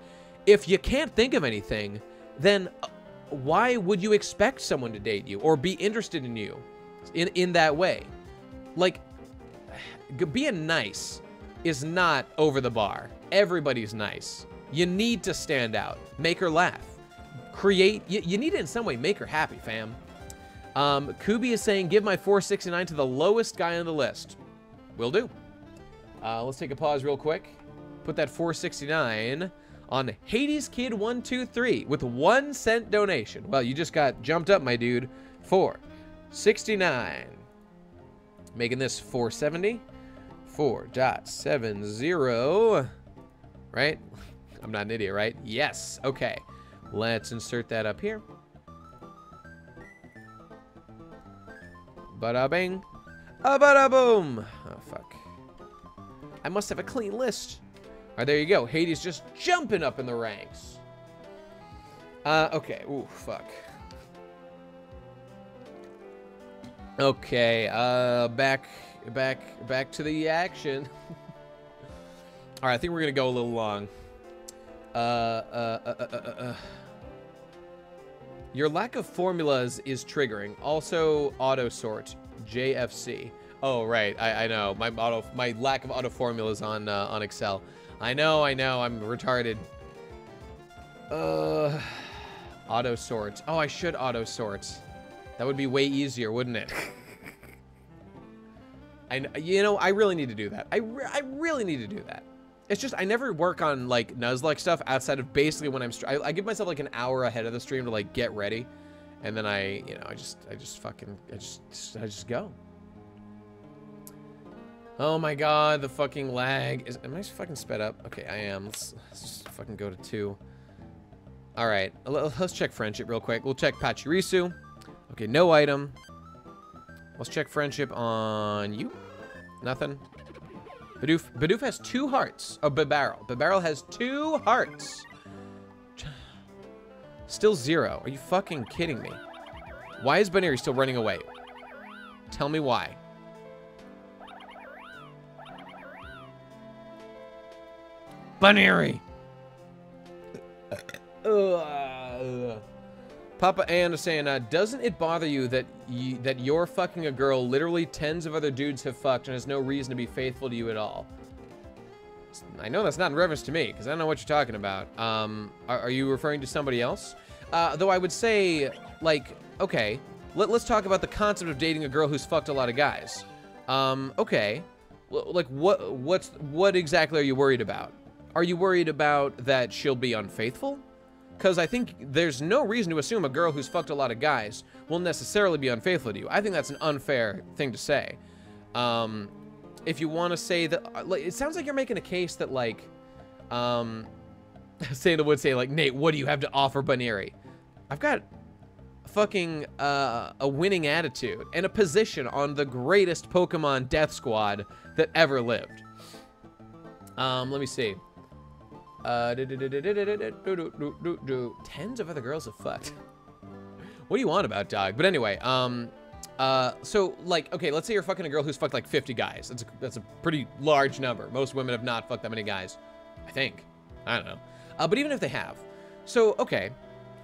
If you can't think of anything, then why would you expect someone to date you or be interested in you in that way? Like, being nice is not over the bar. Everybody's nice. You need to stand out. Make her laugh. You need to in some way make her happy, fam. Kubi is saying, give my 469 to the lowest guy on the list. Will do. Let's take a pause real quick. Put that 469 on Hades Kid 123 with 1 cent donation. Well, you just got jumped up, my dude. 469. Making this 470. 4.70. Right? I'm not an idiot, right? Yes. Okay. Let's insert that up here. Bada bing. Bada boom. Oh, fuck. I must have a clean list. All right, there you go. Hades just jumping up in the ranks. Okay. Ooh, fuck. Okay, back to the action. All right, I think we're gonna go a little long. Your lack of formulas is triggering. Also, auto sort, JFC. Oh, right, I know. My lack of auto formulas on Excel. I know, I'm retarded. Auto sort. Oh, I should auto sort. That would be way easier, wouldn't it? You know, I really need to do that. I really need to do that. It's just I never work on like Nuzlocke stuff outside of basically when I give myself like an hour ahead of the stream to like get ready, and then I just go. Oh my god, the fucking lag. Am I fucking sped up? Okay, I am. Let's just fucking go to 2. All right, let's check friendship real quick. We'll check Pachirisu. Okay, no item. Let's check friendship on you. Nothing. Bidoof has 2 hearts. Oh, Bibarrel has 2 hearts. Still 0. Are you fucking kidding me? Why is Baneri still running away? Tell me why. Baneri! Papa Ann is saying, doesn't it bother you that you're fucking a girl literally tens of other dudes have fucked and has no reason to be faithful to you at all? I know that's not in reference to me, because I don't know what you're talking about. Are you referring to somebody else? Though I would say, like, okay, let's talk about the concept of dating a girl who's fucked a lot of guys. Okay. Like, what exactly are you worried about? Are you worried about that she'll be unfaithful? Because I think there's no reason to assume a girl who's fucked a lot of guys will necessarily be unfaithful to you. I think that's an unfair thing to say. If you want to say that, like, it sounds like you're making a case that, like, Santa would say, like, Nate, what do you have to offer Baneri? I've got fucking a winning attitude and a position on the greatest Pokemon Death Squad that ever lived. Let me see. Tens of other girls have fucked. What do you want about, dog? But anyway, so, like, okay, let's say you're fucking a girl who's fucked like 50 guys. That's a pretty large number. Most women have not fucked that many guys, I think. I don't know. But even if they have, so okay.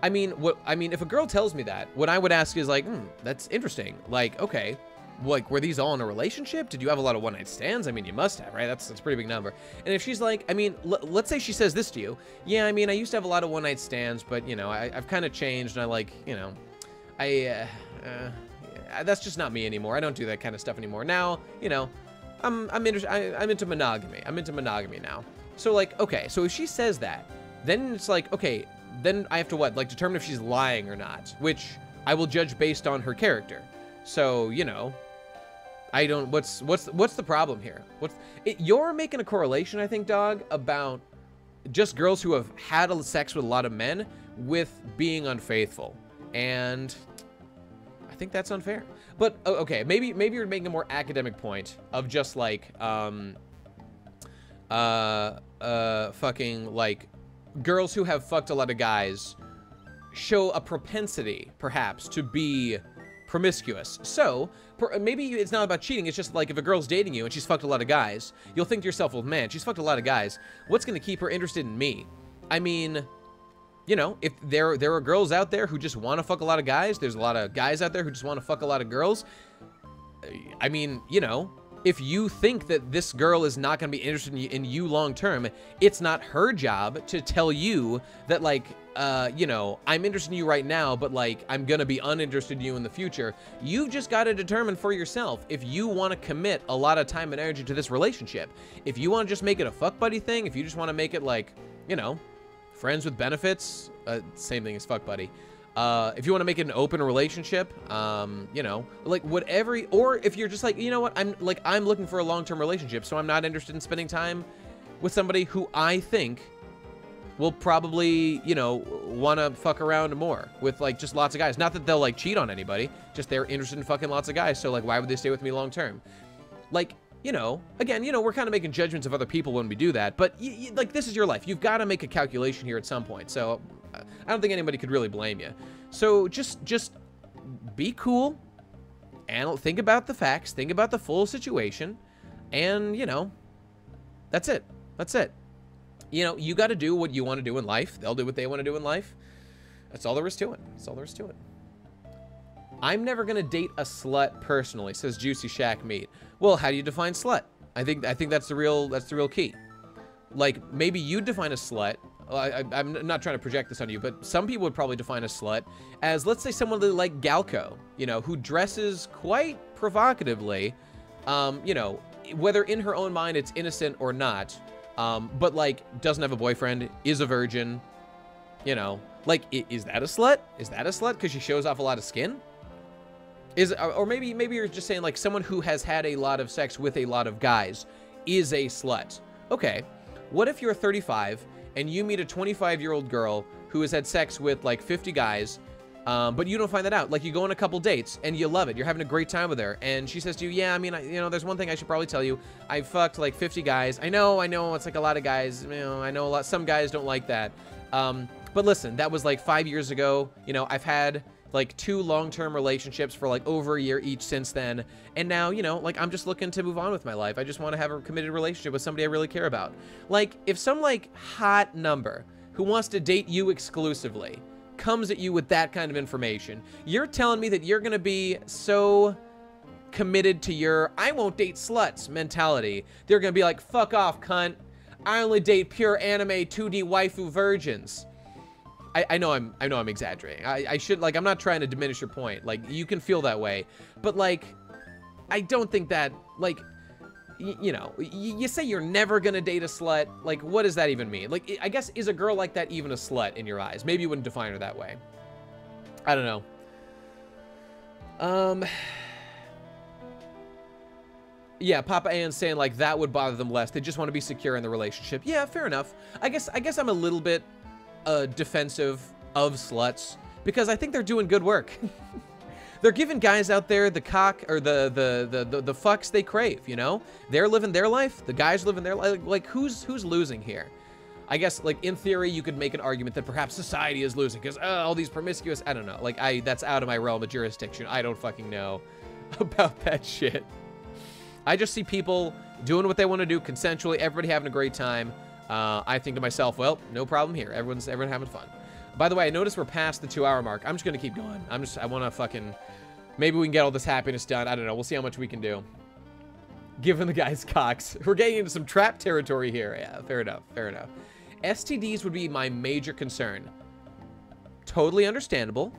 I mean, if a girl tells me that, what I would ask is like, that's interesting. Like, okay. Like, were these all in a relationship? Did you have a lot of one-night stands? I mean, you must have, right? That's a pretty big number. And if she's like, I mean, let's say she says this to you. Yeah, I mean, I used to have a lot of one-night stands, but, you know, I've kind of changed, and I like, you know, that's just not me anymore. I don't do that kind of stuff anymore. Now, you know, I'm into monogamy. I'm into monogamy now. So, like, okay, so if she says that, then it's like, okay, then I have to what? Like, determine if she's lying or not, which I will judge based on her character. So, you know, I don't, what's the problem here? You're making a correlation, I think, dog, about just girls who have had sex with a lot of men with being unfaithful. And I think that's unfair. But, okay, maybe you're making a more academic point of just, like, fucking, like, girls who have fucked a lot of guys show a propensity, perhaps, to be promiscuous. So, maybe it's not about cheating. It's just like if a girl's dating you and she's fucked a lot of guys, you'll think to yourself, well, man, she's fucked a lot of guys. What's going to keep her interested in me? I mean, you know, if there are girls out there who just want to fuck a lot of guys, there's a lot of guys out there who just want to fuck a lot of girls. I mean, you know, if you think that this girl is not going to be interested in you long term, it's not her job to tell you that, like, you know, I'm interested in you right now, but, like, I'm going to be uninterested in you in the future. You've just got to determine for yourself if you want to commit a lot of time and energy to this relationship. If you want to just make it a fuck buddy thing, if you just want to make it, like, you know, friends with benefits, same thing as fuck buddy. If you want to make it an open relationship, you know, like whatever, or if you're just like, you know what, I'm looking for a long-term relationship, so I'm not interested in spending time with somebody who I think will probably, you know, want to fuck around more with, like, just lots of guys. Not that they'll, like, cheat on anybody. Just they're interested in fucking lots of guys. So, like, why would they stay with me long term? Like, you know, again, you know, we're kind of making judgments of other people when we do that. But, like, this is your life. You've got to make a calculation here at some point. So, I don't think anybody could really blame you. So, just be cool. And think about the facts. Think about the full situation. And, you know, that's it. That's it. You know, you got to do what you want to do in life. They'll do what they want to do in life. That's all there is to it. That's all there is to it. I'm never going to date a slut personally, says Juicy Shack Meat. Well, how do you define slut? I think that's the real key. Like, maybe you define a slut. I'm not trying to project this on you, but some people would probably define a slut as, let's say, someone like Galco, you know, who dresses quite provocatively, you know, whether in her own mind it's innocent or not, but, like, doesn't have a boyfriend, is a virgin, you know. Like, is that a slut? Is that a slut because she shows off a lot of skin? Or maybe you're just saying, like, someone who has had a lot of sex with a lot of guys is a slut. Okay, what if you're 35 and you meet a 25-year-old girl who has had sex with, like, 50 guys, but you don't find that out? Like, you go on a couple dates and you love it. You're having a great time with her, and she says to you, yeah, I mean, you know, there's one thing I should probably tell you. I've fucked, like, 50 guys. I know, it's like a lot of guys. You know, I know some guys don't like that. But listen, that was, like, 5 years ago. You know, I've had, like, 2 long-term relationships for, like, over a year each since then. And now, you know, like, I'm just looking to move on with my life. I just want to have a committed relationship with somebody I really care about. Like, if some, like, hot number who wants to date you exclusively comes at you with that kind of information, you're telling me that you're going to be so committed to your I won't date sluts mentality. They're going to be like, fuck off, cunt. I only date pure anime 2D waifu virgins. I know I'm exaggerating. I should, like, I'm not trying to diminish your point. Like, you can feel that way, but, like, I don't think that, like, you know, you say you're never gonna date a slut. Like, what does that even mean? Like, I guess, is a girl like that even a slut in your eyes? Maybe you wouldn't define her that way. I don't know. Yeah, Papa Ann's saying, like, that would bother them less. They just want to be secure in the relationship. Yeah, fair enough. I guess I'm a little bit defensive of sluts because I think they're doing good work. They're giving guys out there the cock or the fucks they crave, you know? They're living their life, the guys living their life. Like, who's losing here? I guess, like, in theory, you could make an argument that perhaps society is losing because all these promiscuous, I don't know. Like, that's out of my realm of jurisdiction. I don't fucking know about that shit. I just see people doing what they want to do consensually, everybody having a great time. I think to myself, well, no problem here. Everyone's having fun. By the way, I noticed we're past the 2-hour mark. I'm just going to keep going. I want to fucking, maybe we can get all this happiness done. I don't know. We'll see how much we can do. Giving the guys cocks. We're getting into some trap territory here. Yeah, fair enough. Fair enough. STDs would be my major concern. Totally understandable.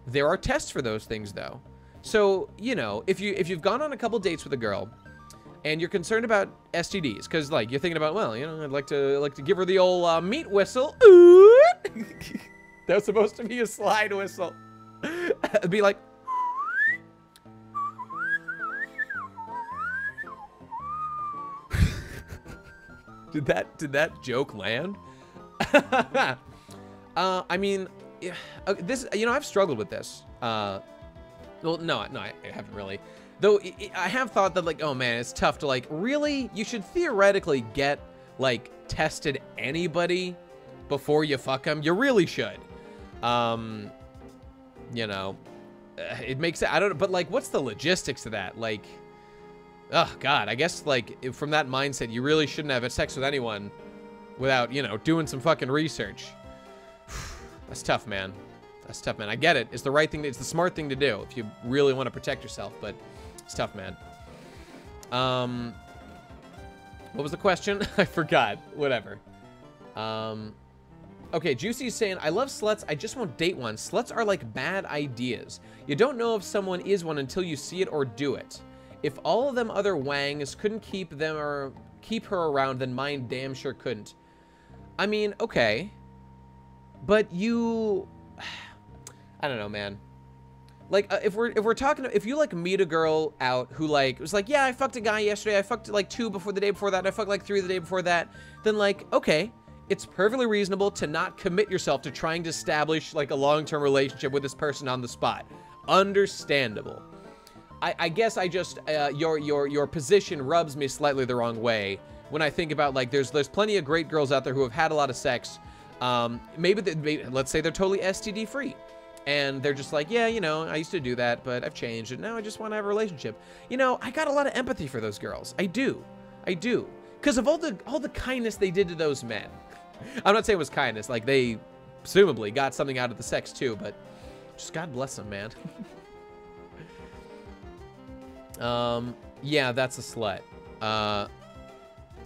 There are tests for those things, though. So, you know, if you've gone on a couple dates with a girl and you're concerned about STDs, because, like, you're thinking about, well, you know, I'd like to give her the old meat whistle. Ooh! That was supposed to be a slide whistle. It'd be like, did that joke land? I mean, this, you know, I've struggled with this. Well, no, I haven't really. Though I have thought that, like, oh man, it's tough to, like, really, you should theoretically get, like, tested anybody before you fuck them. You really should. You know, it makes it, I don't know, but, like, what's the logistics of that? Like, oh God, I guess, like, from that mindset, you really shouldn't have sex with anyone without, you know, doing some fucking research. That's tough, man. That's tough, man. I get it. It's the right thing. It's the smart thing to do if you really want to protect yourself, but it's tough, man. What was the question? I forgot. Whatever. Okay, Juicy's saying, I love sluts. I just won't date one. Sluts are like bad ideas. You don't know if someone is one until you see it or do it. If all of them other wangs couldn't keep them or keep her around, then mine damn sure couldn't. I mean, okay. But you... I don't know, man. Like, if we're talking, if you, like, meet a girl out who, like, was like, yeah, I fucked a guy yesterday, I fucked, like, 2 before the day before that, I fucked, like, 3 the day before that, then, like, okay, it's perfectly reasonable to not commit yourself to trying to establish like a long-term relationship with this person on the spot. Understandable. I guess I just your position rubs me slightly the wrong way when I think about like there's plenty of great girls out there who have had a lot of sex. Maybe let's say they're totally STD free, and they're just like, yeah, you know, I used to do that, but I've changed, and now I just want to have a relationship. You know, I got a lot of empathy for those girls. I do, because of all the kindness they did to those men. I'm not saying it was kindness, like they presumably got something out of the sex too, but just God bless them, man. Yeah, that's a slut.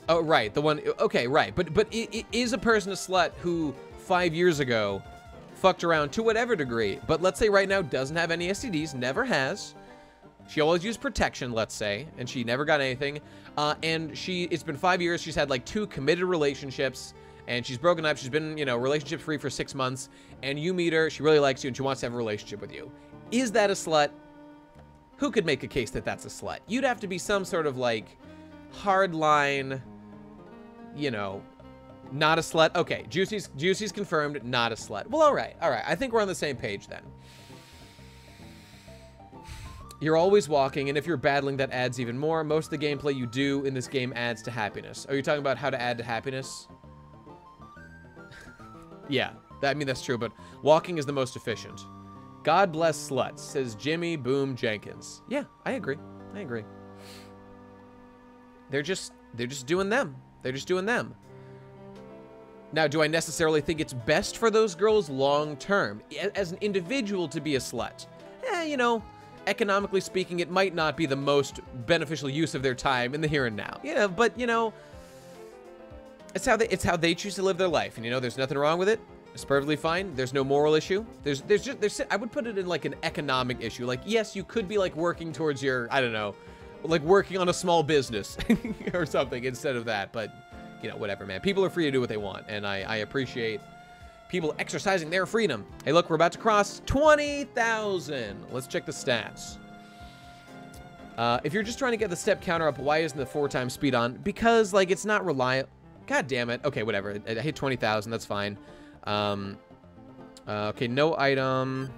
Oh, right, the one, okay, right, but it is a person a slut who 5 years ago fucked around to whatever degree, but let's say right now doesn't have any STDs, never has. She always used protection, let's say, and she never got anything. And it's been 5 years, she's had like 2 committed relationships, and she's broken up, she's been, you know, relationship free for 6 months, and you meet her, she really likes you, and she wants to have a relationship with you. Is that a slut? Who could make a case that that's a slut? You'd have to be some sort of like hard line, you know, not a slut. Okay, Juicy's confirmed, not a slut. Well, all right. I think we're on the same page then. You're always walking, and if you're battling, that adds even more. Most of the gameplay you do in this game adds to happiness. Are you talking about how to add to happiness? Yeah, I mean, that's true, but walking is the most efficient. God bless sluts, says Jimmy Boom Jenkins. Yeah, I agree. They're just doing them. They're just doing them. Now, do I necessarily think it's best for those girls long term as an individual to be a slut? You know, economically speaking, it might not be the most beneficial use of their time in the here and now. Yeah, but you know, it's how they choose to live their life, and you know, there's nothing wrong with it. It's perfectly fine. There's no moral issue. There's I would put it in like an economic issue. Like, yes, you could be like working towards your, I don't know, like working on a small business or something instead of that. But you know, whatever, man. People are free to do what they want, and I appreciate people exercising their freedom. Hey, look, we're about to cross 20,000. Let's check the stats. If you're just trying to get the step counter up, why isn't the 4x speed on? Because like it's not reliable. God damn it. Okay, whatever. I hit 20,000. That's fine. Okay, no item.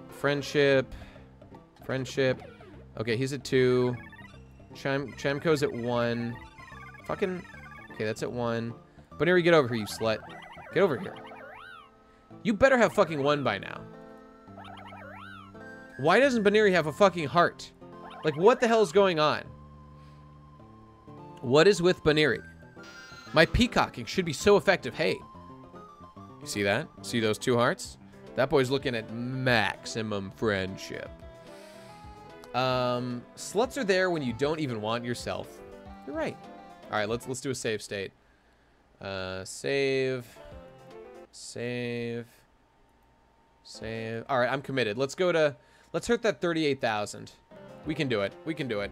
Friendship. Okay, he's at 2. Chamco's at 1. Fucking. Okay, that's at 1. Baneri, get over here, you slut. Get over here. You better have fucking 1 by now. Why doesn't Baneri have a fucking heart? Like, what the hell is going on? What is with Baneri? My peacocking should be so effective. Hey. You see that? See those 2 hearts? That boy's looking at maximum friendship. Sluts are there when you don't even want yourself. You're right. All right, let's do a save state. Save. All right, I'm committed. Let's hurt that 38,000. We can do it.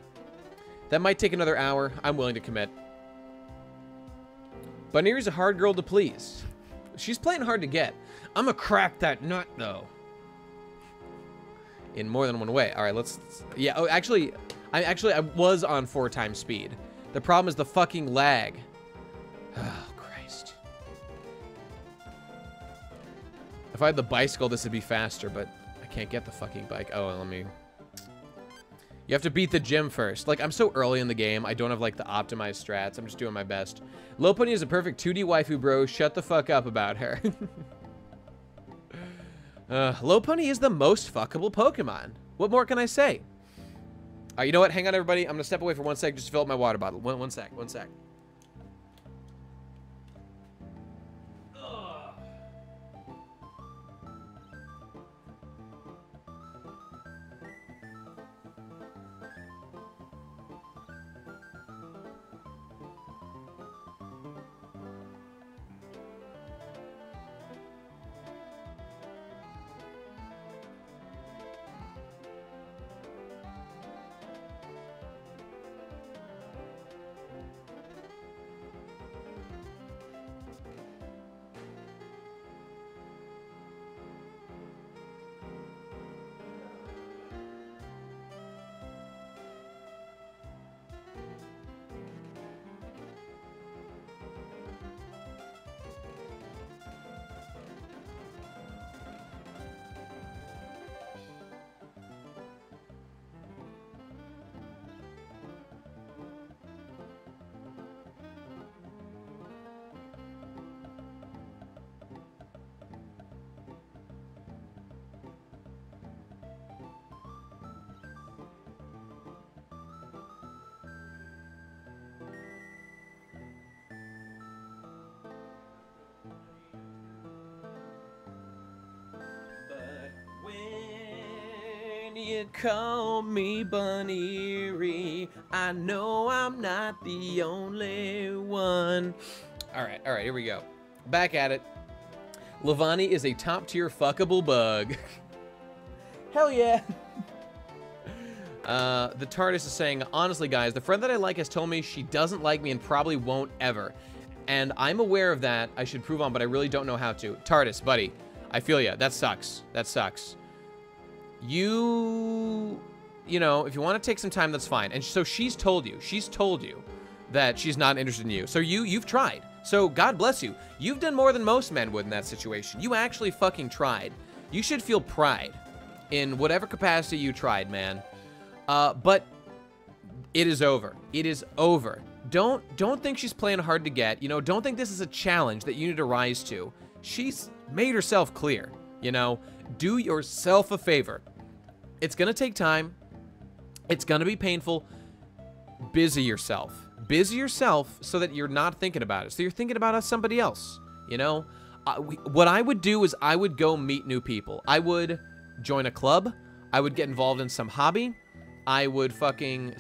That might take another hour. I'm willing to commit. Baneri's a hard girl to please. She's playing hard to get. I'm gonna crack that nut though. In more than one way. All right, yeah. Oh, actually, I was on 4x speed. The problem is the fucking lag. Oh Christ. If I had the bicycle, this would be faster, but I can't get the fucking bike. Oh, let me. You have to beat the gym first. Like, I'm so early in the game, I don't have, like, the optimized strats. I'm just doing my best. Lopunny is a perfect 2D waifu, bro. Shut the fuck up about her. Lopunny is the most fuckable Pokemon. What more can I say? All right, you know what? Hang on, everybody. I'm going to step away for 1 sec just to fill up my water bottle. One sec. Can you call me Bunny? I know I'm not the only one. All right, here we go. Back at it. Lavani is a top-tier fuckable bug. Hell yeah. The TARDIS is saying, honestly, guys, the friend that I like has told me she doesn't like me and probably won't ever. And I'm aware of that. I should prove on, but I really don't know how to. TARDIS, buddy, I feel ya. That sucks. That sucks. You know, if you want to take some time, that's fine. And so she's told you that she's not interested in you. So you've tried. So God bless you. You've done more than most men would in that situation. You actually fucking tried. You should feel pride in whatever capacity you tried, man. But it is over. It is over. Don't think she's playing hard to get. You know, don't think this is a challenge that you need to rise to. She's made herself clear. You know, do yourself a favor. It's gonna take time. It's gonna be painful. Busy yourself. Busy yourself so that you're not thinking about it. So you're thinking about somebody else. You know, what I would do is I would go meet new people. I would join a club. I would get involved in some hobby. I would fucking...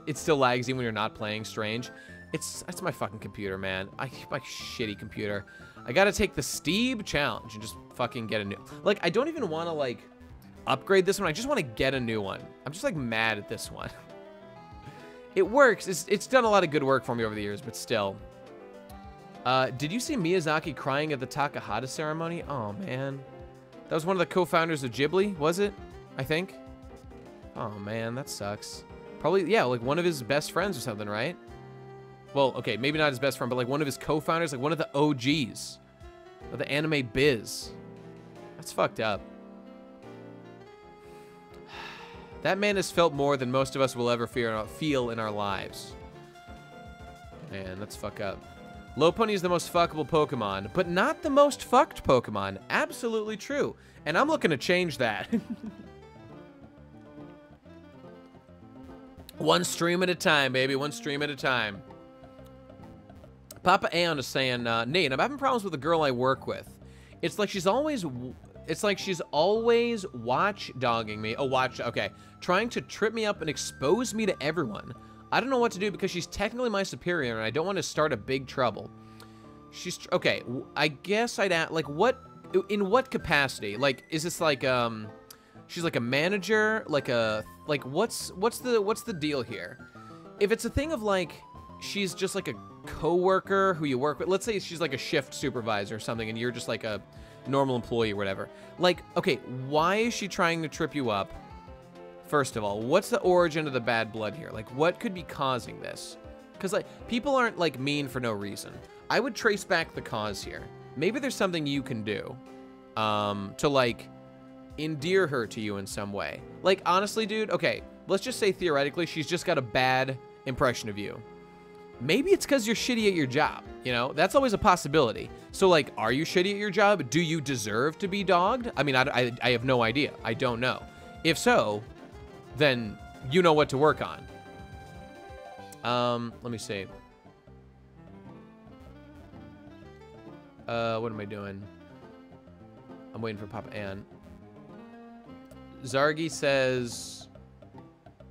It still lags even when you're not playing. Strange. It's my fucking computer, man. My shitty computer. I gotta take the Steeb challenge and just fucking get a new... Like, I don't even want to, like, upgrade this one. I just want to get a new one. I'm just, like, mad at this one. It works. It's done a lot of good work for me over the years, but still. Did you see Miyazaki crying at the Takahata ceremony? Oh, man. That was one of the co-founders of Ghibli, was it? I think. Oh, man, that sucks. Probably, yeah, like one of his best friends or something, right? Well, okay, maybe not his best friend, but like one of his co-founders, like one of the OGs of the anime biz. That's fucked up. That man has felt more than most of us will ever feel in our lives. Man, that's fuck up. Lopunny is the most fuckable Pokemon, but not the most fucked Pokemon. Absolutely true. And I'm looking to change that. One stream at a time, baby. One stream at a time. Papa Aeon is saying, Nate, I'm having problems with the girl I work with. It's like she's always watch dogging me. Oh, okay. Trying to trip me up and expose me to everyone. I don't know what to do because she's technically my superior and I don't want to start a big trouble. She's, okay, I guess I'd ask, like, in what capacity? Like, is this like, she's like a manager, like what's the deal here? If it's a thing of like, she's just like a coworker who you work with, let's say she's like a shift supervisor or something and you're just like a normal employee or whatever. Like, okay, why is she trying to trip you up? First of all, what's the origin of the bad blood here? Like, what could be causing this? Because, like, people aren't, like, mean for no reason. I would trace back the cause here. Maybe there's something you can do to, like, endear her to you in some way. Like, honestly, dude, okay, let's just say theoretically she's just got a bad impression of you. Maybe it's because you're shitty at your job, you know? That's always a possibility. So, like, are you shitty at your job? Do you deserve to be dogged? I mean, I have no idea. I don't know. If so, then you know what to work on. Let me see. What am I doing? I'm waiting for Papa Ann. Zargi says,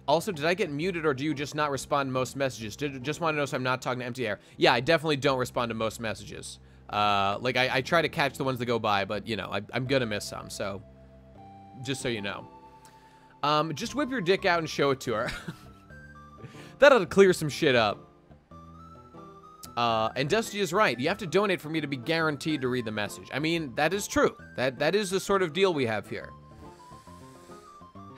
also, did I get muted or do you just not respond to most messages? Just want to know so I'm not talking to empty air. Yeah, I definitely don't respond to most messages. Like, I try to catch the ones that go by, but, you know, I'm gonna miss some, so just so you know. Just whip your dick out and show it to her. That'll clear some shit up. And Dusty is right. You have to donate for me to be guaranteed to read the message. I mean, that is true. That is the sort of deal we have here.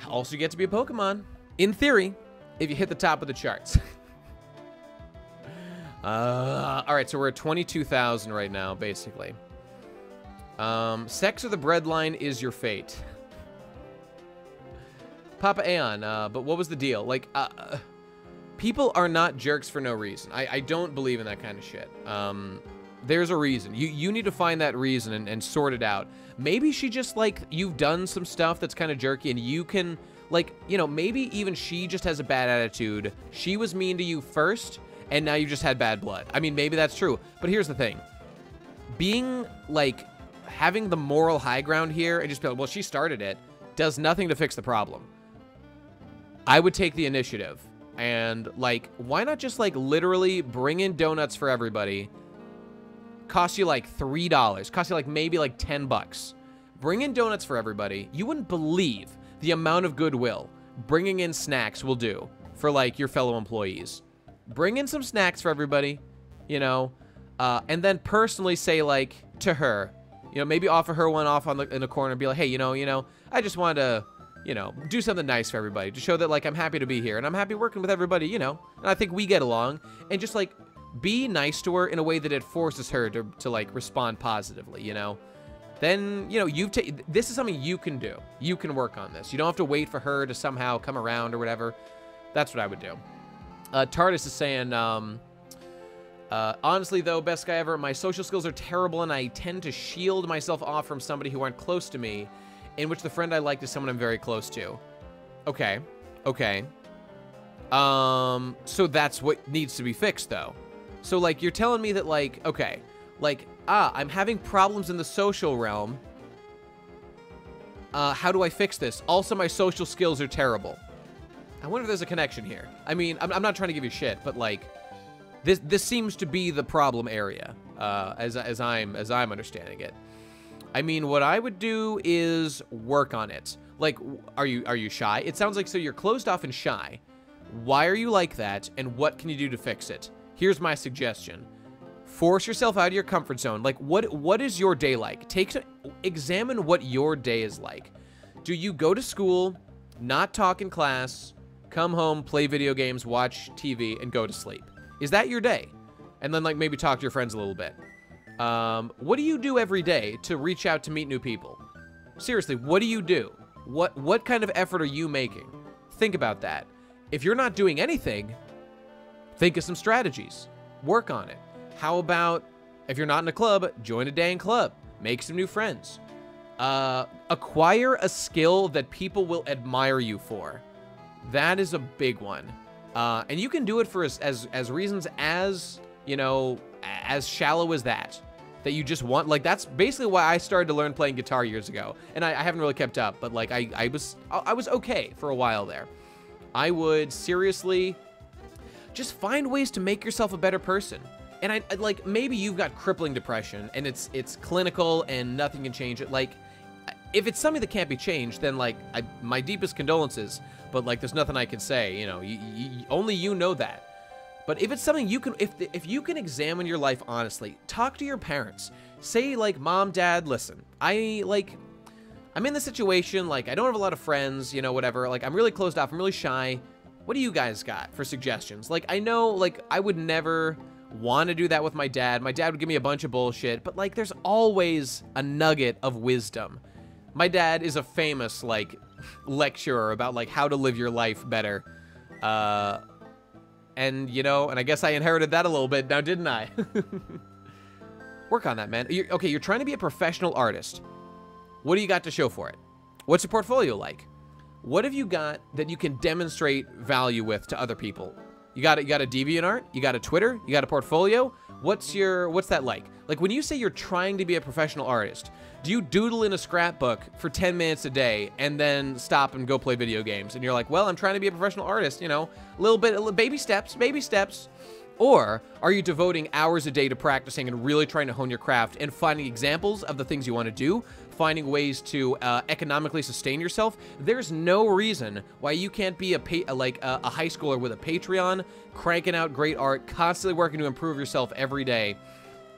Also, you get to be a Pokemon. In theory, if you hit the top of the charts. Alright, so we're at 22,000 right now, basically. Sex or the breadline is your fate. Papa Aeon, but what was the deal? Like, people are not jerks for no reason. I don't believe in that kind of shit. There's a reason. You need to find that reason and sort it out. Maybe she just, like, you've done some stuff that's kind of jerky and you can, like, you know, maybe even she just has a bad attitude. She was mean to you first, and now you just had bad blood. I mean, maybe that's true. But here's the thing. Being, like, having the moral high ground here and just be like, well, she started it, does nothing to fix the problem. I would take the initiative and, like, why not just, like, literally bring in donuts for everybody? Cost you, like, $3. Cost you, like, maybe, like, 10 bucks. Bring in donuts for everybody. You wouldn't believe the amount of goodwill bringing in snacks will do for, like, your fellow employees. Bring in some snacks for everybody, you know, and then personally say, like, to her, you know, maybe offer her one off in the corner and be like, hey, you know, I just wanted to, you know, do something nice for everybody to show that, like, I'm happy to be here and I'm happy working with everybody, you know, and I think we get along, and just, like, be nice to her in a way that it forces her to like, respond positively, you know. Then, you know, this is something you can do. You can work on this. You don't have to wait for her to somehow come around or whatever. That's what I would do. TARDIS is saying, honestly, though, best guy ever, my social skills are terrible, and I tend to shield myself off from somebody who aren't close to me, in which the friend I liked is someone I'm very close to. Okay. Okay. So that's what needs to be fixed, though. So, like, you're telling me that, like, okay, like, I'm having problems in the social realm. How do I fix this? Also, my social skills are terrible. I wonder if there's a connection here. I mean, I'm not trying to give you shit, but, like, this seems to be the problem area, as I'm understanding it. I mean, what I would do is work on it. Like, are you shy? It sounds like, so you're closed off and shy. Why are you like that, and what can you do to fix it? Here's my suggestion. Force yourself out of your comfort zone. Like, what is your day like? Examine what your day is like. Do you go to school, not talk in class, come home, play video games, watch TV, and go to sleep? Is that your day? And then, like, maybe talk to your friends a little bit. What do you do every day to reach out to meet new people? Seriously, what do you do? What kind of effort are you making? Think about that. If you're not doing anything, think of some strategies. Work on it. How about, if you're not in a club, join a dang club. Make some new friends. Acquire a skill that people will admire you for. That is a big one. And you can do it for as reasons as, you know, as shallow as that. That you just want, like, that's basically why I started to learn playing guitar years ago. And I haven't really kept up, but, like, I was okay for a while there. I would seriously just find ways to make yourself a better person. And I like, maybe you've got crippling depression and it's clinical and nothing can change it. Like, if it's something that can't be changed, then, like, my deepest condolences, but, like, there's nothing I can say, you know, only you know that. But if it's something you can, if you can examine your life honestly, talk to your parents. Say, like, Mom, Dad, listen, I'm in this situation, like, I don't have a lot of friends, you know, whatever, like, I'm really closed off, I'm really shy. What do you guys got for suggestions? Like, I know, like, I would never want to do that with my dad. My dad would give me a bunch of bullshit, but, like, there's always a nugget of wisdom. My dad is a famous, like, lecturer about, like, how to live your life better. And, you know, and I guess I inherited that a little bit now, didn't I? Work on that, man. Okay, you're trying to be a professional artist. What do you got to show for it? What's your portfolio like? What have you got that you can demonstrate value with to other people? You got a DeviantArt? You got a Twitter? You got a portfolio? What's that like? Like, when you say you're trying to be a professional artist, do you doodle in a scrapbook for 10 minutes a day and then stop and go play video games? And you're like, well, I'm trying to be a professional artist, you know, baby steps. Or are you devoting hours a day to practicing and really trying to hone your craft and finding examples of the things you want to do, finding ways to economically sustain yourself? There's no reason why you can't be a high schooler with a Patreon, cranking out great art, constantly working to improve yourself every day.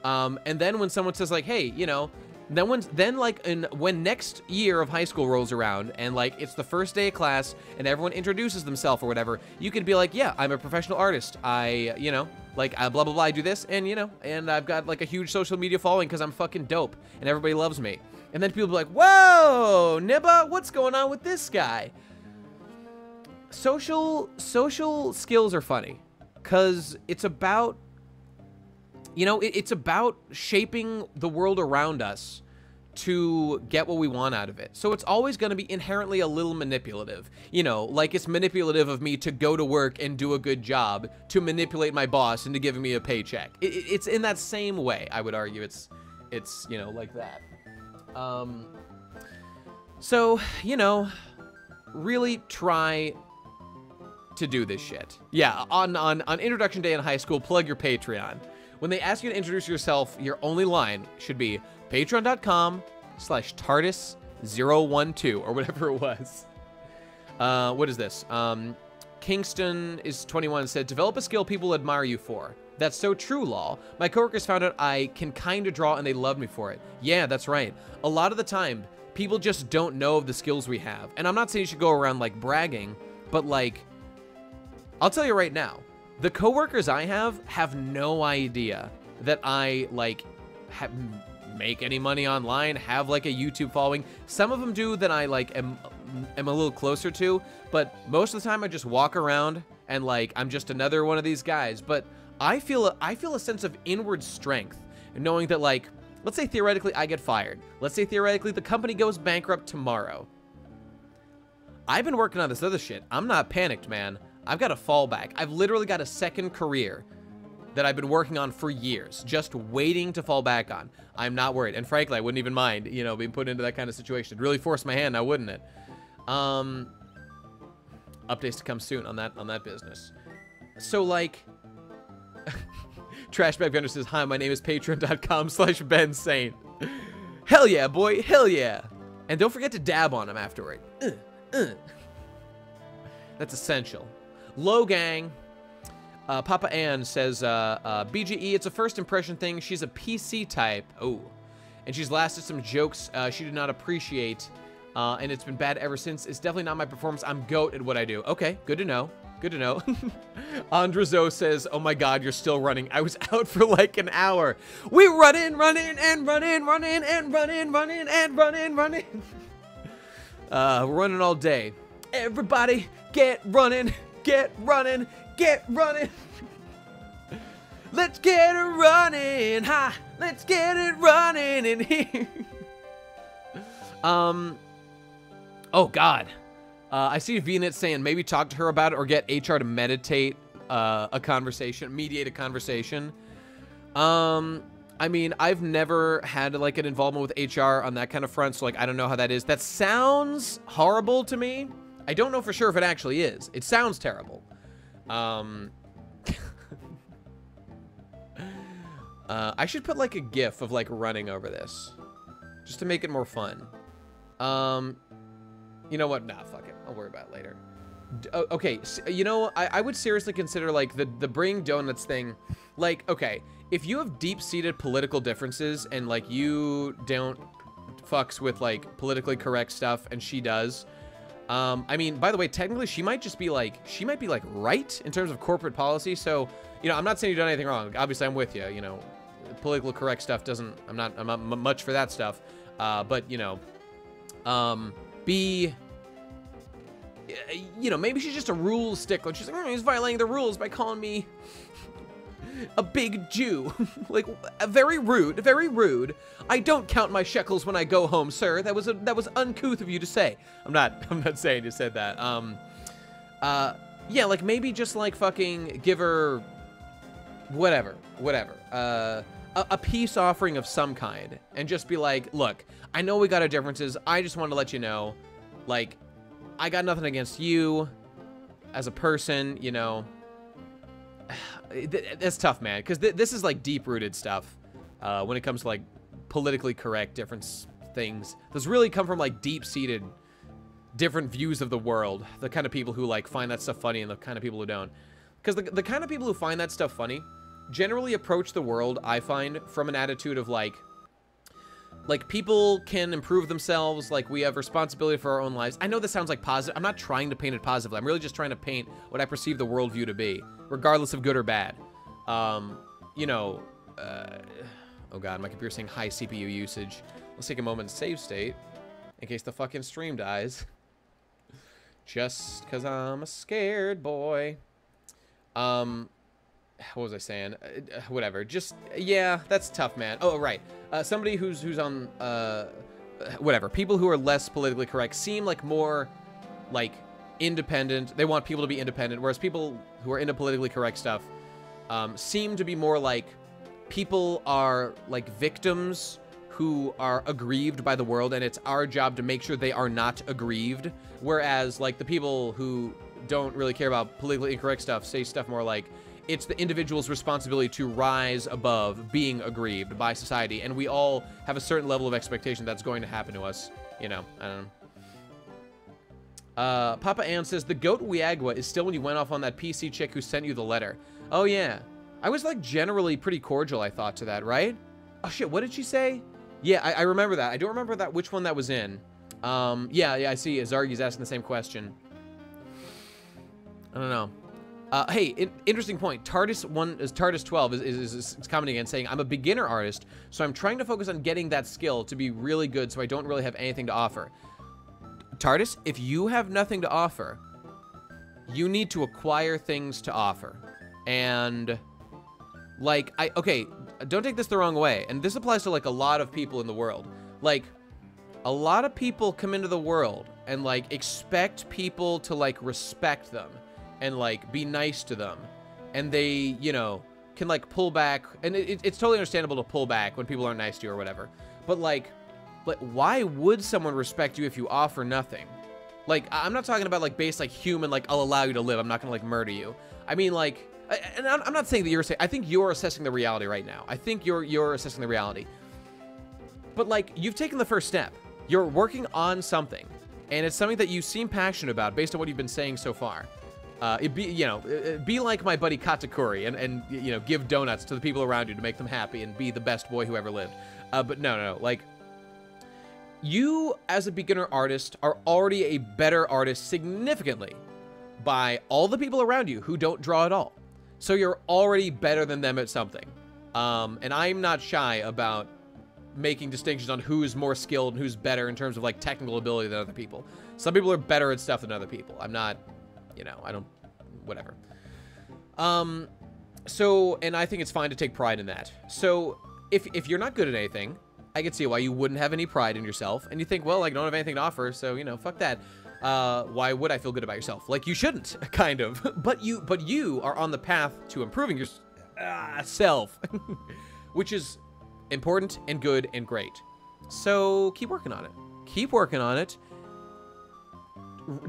And then when someone says, like, hey, you know, when next year of high school rolls around and, like, it's the first day of class and everyone introduces themselves or whatever, you could be like, yeah, I'm a professional artist. You know, like, blah, blah, blah, I do this, and, you know, and I've got, like, a huge social media following because I'm fucking dope and everybody loves me. And then people be like, whoa, Nibba, what's going on with this guy? Social skills are funny because it's about, you know, it's about shaping the world around us to get what we want out of it. So it's always going to be inherently a little manipulative. You know, like, it's manipulative of me to go to work and do a good job to manipulate my boss into giving me a paycheck. It's in that same way, I would argue. It's you know, like that. So, you know, really try to do this shit. Yeah, on introduction day in high school, plug your Patreon. When they ask you to introduce yourself, your only line should be patreon.com/TARDIS012 or whatever it was. What is this? Kingston is 21 said, develop a skill people admire you for. That's so true, lol. My coworkers found out I can kind of draw and they love me for it. Yeah, that's right. A lot of the time, people just don't know of the skills we have. And I'm not saying you should go around like bragging, but like, I'll tell you right now, the coworkers I have no idea that I like make any money online, have like a YouTube following. Some of them do that I like am a little closer to, but most of the time I just walk around and like I'm just another one of these guys. But I feel a sense of inward strength in knowing that, like, let's say theoretically I get fired. Let's say theoretically the company goes bankrupt tomorrow. I've been working on this other shit. I'm not panicked, man. I've got a fallback. I've literally got a second career that I've been working on for years, just waiting to fall back on. I'm not worried. And frankly, I wouldn't even mind, you know, being put into that kind of situation. It'd really force my hand now, wouldn't it? Updates to come soon on that business. So, like, Trashbag Vendor says, hi, my name is patreon.com/Ben Saint. Hell yeah, boy. Hell yeah. And don't forget to dab on him afterward. That's essential. Low gang. Papa Ann says, BGE, it's a first impression thing. She's a PC type. Oh. And she's lasted some jokes she did not appreciate. And it's been bad ever since. It's definitely not my performance. I'm GOAT at what I do. Okay, good to know. Good to know. Andrezo says, oh my god, you're still running. I was out for like an hour. We running, running, and running, running, and running, running, and running, running. We're running all day. Everybody, get running, get running, get running. Let's get it running, ha! Let's get it running in here. Oh god. I see VNet saying maybe talk to her about it or get HR to mediate a conversation. I mean, I've never had like an involvement with HR on that kind of front, so like I don't know how that is. That sounds horrible to me. I don't know for sure if it actually is. It sounds terrible. I should put like a GIF of like running over this, just to make it more fun. You know what? Nah, fuck it. I'll worry about it later. Okay, so, you know, I would seriously consider, like, the bring donuts thing. Like, okay, if you have deep-seated political differences and, like, you don't fucks with, like, politically correct stuff and she does, I mean, by the way, technically she might just be, like, right in terms of corporate policy. So, you know, I'm not saying you've done anything wrong. Obviously, I'm with you, you know. Politically correct stuff doesn't, I'm not much for that stuff. But, you know, you know, maybe she's just a rule stickler. She's like, he's violating the rules by calling me a big Jew. Like, very rude, very rude. I don't count my shekels when I go home, sir. That was uncouth of you to say. I'm not saying you said that. Yeah, like maybe just like fucking give her whatever. A peace offering of some kind, and just be like, look, I know we got our differences. I just wanted to let you know, like, I got nothing against you as a person, you know. That's tough, man, because this is like deep-rooted stuff when it comes to like politically correct different things. Those really come from like deep-seated different views of the world. The kind of people who like find that stuff funny and the kind of people who don't. Because the kind of people who find that stuff funny generally approach the world, I find, from an attitude of like people can improve themselves, like we have responsibility for our own lives. I know this sounds like positive. I'm not trying to paint it positively. I'm really just trying to paint what I perceive the worldview to be, regardless of good or bad. You know, oh god, my computer's saying high CPU usage. Let's take a moment to save state, in case the fucking stream dies. Just because I'm a scared boy. What was I saying? Whatever. Just, yeah, that's tough, man. Oh, right. Somebody who's on, whatever. People who are less politically correct seem like more, like, independent. They want people to be independent, whereas people who are into politically correct stuff seem to be more like people are, like, victims who are aggrieved by the world, and it's our job to make sure they are not aggrieved. Whereas, like, the people who don't really care about politically incorrect stuff say stuff more like, it's the individual's responsibility to rise above being aggrieved by society, and we all have a certain level of expectation that's going to happen to us. You know, I don't know. Papa Ann says, the goat Wiagwa is still when you went off on that PC chick who sent you the letter. Oh, yeah. I was, like, generally pretty cordial, I thought, to that, right? Oh, shit, what did she say? Yeah, I remember that. I don't remember that which one that was in. Yeah, I see. Zargi's asking the same question. I don't know. Hey, interesting point. TARDIS12 is commenting and saying, I'm a beginner artist, so I'm trying to focus on getting that skill to be really good so I don't really have anything to offer. TARDIS, if you have nothing to offer, you need to acquire things to offer. And, like, okay, don't take this the wrong way. And this applies to, like, a lot of people in the world. Like, a lot of people come into the world and, like, expect people to, like, respect them and, like, be nice to them. And they, you know, can, like, pull back. And it's totally understandable to pull back when people aren't nice to you or whatever. But, like, why would someone respect you if you offer nothing? Like, I'm not talking about, like, base, like, human, like, I'll allow you to live. I'm not gonna, like, murder you. I mean, like, and I'm not saying that you're saying, I think you're assessing the reality right now. I think you're assessing the reality. But, like, you've taken the first step. You're working on something. And it's something that you seem passionate about based on what you've been saying so far. Be like my buddy Katakuri and, you know, give donuts to the people around you to make them happy and be the best boy who ever lived. But no, like, you, as a beginner artist, are already a better artist significantly by all the people around you who don't draw at all. So you're already better than them at something. And I'm not shy about making distinctions on who's more skilled and who's better in terms of, like, technical ability than other people. Some people are better at stuff than other people. I'm not, you know, I don't, whatever. And I think it's fine to take pride in that. So if you're not good at anything, I can see why you wouldn't have any pride in yourself. And you think, well, like, I don't have anything to offer, so, you know, fuck that. Why would I feel good about yourself? Like, you shouldn't, kind of. But you are on the path to improving your self, which is important and good and great. So keep working on it. Keep working on it.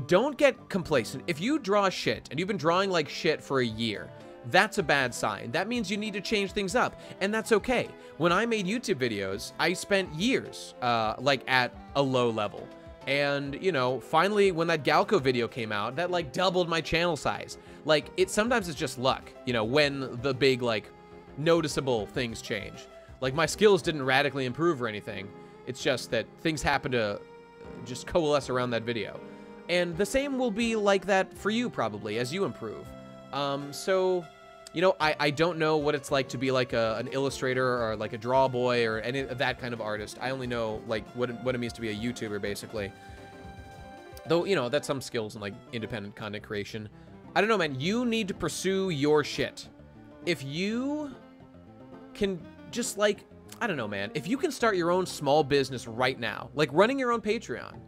Don't get complacent. If you draw shit and you've been drawing like shit for a year, that's a bad sign. That means you need to change things up, and that's okay. When I made YouTube videos, I spent years like at a low level. And, you know, finally when that Galco video came out, that like doubled my channel size. Like, sometimes it's just luck, you know, when the big, like, noticeable things change. Like, my skills didn't radically improve or anything. It's just that things happen to just coalesce around that video. And the same will be like that for you, probably, as you improve. So, you know, I don't know what it's like to be like an illustrator or like a draw boy or any of that kind of artist. I only know, like, what it means to be a YouTuber, basically. Though, you know, that's some skills in, like, independent content creation. I don't know, man. You need to pursue your shit. If you can just, like, I don't know, man. If you can start your own small business right now, like running your own Patreon,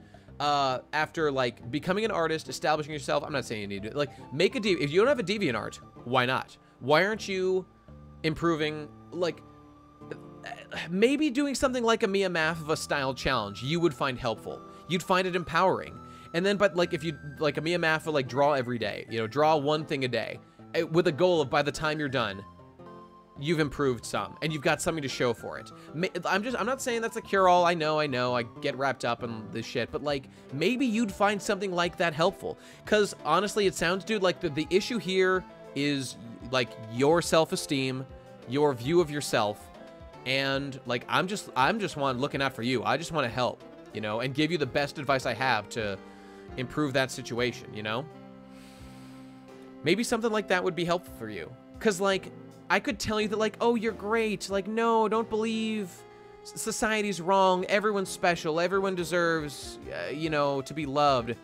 after, like, becoming an artist, establishing yourself, I'm not saying you need to, like, make a if you don't have a DeviantArt, why not? Why aren't you improving, like, maybe doing something like a Mia Mathva style challenge you would find helpful. You'd find it empowering. And then, but, like, if you, like, a Mia Mathva, like, draw every day, you know, draw one thing a day, with a goal of by the time you're done, you've improved some, and you've got something to show for it. I'm not saying that's a cure-all. I know, I get wrapped up in this shit, but, like, maybe you'd find something like that helpful. Because, honestly, it sounds, dude, like, the issue here is, like, your self-esteem, your view of yourself, and, like, I'm just looking out for you. I just want to help, you know, and give you the best advice I have to improve that situation, you know? Maybe something like that would be helpful for you. Because, like, I could tell you that, like, oh, you're great. Like, no, don't believe society's wrong. Everyone's special. Everyone deserves, you know, to be loved.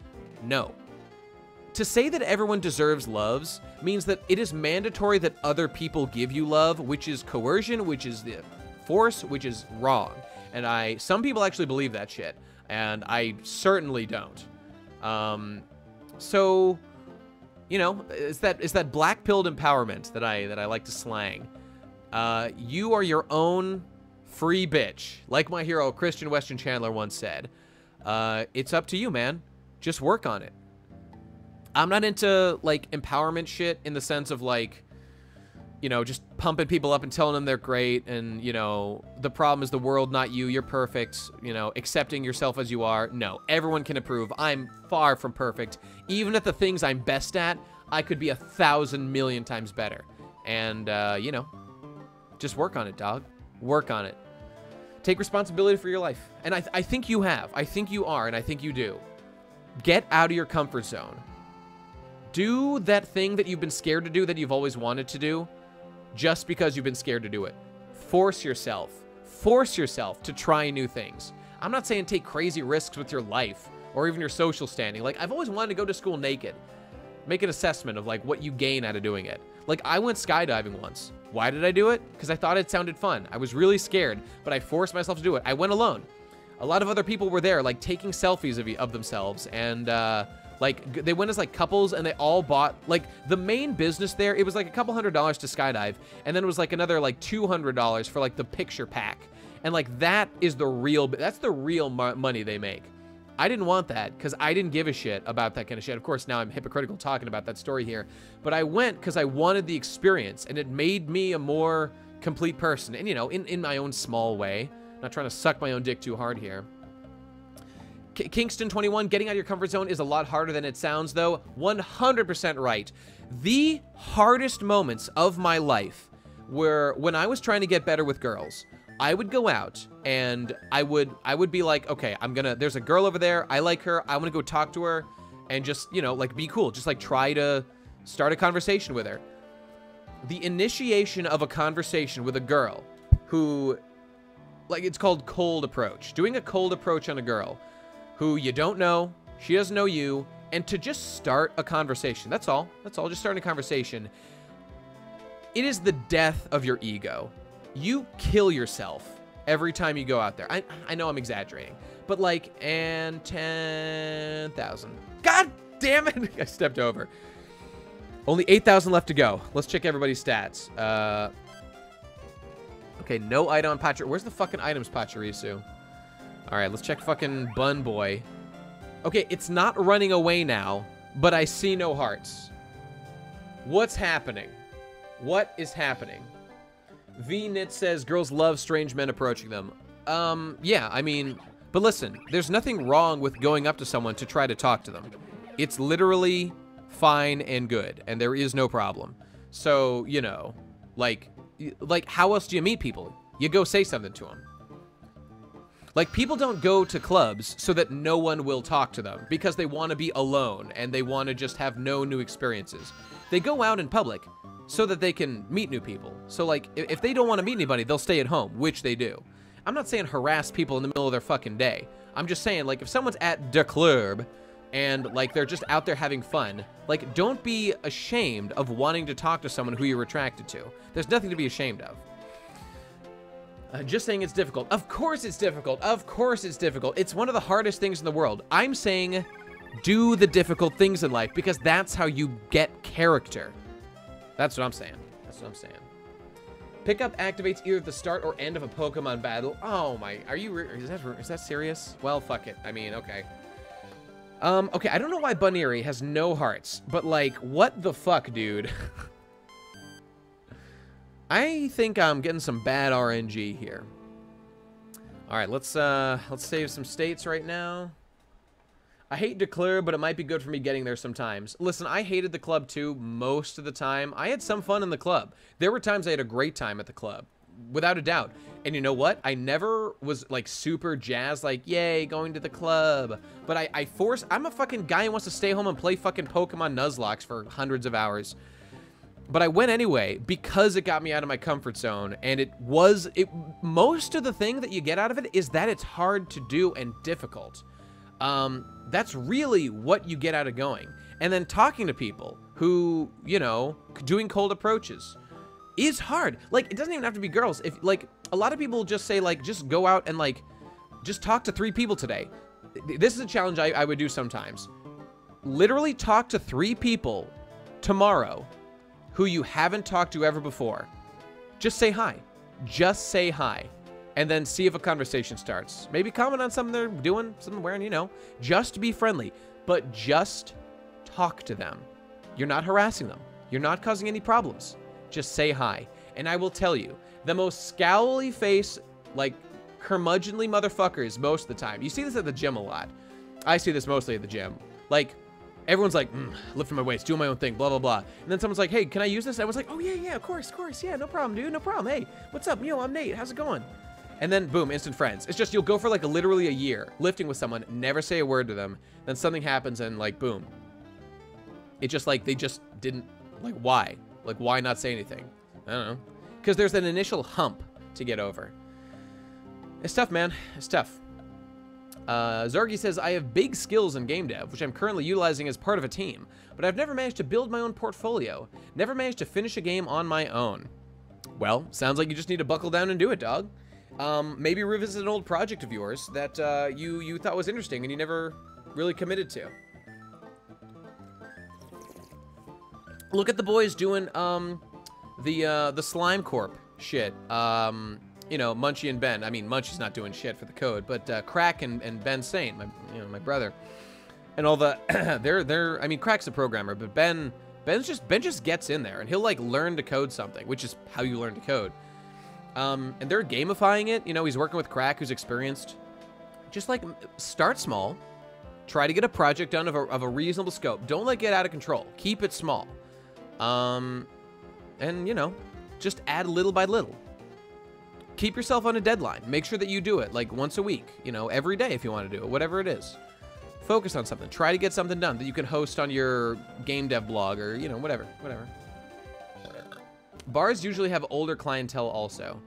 No. To say that everyone deserves loves means that it is mandatory that other people give you love, which is coercion, which is the force, which is wrong. And some people actually believe that shit, and I certainly don't. So, you know, it's that black-pilled empowerment that I like to slang. You are your own free bitch. Like my hero, Christian Weston Chandler, once said, it's up to you, man. Just work on it. I'm not into, like, empowerment shit in the sense of, like, you know, just pumping people up and telling them they're great and, you know, the problem is the world, not you. You're perfect. You know, accepting yourself as you are. No, everyone can improve. I'm far from perfect. Even at the things I'm best at, I could be 1,000 million times better. And, you know, just work on it, dog. Work on it. Take responsibility for your life. And I think you have. I think you are, and I think you do. Get out of your comfort zone. Do that thing that you've been scared to do that you've always wanted to do just because you've been scared to do it. Force yourself. Force yourself to try new things. I'm not saying take crazy risks with your life or even your social standing. Like, I've always wanted to go to school naked. Make an assessment of, like, what you gain out of doing it. Like, I went skydiving once. Why did I do it? Because I thought it sounded fun. I was really scared, but I forced myself to do it. I went alone. A lot of other people were there, like, taking selfies of themselves, and, like, they went as, like, couples, and they all bought, like, the main business there, it was, like, a couple $100s to skydive, and then it was, like, another, like, $200 for, like, the picture pack. And, like, that is the real, that's the real money they make. I didn't want that because I didn't give a shit about that kind of shit. Of course, now I'm hypocritical talking about that story here, but I went because I wanted the experience, and it made me a more complete person. And, you know, in my own small way, not trying to suck my own dick too hard here. Kingston 21, getting out of your comfort zone is a lot harder than it sounds, though. 100% right. The hardest moments of my life were when I was trying to get better with girls. I would go out and I would be like, okay, there's a girl over there. I like her. I want to go talk to her and just, you know, like, be cool. Just, like, try to start a conversation with her. The initiation of a conversation with a girl who, like, it's called cold approach. Doing a cold approach on a girl who you don't know, she doesn't know you, and to just start a conversation. That's all. That's all. Just starting a conversation. It is the death of your ego. You kill yourself every time you go out there. I know I'm exaggerating, but, like, and 10,000. God damn it! I stepped over. Only 8,000 left to go. Let's check everybody's stats. Okay, no item on Pachirisu. Where's the fucking items, Pachirisu? All right, let's check fucking Bun Boy. Okay, it's not running away now, but I see no hearts. What's happening? What is happening? V-Knit says girls love strange men approaching them. Yeah, I mean, but listen, there's nothing wrong with going up to someone to try to talk to them. It's literally fine and good, and there is no problem. So, you know, like how else do you meet people? You go say something to them. Like, people don't go to clubs so that no one will talk to them because they want to be alone and they want to just have no new experiences. They go out in public so that they can meet new people. So, like, if they don't want to meet anybody, they'll stay at home, which they do. I'm not saying harass people in the middle of their fucking day. I'm just saying, like, if someone's at the club and, like, they're just out there having fun, like, don't be ashamed of wanting to talk to someone who you're attracted to. There's nothing to be ashamed of. Just saying it's difficult. Of course it's difficult. Of course it's difficult. It's one of the hardest things in the world. I'm saying do the difficult things in life because that's how you get character. That's what I'm saying. That's what I'm saying. Pickup activates either the start or end of a Pokemon battle. Oh my, is that serious? Well, fuck it. I mean, okay. Okay, I don't know why Bunnery has no hearts, but, like, what the fuck, dude? I think I'm getting some bad RNG here. All right, let's save some states right now. I hate Declare, but it might be good for me getting there sometimes. Listen, I hated the club too most of the time. I had some fun in the club. There were times I had a great time at the club, without a doubt. And you know what? I never was, like, super jazzed, like, yay, going to the club. But I'm a fucking guy who wants to stay home and play fucking Pokemon Nuzlocke for hundreds of hours. But I went anyway because it got me out of my comfort zone. And most of the thing that you get out of it is that it's hard to do and difficult. That's really what you get out of going. And then talking to people who, you know, doing cold approaches is hard. Like, it doesn't even have to be girls. If, like, a lot of people just say, like, just go out and, like, just talk to 3 people today. This is a challenge I would do sometimes. Literally talk to 3 people tomorrow who you haven't talked to ever before. Just say hi. Just say hi. and then see if a conversation starts. Maybe comment on something they're doing, something wearing, you know. Just be friendly, but just talk to them. You're not harassing them. You're not causing any problems. Just say hi. And I will tell you, the most scowly face, like, curmudgeonly motherfuckers most of the time. You see this at the gym a lot. I see this mostly at the gym. Like, everyone's like, lifting my weights, doing my own thing, blah, blah, blah. And then someone's like, hey, can I use this? And I was like, oh, yeah, of course. Yeah, no problem, dude, no problem. Hey, what's up? Yo, I'm Nate. How's it going? And then, boom, instant friends. It's just, you'll go for, like, literally a year lifting with someone, never say a word to them. Then something happens and, like, boom. It just, like, they just didn't, like, why? Like, why not say anything? I don't know. Because there's an initial hump to get over. It's tough, man. It's tough. Zorgi says, I have big skills in game dev, which I'm currently utilizing as part of a team, but I've never managed to build my own portfolio. Never managed to finish a game on my own. Well, sounds like you just need to buckle down and do it, dog. Maybe revisit an old project of yours that you thought was interesting and you never really committed to. Look at the boys doing the Slime Corp shit. You know, Munchie and Ben. I mean, Munchie's not doing shit for the code, but Crack and Ben Saint, my brother, and all the they're. I mean, Crack's a programmer, but Ben just gets in there and he'll like learn to code something, which is how you learn to code. And they're gamifying it. You know, he's working with Crack, who's experienced. Just like start small, try to get a project done of a reasonable scope. Don't let it get out of control. Keep it small. And you know, just add little by little. Keep yourself on a deadline. Make sure that you do it like once a week, you know, every day if you want to do it, whatever it is. Focus on something. Try to get something done that you can host on your game dev blog or, you know, whatever. Bars usually have older clientele also.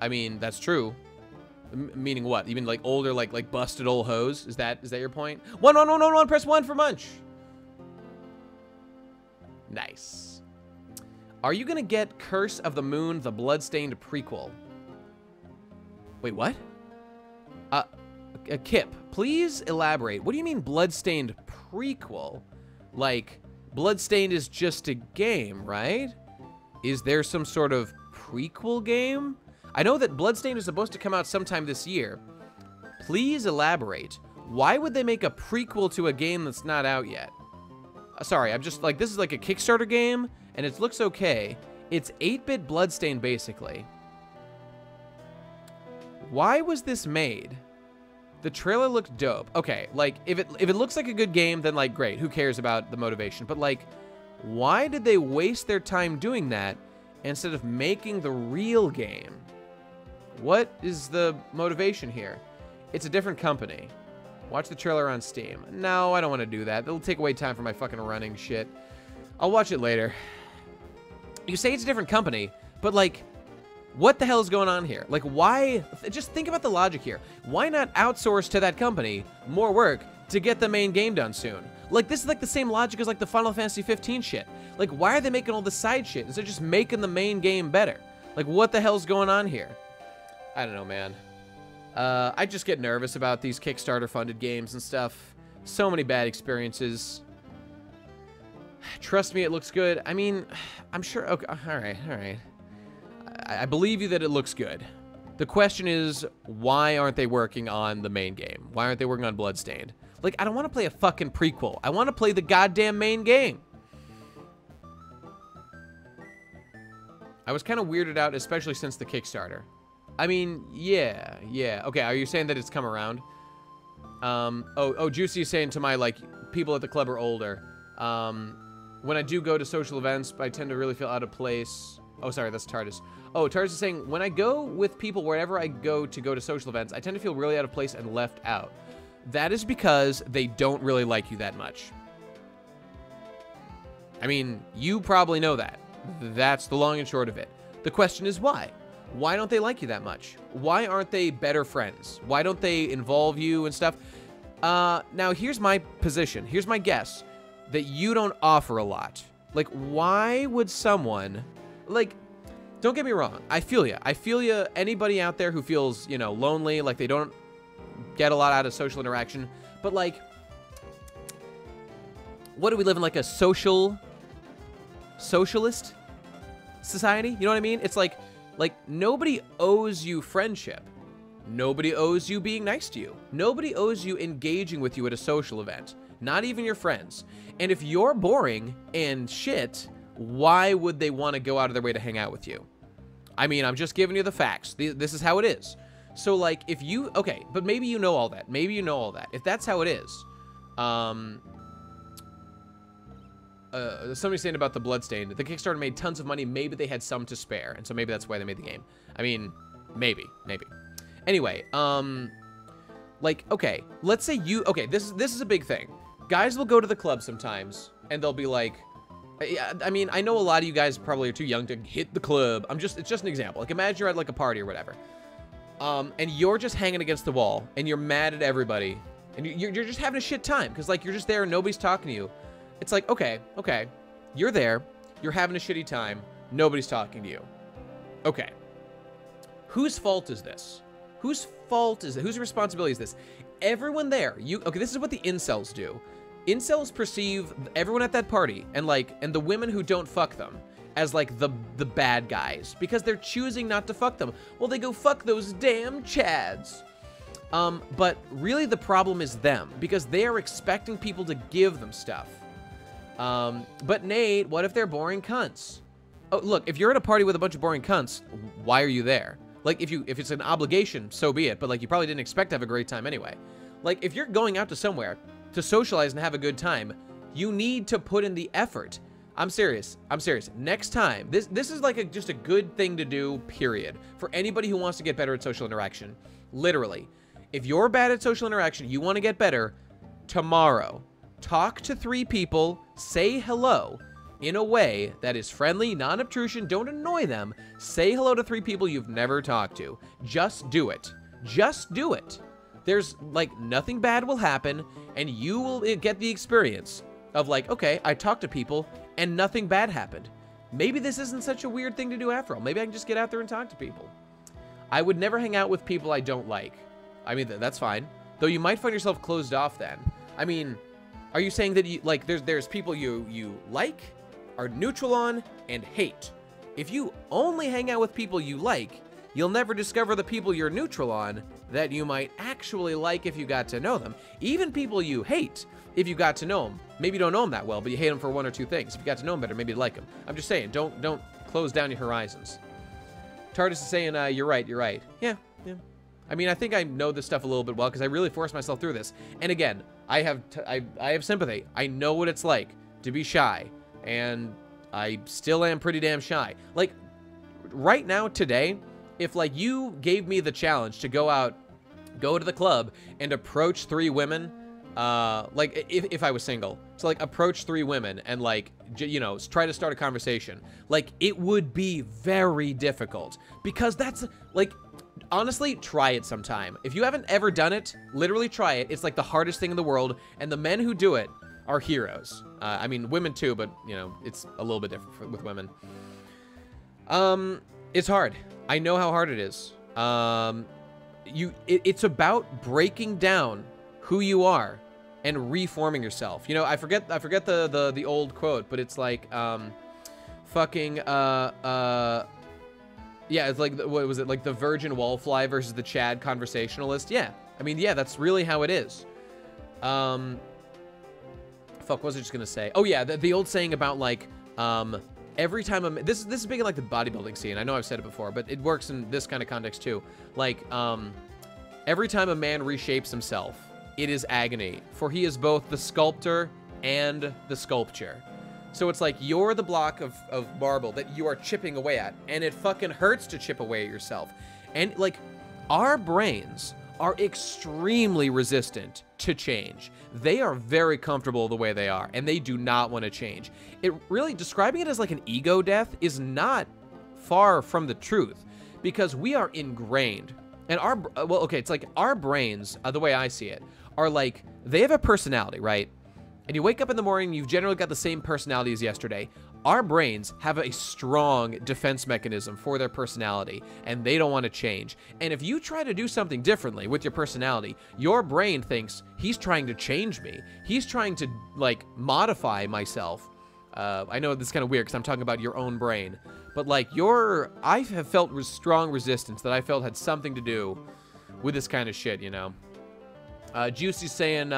I mean, that's true. Meaning what? Even like older, like busted old hoes? Is that your point? One, press 1 for Munch. Nice. Are you gonna get Curse of the Moon, the Bloodstained prequel? Wait, what? Kip, please elaborate. What do you mean Bloodstained prequel? Like, Bloodstained is just a game, right? Is there some sort of prequel game? I know that Bloodstained is supposed to come out sometime this year. Please elaborate. Why would they make a prequel to a game that's not out yet? Sorry, I'm just like, this is like a Kickstarter game, and it looks okay. It's 8-bit Bloodstained, basically. Why was this made? The trailer looked dope. Okay, like, if it looks like a good game, then, like, great. Who cares about the motivation? But, like, why did they waste their time doing that instead of making the real game? What is the motivation here? It's a different company. Watch the trailer on Steam. No, I don't want to do that. It'll take away time from my fucking running shit. I'll watch it later. You say it's a different company, but, like, what the hell is going on here? Like, why? Just think about the logic here. Why not outsource to that company more work to get the main game done soon? Like, this is like the same logic as like the Final Fantasy 15 shit. Like, why are they making all this side shit instead of just making the main game better? Like, what the hell's going on here? I don't know, man. I just get nervous about these Kickstarter-funded games and stuff. So many bad experiences. Trust me, it looks good. I mean, I'm sure. Okay, all right. I believe you that it looks good. The question is, why aren't they working on the main game? Why aren't they working on Bloodstained? Like, I don't want to play a fucking prequel. I want to play the goddamn main game. I was kind of weirded out, especially since the Kickstarter. I mean, yeah. Okay, are you saying that it's come around? Oh, Juicy is saying to my, like, people at the club are older. When I do go to social events, I tend to really feel out of place. Oh, sorry, that's TARDIS. Oh, TARDIS is saying, when I go with people wherever I go to social events, I tend to feel really out of place and left out. That is because they don't really like you that much. I mean, you probably know that. That's the long and short of it. The question is why? Why don't they like you that much? Why aren't they better friends? Why don't they involve you and stuff? Now, here's my position. Here's my guess. That you don't offer a lot. Like, why would someone... Like, don't get me wrong. I feel ya. I feel ya. Anybody out there who feels, you know, lonely, like they don't get a lot out of social interaction. But, like, what do we live in, like a socialist society? You know what I mean? It's like nobody owes you friendship. Nobody owes you being nice to you. Nobody owes you engaging with you at a social event. Not even your friends. And if you're boring and shit, why would they want to go out of their way to hang out with you? I mean, I'm just giving you the facts. This is how it is. So, like, if you... Okay, but maybe you know all that. Maybe you know all that. If that's how it is... somebody's saying about the Bloodstain. The Kickstarter made tons of money. Maybe they had some to spare. And so maybe that's why they made the game. I mean, maybe. Anyway, like, okay. Let's say you... Okay, this is a big thing. Guys will go to the club sometimes, and they'll be like... I mean, I know a lot of you guys probably are too young to hit the club. It's just an example. Like, imagine you're at, like, a party or whatever. And you're just hanging against the wall, and you're mad at everybody. And you're just having a shit time, because, like, you're just there and nobody's talking to you. It's like, okay. You're there. You're having a shitty time. Nobody's talking to you. Okay. Whose fault is this? Whose fault is it? Whose responsibility is this? Everyone there. Okay, this is what the incels do. Incels perceive everyone at that party and the women who don't fuck them as like the bad guys because they're choosing not to fuck them. Well, they go fuck those damn chads. But really the problem is them because they are expecting people to give them stuff. But Nate, what if they're boring cunts? Oh, look, if you're at a party with a bunch of boring cunts, why are you there? Like if it's an obligation, so be it. But like you probably didn't expect to have a great time anyway. Like if you're going out to somewhere to socialize and have a good time, you need to put in the effort. I'm serious. Next time, this is like just a good thing to do, period. For anybody who wants to get better at social interaction. Literally. If you're bad at social interaction, you want to get better, tomorrow, talk to 3 people, say hello in a way that is friendly, non-obtrusion, don't annoy them. Say hello to 3 people you've never talked to. Just do it. Just do it. There's, like, nothing bad will happen, and you will get the experience of, like, okay, I talked to people, and nothing bad happened. Maybe this isn't such a weird thing to do after all. Maybe I can just get out there and talk to people. I would never hang out with people I don't like. I mean, that's fine. Though you might find yourself closed off then. I mean, are you saying that, you like, there's people you like, are neutral on, and hate? If you only hang out with people you like, you'll never discover the people you're neutral on that you might actually like if you got to know them. Even people you hate, if you got to know them. Maybe you don't know them that well, but you hate them for 1 or 2 things. If you got to know them better, maybe you'd like them. I'm just saying, don't close down your horizons. TARDIS is saying, you're right. Yeah. I mean, I think I know this stuff a little bit well because I really forced myself through this. And again, I have sympathy. I know what it's like to be shy, and I still am pretty damn shy. Like, right now, today, if, like, you gave me the challenge to go to the club and approach 3 women, like, if I was single, so, like, approach 3 women and, like, you know, try to start a conversation, like, it would be very difficult because that's, like, honestly, try it sometime. If you haven't ever done it, literally try it. It's, like, the hardest thing in the world, and the men who do it are heroes. I mean, women too, but, you know, it's a little bit different with women. It's hard. I know how hard it is. It's about breaking down who you are and reforming yourself. You know, I forget the old quote, but it's like, yeah, it's like, what was it? Like the virgin wallfly versus the Chad conversationalist. Yeah. I mean, yeah, that's really how it is. Fuck, what was I just gonna say? Oh yeah, the old saying about like, every time this is big in like the bodybuilding scene. I know I've said it before, but it works in this kind of context too. Like, every time a man reshapes himself, it is agony, for he is both the sculptor and the sculpture. So it's like you're the block of marble that you are chipping away at, and it fucking hurts to chip away at yourself. And like, our brains are extremely resistant to change. They are very comfortable the way they are, and they do not want to change. It really, describing it as like an ego death is not far from the truth, because we are ingrained. And well, okay, it's like our brains, the way I see it, are like, they have a personality, right? And you wake up in the morning, you've generally got the same personality as yesterday. Our brains have a strong defense mechanism for their personality, and they don't want to change. And if you try to do something differently with your personality, your brain thinks, he's trying to change me. He's trying to, like, modify myself. I know this is kind of weird because I'm talking about your own brain. But, like, I have felt strong resistance that I felt had something to do with this kind of shit, you know. Juicy's saying,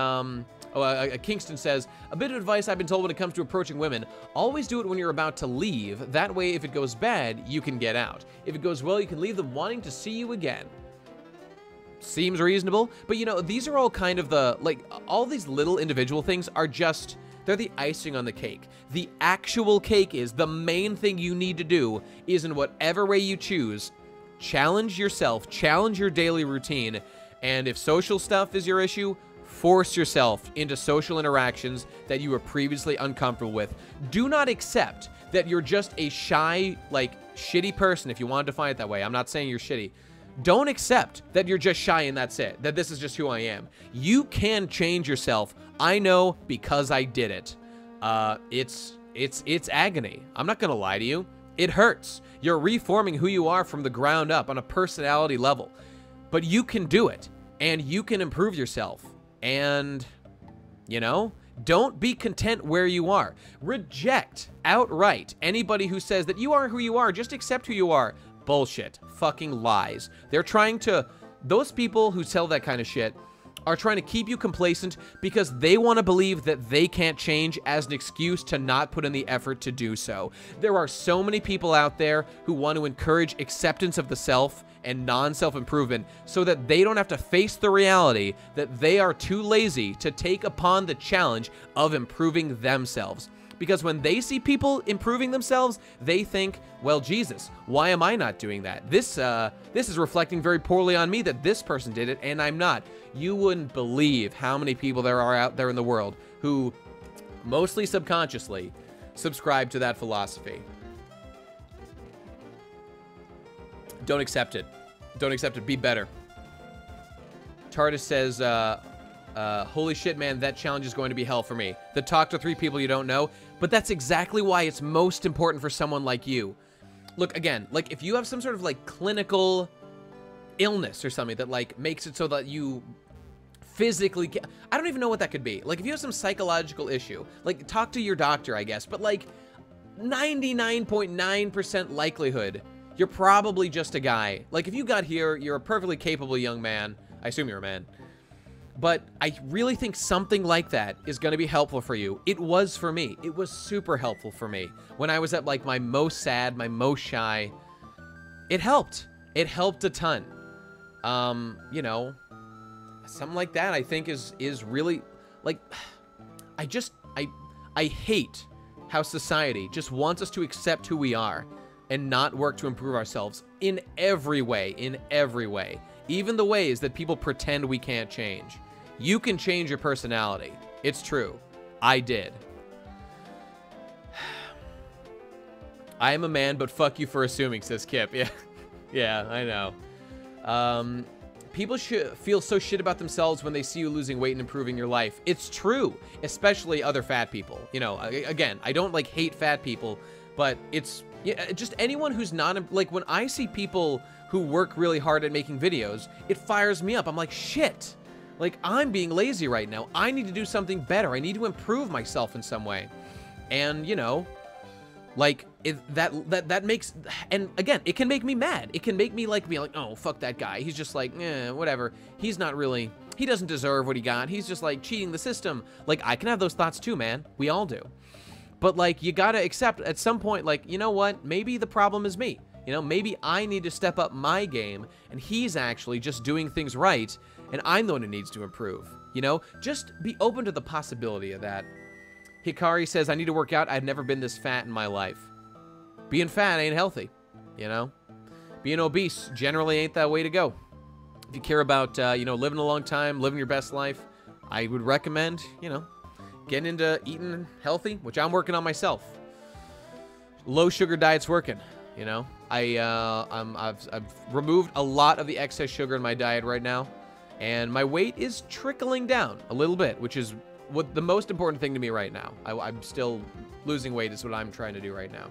Kingston says, a bit of advice I've been told when it comes to approaching women, always do it when you're about to leave. That way, if it goes bad, you can get out. If it goes well, you can leave them wanting to see you again. Seems reasonable, but you know, these are all kind of the, like, all these little individual things are just, they're the icing on the cake. The actual cake is, the main thing you need to do is, in whatever way you choose, challenge yourself, challenge your daily routine, and if social stuff is your issue, force yourself into social interactions that you were previously uncomfortable with. Do not accept that you're just a shy, like, shitty person, if you want to define it that way. I'm not saying you're shitty. Don't accept that you're just shy and that's it, that this is just who I am. You can change yourself. I know because I did it. It's agony. I'm not gonna lie to you. It hurts. You're reforming who you are from the ground up on a personality level. But you can do it, and you can improve yourself. And, you know, don't be content where you are. Reject outright anybody who says that you are who you are. Just accept who you are. Bullshit. Fucking lies. They're trying to, those people who tell that kind of shit are trying to keep you complacent because they want to believe that they can't change as an excuse to not put in the effort to do so. There are so many people out there who want to encourage acceptance of the self and non-self-improvement so that they don't have to face the reality that they are too lazy to take upon the challenge of improving themselves. Because when they see people improving themselves, they think, well, Jesus, why am I not doing that? This is reflecting very poorly on me that this person did it and I'm not. You wouldn't believe how many people there are out there in the world who, mostly subconsciously, subscribe to that philosophy. Don't accept it. Don't accept it. Be better. TARDIS says, holy shit, man, that challenge is going to be hell for me. The talk to 3 people you don't know. But that's exactly why it's most important for someone like you. Look, again, like, if you have some sort of, like, clinical illness or something that, like, makes it so that you physically I don't even know what that could be. Like, if you have some psychological issue, like, talk to your doctor, I guess. But, like, 99.9% likelihood, you're probably just a guy. Like, if you got here, you're a perfectly capable young man. I assume you're a man. But I really think something like that is going to be helpful for you. It was for me. It was super helpful for me. When I was at, like, my most sad, my most shy, it helped. It helped a ton. You know, something like that I think is really, like, I hate how society just wants us to accept who we are and not work to improve ourselves in every way, even the ways that people pretend we can't change. You can change your personality. It's true. I did. I am a man, but fuck you for assuming, says Kip. Yeah, yeah, I know. People should feel so shit about themselves when they see you losing weight and improving your life. It's true, especially other fat people. You know, again, I don't, like, hate fat people, but it's, yeah, just anyone who's not, like, when I see people who work really hard at making videos, it fires me up. I'm like, shit. Like, I'm being lazy right now. I need to do something better. I need to improve myself in some way. And, you know, like, that makes, and again, it can make me mad. It can make me, like, be like, oh, fuck that guy. He's just like, whatever. He's not really, he doesn't deserve what he got. He's just, like, cheating the system. Like, I can have those thoughts too, man. We all do. But, like, you gotta accept at some point, like, you know what? Maybe the problem is me. You know, maybe I need to step up my game, and he's actually just doing things right, and I'm the one who needs to improve. You know, just be open to the possibility of that. Hikari says, I need to work out. I've never been this fat in my life. Being fat ain't healthy, you know? Being obese generally ain't that way to go. If you care about, you know, living a long time, living your best life, I would recommend, you know, getting into eating healthy, which I'm working on myself. Low sugar diet's working, you know? I've removed a lot of the excess sugar in my diet right now, and my weight is trickling down a little bit, which is what the most important thing to me right now. I'm still losing weight is what I'm trying to do right now.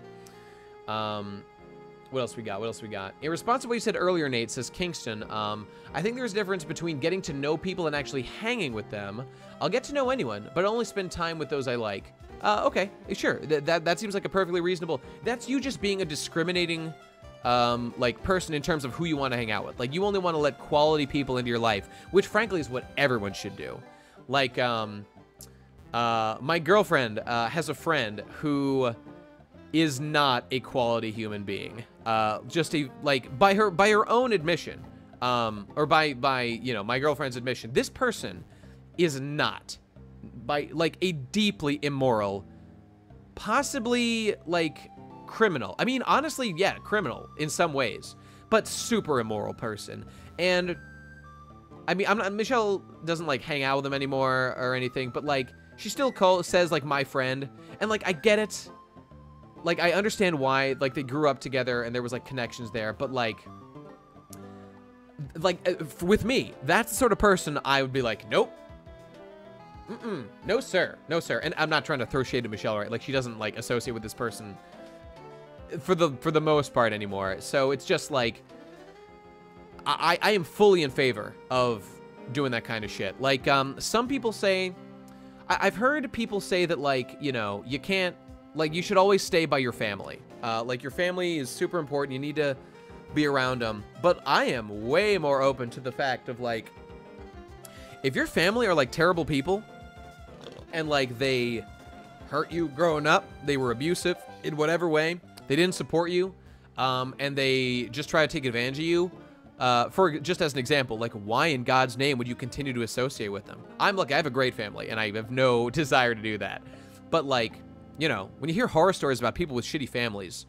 What else we got? What else we got? In response to what you said earlier, Nate, says Kingston, I think there's a difference between getting to know people and actually hanging with them. I'll get to know anyone, but only spend time with those I like. Okay, sure. That seems like a perfectly reasonable... That's you just being a discriminating like person in terms of who you want to hang out with. Like, you only want to let quality people into your life, which frankly is what everyone should do. Like, my girlfriend has a friend who is not a quality human being. Just like by her own admission, or by you know, my girlfriend's admission, this person is not, by like, a deeply immoral, possibly like criminal. I mean, honestly, yeah, criminal in some ways, but super immoral person. And I mean, Michelle doesn't like hang out with him anymore or anything, but like, she still says like my friend, and like, I get it. Like, I understand why, like, they grew up together and there was like connections there, but like with me, that's the sort of person I would be like, nope. No, sir. No, sir. And I'm not trying to throw shade to Michelle, right? Like, she doesn't like associate with this person for the most part anymore. So it's just like, I am fully in favor of doing that kind of shit. Like, some people say, I've heard people say that, like, you know, you can't, like, you should always stay by your family. Like, your family is super important. You need to be around them. But I am way more open to the fact of, like, if your family are, like, terrible people and, like, they hurt you growing up, they were abusive in whatever way, they didn't support you, and they just try to take advantage of you, for just as an example, like, why in God's name would you continue to associate with them? I have a great family, and I have no desire to do that. But, like, you know, when you hear horror stories about people with shitty families,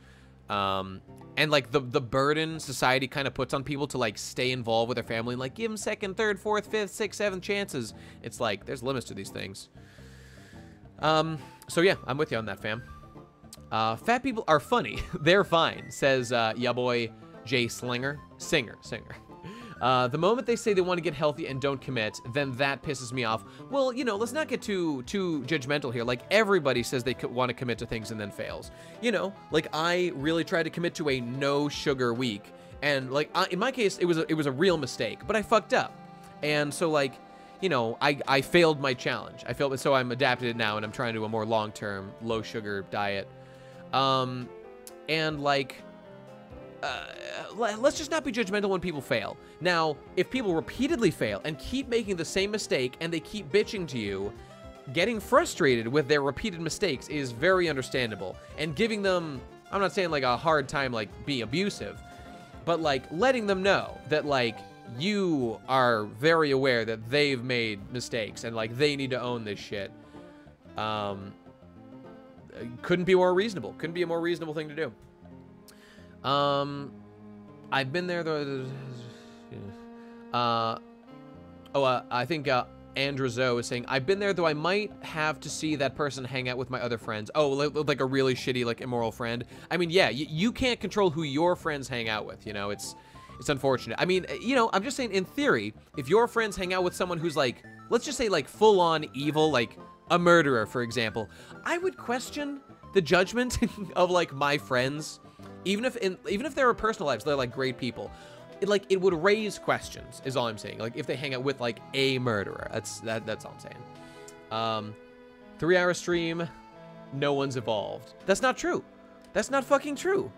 and like the burden society kind of puts on people to like stay involved with their family and like give them second, third, fourth, fifth, sixth, seventh chances, it's like there's limits to these things. So yeah, I'm with you on that, fam. Fat people are funny. They're fine, says ya boy Jay Singer. The moment they say they want to get healthy and don't commit, then that pisses me off. Well, you know, let's not get too judgmental here. Like, everybody says they want to commit to things and then fails. You know, like, I really tried to commit to a no sugar week, and like, in my case, it was a real mistake, but I fucked up, and so like, you know, I failed my challenge. I failed, so I'm adapted it now, and I'm trying to do a more long-term low sugar diet, and like. Let's just not be judgmental when people fail. Now, if people repeatedly fail and keep making the same mistake and they keep bitching to you, getting frustrated with their repeated mistakes is very understandable. And giving them, I'm not saying like a hard time like being abusive, but like letting them know that like you are very aware that they've made mistakes and like they need to own this shit. Couldn't be more reasonable. Couldn't be a more reasonable thing to do. I've been there though. I think Andrew Zoe is saying, I've been there though I might have to see that person hang out with my other friends. Oh, like a really shitty, like immoral friend. I mean, yeah, you can't control who your friends hang out with, you know, it's unfortunate. I mean, you know, I'm just saying in theory, if your friends hang out with someone who's like, let's just say like full on evil, like a murderer, for example, I would question the judgment of like my friends. Even if their personal lives, they're like great people, it would raise questions, is all I'm saying. Like if they hang out with like a murderer, that's all I'm saying. 3-hour stream, no one's evolved. That's not true. That's not fucking true.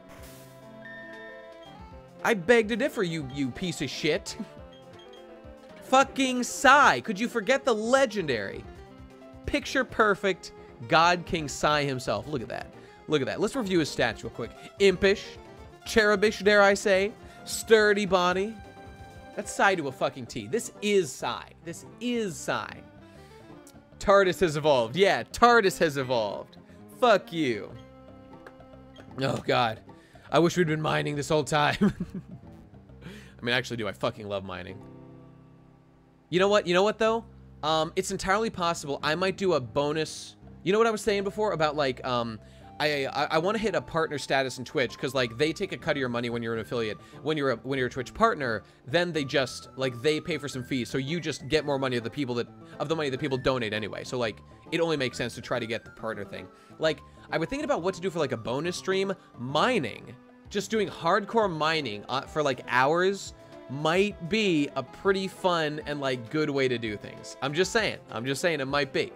I beg to differ, you piece of shit. Fucking Psy. Could you forget the legendary, picture perfect God King Psy himself? Look at that. Look at that. Let's review his stats real quick. Impish, cherubish, dare I say, sturdy body. That's Psy to a fucking T. This is Psy. This is Psy. TARDIS has evolved. Yeah, TARDIS has evolved. Fuck you. Oh, God. I wish we'd been mining this whole time. I mean, actually, do I fucking love mining. You know what? You know what, though? It's entirely possible I might do a bonus. You know what I was saying before about, like, I want to hit a partner status in Twitch because like they take a cut of your money when you're an affiliate. When you're a Twitch partner, then they just like they pay for some fees, so you just get more money of the money that people donate anyway. So like it only makes sense to try to get the partner thing. Like I was thinking about what to do for like a bonus stream. Mining, just doing hardcore mining for like hours might be a pretty fun and like good way to do things. I'm just saying it might be.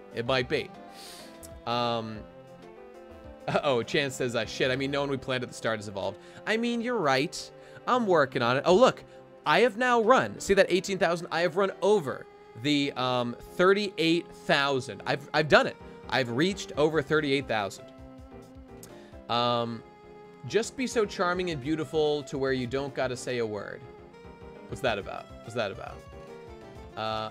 Oh, Chance says, shit, I mean, no one we planned at the start has evolved. I mean, you're right. I'm working on it. Oh, look. I have now run. See that 18,000? I have run over the 38,000. I've done it. I've reached over 38,000. Just be so charming and beautiful to where you don't gotta say a word. What's that about? What's that about?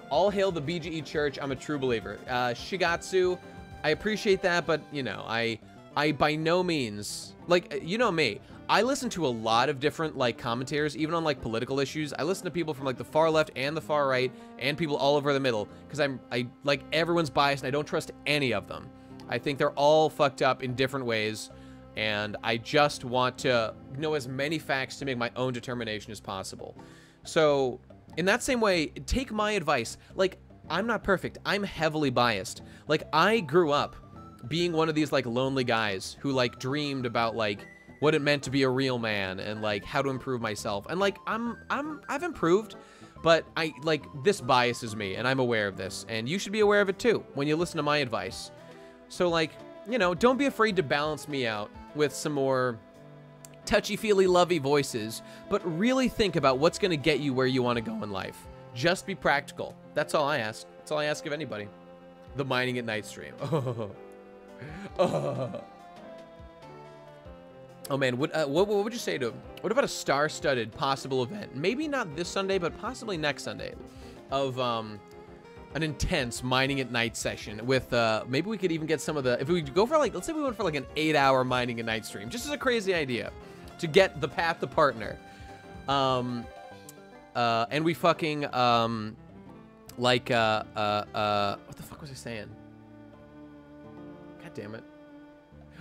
All hail the BGE Church. I'm a true believer. Shigatsu, I appreciate that, but, you know, I by no means... Like, you know me. I listen to a lot of different, like, commentators, even on, like, political issues. I listen to people from, like, the far left and the far right, and people all over the middle, because I like, everyone's biased, and I don't trust any of them. I think they're all fucked up in different ways, and I just want to know as many facts to make my own determination as possible. So, in that same way, take my advice. Like, I'm not perfect. I'm heavily biased. Like, I grew up being one of these, like, lonely guys who, like, dreamed about, like, what it meant to be a real man and, like, how to improve myself. And, like, I've improved, but this biases me, and I'm aware of this. And you should be aware of it, too, when you listen to my advice. So, like, you know, don't be afraid to balance me out with some more touchy-feely, lovey voices, but really think about what's going to get you where you want to go in life. Just be practical. That's all I ask. That's all I ask of anybody. The Mining at Night stream. Oh man, what would you say to him? What about a star-studded possible event? Maybe not this Sunday, but possibly next Sunday, of an intense Mining at Night session with maybe we could even get some of the, if we go for, like, let's say we went for like an 8-hour Mining at Night stream, just as a crazy idea to get the path to partner. And we fucking what the fuck was I saying? God damn it.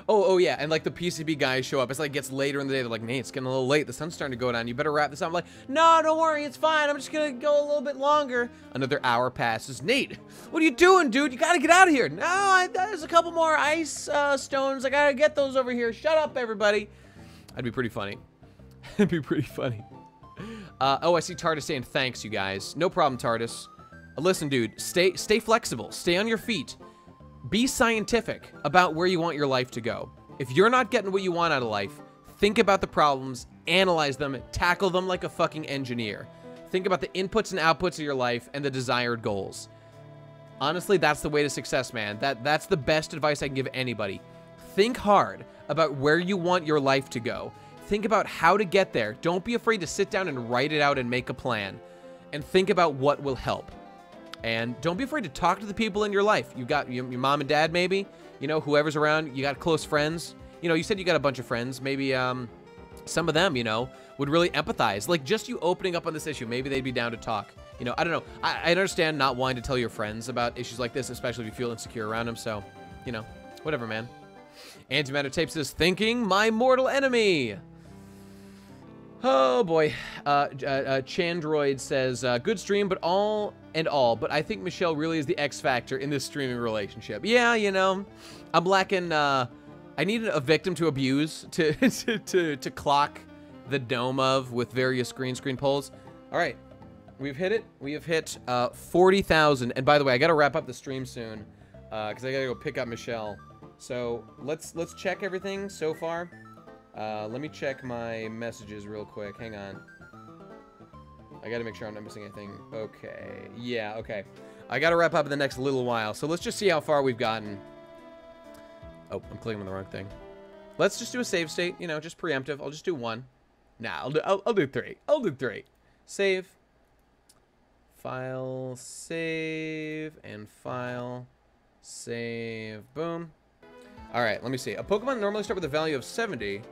Oh yeah, and like the PCB guys show up. It's like gets later in the day. They're like, Nate, it's getting a little late. The sun's starting to go down. You better wrap this up. I'm like, no, don't worry, it's fine. I'm just gonna go a little bit longer. Another hour passes. Nate, what are you doing, dude? You gotta get out of here. No, there's a couple more ice stones. I gotta get those over here. Shut up, everybody. That'd be pretty funny. It'd be pretty funny. Oh, I see TARDIS saying thanks, you guys. No problem, TARDIS. Listen, dude, stay flexible. Stay on your feet. Be scientific about where you want your life to go. If you're not getting what you want out of life, think about the problems, analyze them, tackle them like a fucking engineer. Think about the inputs and outputs of your life and the desired goals. Honestly, that's the way to success, man. That's the best advice I can give anybody. Think hard about where you want your life to go. Think about how to get there. Don't be afraid to sit down and write it out and make a plan. And think about what will help. And don't be afraid to talk to the people in your life. You got your mom and dad, maybe, you know, whoever's around. You got close friends. You know, you said you got a bunch of friends. Maybe some of them, you know, would really empathize. Like, just you opening up on this issue, maybe they'd be down to talk. You know, I don't know. I understand not wanting to tell your friends about issues like this, especially if you feel insecure around them. So, you know, whatever, man. Antimatter Tape says, thinking my mortal enemy. Oh, boy. Chandroid says, good stream, but but I think Michelle really is the X factor in this streaming relationship. Yeah, you know, I'm lacking, I needed a victim to abuse to clock the dome of with various green screen polls. All right, we've hit it. We have hit 40,000. And by the way, I got to wrap up the stream soon because I got to go pick up Michelle. So let's check everything so far. Let me check my messages real quick. Hang on. I gotta make sure I'm not missing anything. Okay. Yeah, okay. I gotta wrap up in the next little while. So let's just see how far we've gotten. Oh, I'm clicking on the wrong thing. Let's just do a save state. You know, just preemptive. I'll just do one. Nah, I'll do three. I'll do three. Save. File. Save. And file. Save. Boom. Alright, let me see. A Pokemon normally start with a value of 70.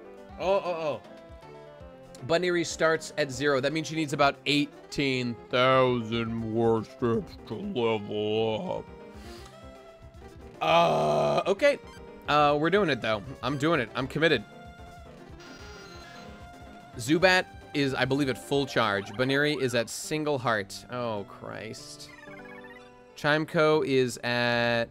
Bunny starts at 0. That means she needs about 18,000 more steps to level up. Okay. We're doing it, though. I'm doing it. I'm committed. Zubat is, I believe, at full charge. Baneri is at single heart. Oh, Christ. Chimeco is at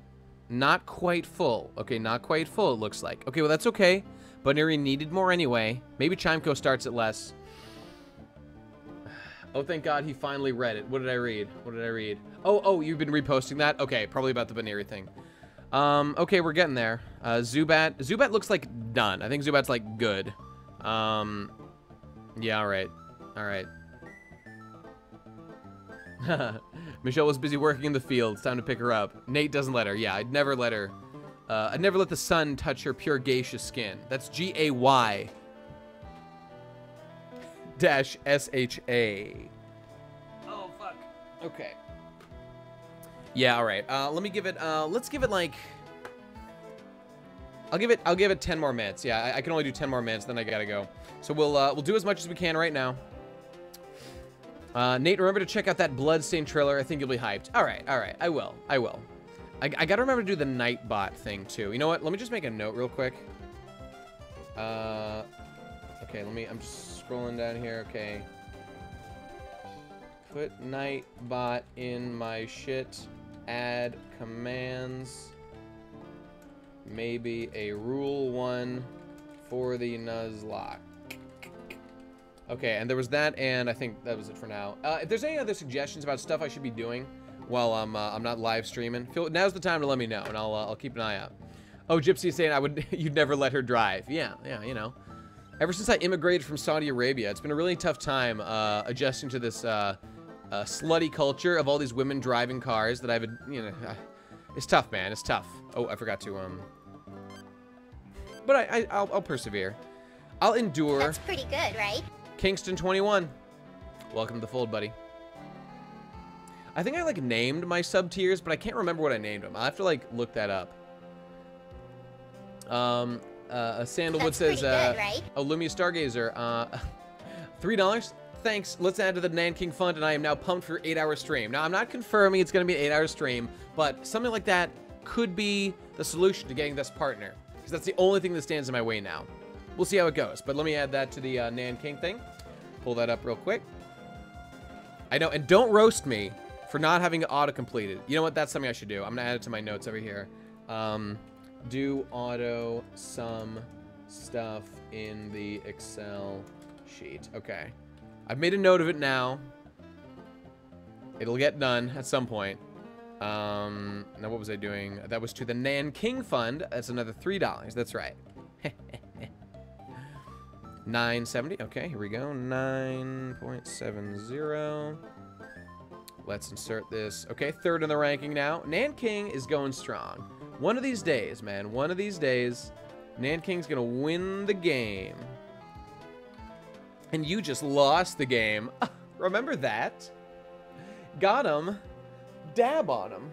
not quite full. Okay, not quite full, it looks like. Okay, well, that's okay. Baneri needed more anyway. Maybe Chimeco starts at less. Oh, thank God he finally read it. What did I read? What did I read? Oh, you've been reposting that? Okay, probably about the Baneri thing. Okay, we're getting there. Zubat. Zubat looks like done. I think Zubat's like good. Yeah, alright. Alright. Michelle was busy working in the field. It's time to pick her up. Nate doesn't let her. Yeah, I'd never let her. I'd never let the sun touch her pure geisha skin. That's G-A-Y dash S-H-A. Oh, fuck. Okay. Yeah, alright. Let me give it, let's give it like... I'll give it 10 more minutes. Yeah, I can only do 10 more minutes, then I gotta go. So we'll do as much as we can right now. Nate, remember to check out that Bloodstain trailer. I think you'll be hyped. Alright, alright. I will. I gotta remember to do the Nightbot thing, too. You know what? Let me just make a note real quick. Okay, I'm just scrolling down here. Okay. Put Nightbot in my shit. Add commands. Maybe a rule 1 for the Nuzlocke. Okay, and there was that, and I think that was it for now. If there's any other suggestions about stuff I should be doing while I'm not live streaming, now's the time to let me know, and I'll keep an eye out. Oh, Gypsy is saying you'd never let her drive. Yeah, you know. Ever since I immigrated from Saudi Arabia, it's been a really tough time adjusting to this slutty culture of all these women driving cars that I've, you know, it's tough, man. It's tough. Oh, I forgot to but I'll persevere. I'll endure. That's pretty good, right? Kingston 21. Welcome to the fold, buddy. I think I like named my sub tiers, but I can't remember what I named them. I'll have to like look that up. Sandalwood says, good, right? Oh, Lumia Stargazer, $3. Thanks. Let's add to the Nan King Fund, and I am now pumped for 8-hour stream. Now, I'm not confirming it's going to be an 8-hour stream, but something like that could be the solution to getting this partner, because that's the only thing that stands in my way now. We'll see how it goes, but let me add that to the Nan King thing. Pull that up real quick. I know, and don't roast me for not having it auto-completed. You know what? That's something I should do. I'm going to add it to my notes over here. Do auto some stuff in the Excel sheet. Okay. I've made a note of it now. It'll get done at some point. Now what was I doing? That was to the Nan King Fund. That's another $3. That's right. $9.70. Okay, here we go. 9.70. Let's insert this. Okay, third in the ranking now. Nan King is going strong. One of these days, man. One of these days, Nan King's gonna win the game. And you just lost the game. Remember that? Got him. Dab on him.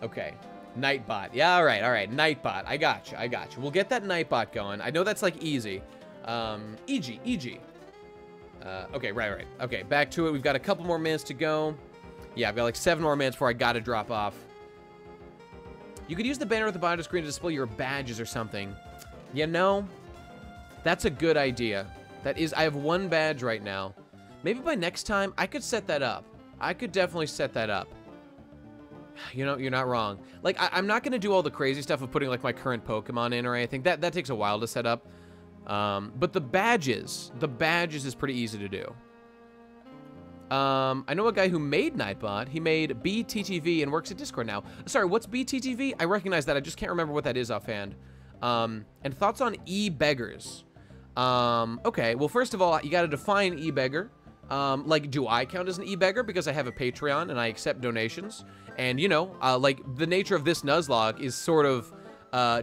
Okay. Nightbot. Yeah, all right. Nightbot. I got you. We'll get that Nightbot going. I know that's like easy. EG. Okay, right. Okay, back to it. We've got a couple more minutes to go. Yeah, I've got like 7 more minutes before I gotta drop off. You could use the banner at the bottom of the screen to display your badges or something. You know, that's a good idea. That is, I have 1 badge right now. Maybe by next time, I could set that up. I could definitely set that up. You know, you're not wrong. Like, I'm not going to do all the crazy stuff of putting, like, my current Pokemon in or anything. That takes a while to set up. But the badges is pretty easy to do. I know a guy who made Nightbot. He made BTTV and works at Discord now. Sorry, what's BTTV? I recognize that. I just can't remember what that is offhand. And thoughts on e-beggars? Okay, well, first of all, you got to define e-beggar. Like, do I count as an e-beggar because I have a Patreon and I accept donations? And, you know, like, the nature of this Nuzlocke is sort of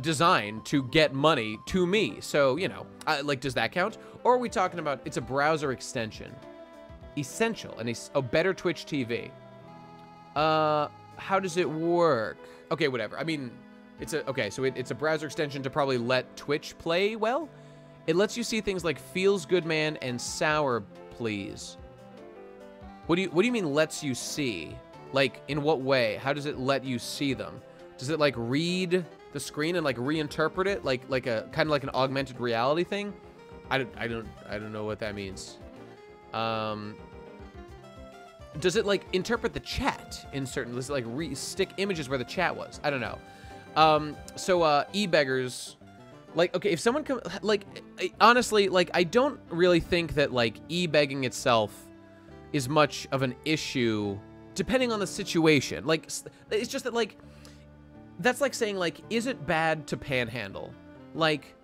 designed to get money to me. So, you know, like, does that count? Or are we talking about it's a browser extension? Essential and a better Twitch TV. How does it work? Okay, whatever. I mean, it's a browser extension to probably let Twitch play well. It lets you see things like Feels Good Man and Sour Please. What do you mean lets you see? Like, in what way? How does it let you see them? Does it like read the screen and like reinterpret it like a kind of like an augmented reality thing? I don't know what that means. Does it like interpret the chat in certain, does it like stick images where the chat was? I don't know. E-beggars, like, okay, if someone like, honestly, like, I don't really think that like e-begging itself is much of an issue depending on the situation. Like, it's just that like, that's like saying, like, is it bad to panhandle? Like,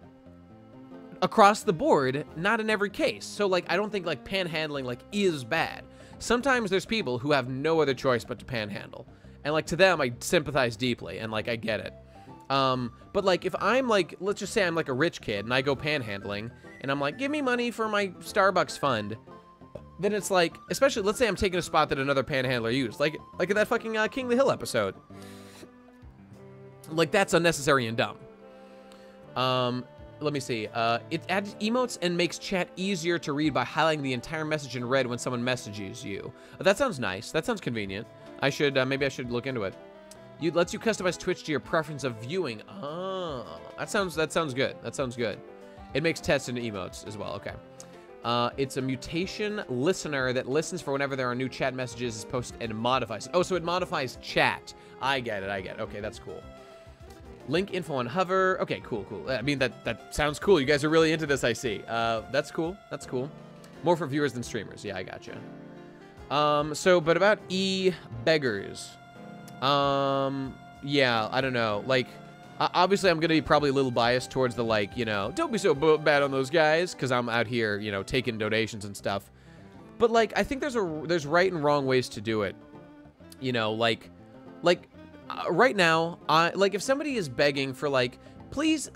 across the board, not in every case. So, like, I don't think, like, panhandling, like, is bad. Sometimes there's people who have no other choice but to panhandle. And, like, to them, I sympathize deeply, and, like, I get it. But, like, if I'm, like, let's just say I'm, like, a rich kid, and I go panhandling, and I'm like, give me money for my Starbucks fund, then it's like, especially, let's say I'm taking a spot that another panhandler used, like in that fucking King of the Hill episode. Like, that's unnecessary and dumb. Let me see. It adds emotes and makes chat easier to read by highlighting the entire message in red when someone messages you. That sounds nice. That sounds convenient. I should, maybe I should look into it. It lets you customize Twitch to your preference of viewing. Oh, that sounds good. That sounds good. It makes tests and emotes as well. Okay. It's a mutation listener that listens for whenever there are new chat messages is posted and modifies it. Oh, so it modifies chat. I get it. Okay, that's cool. Link info on hover. Okay, cool. I mean, that sounds cool. You guys are really into this, I see. That's cool. More for viewers than streamers. Yeah, I gotcha. But about e-beggars. Yeah, I don't know. Like, obviously I'm going to be probably a little biased towards the, like, you know, don't be so bad on those guys, because I'm out here, you know, taking donations and stuff. But, like, I think there's right and wrong ways to do it. You know, like, right now, like, if somebody is begging for, like, please,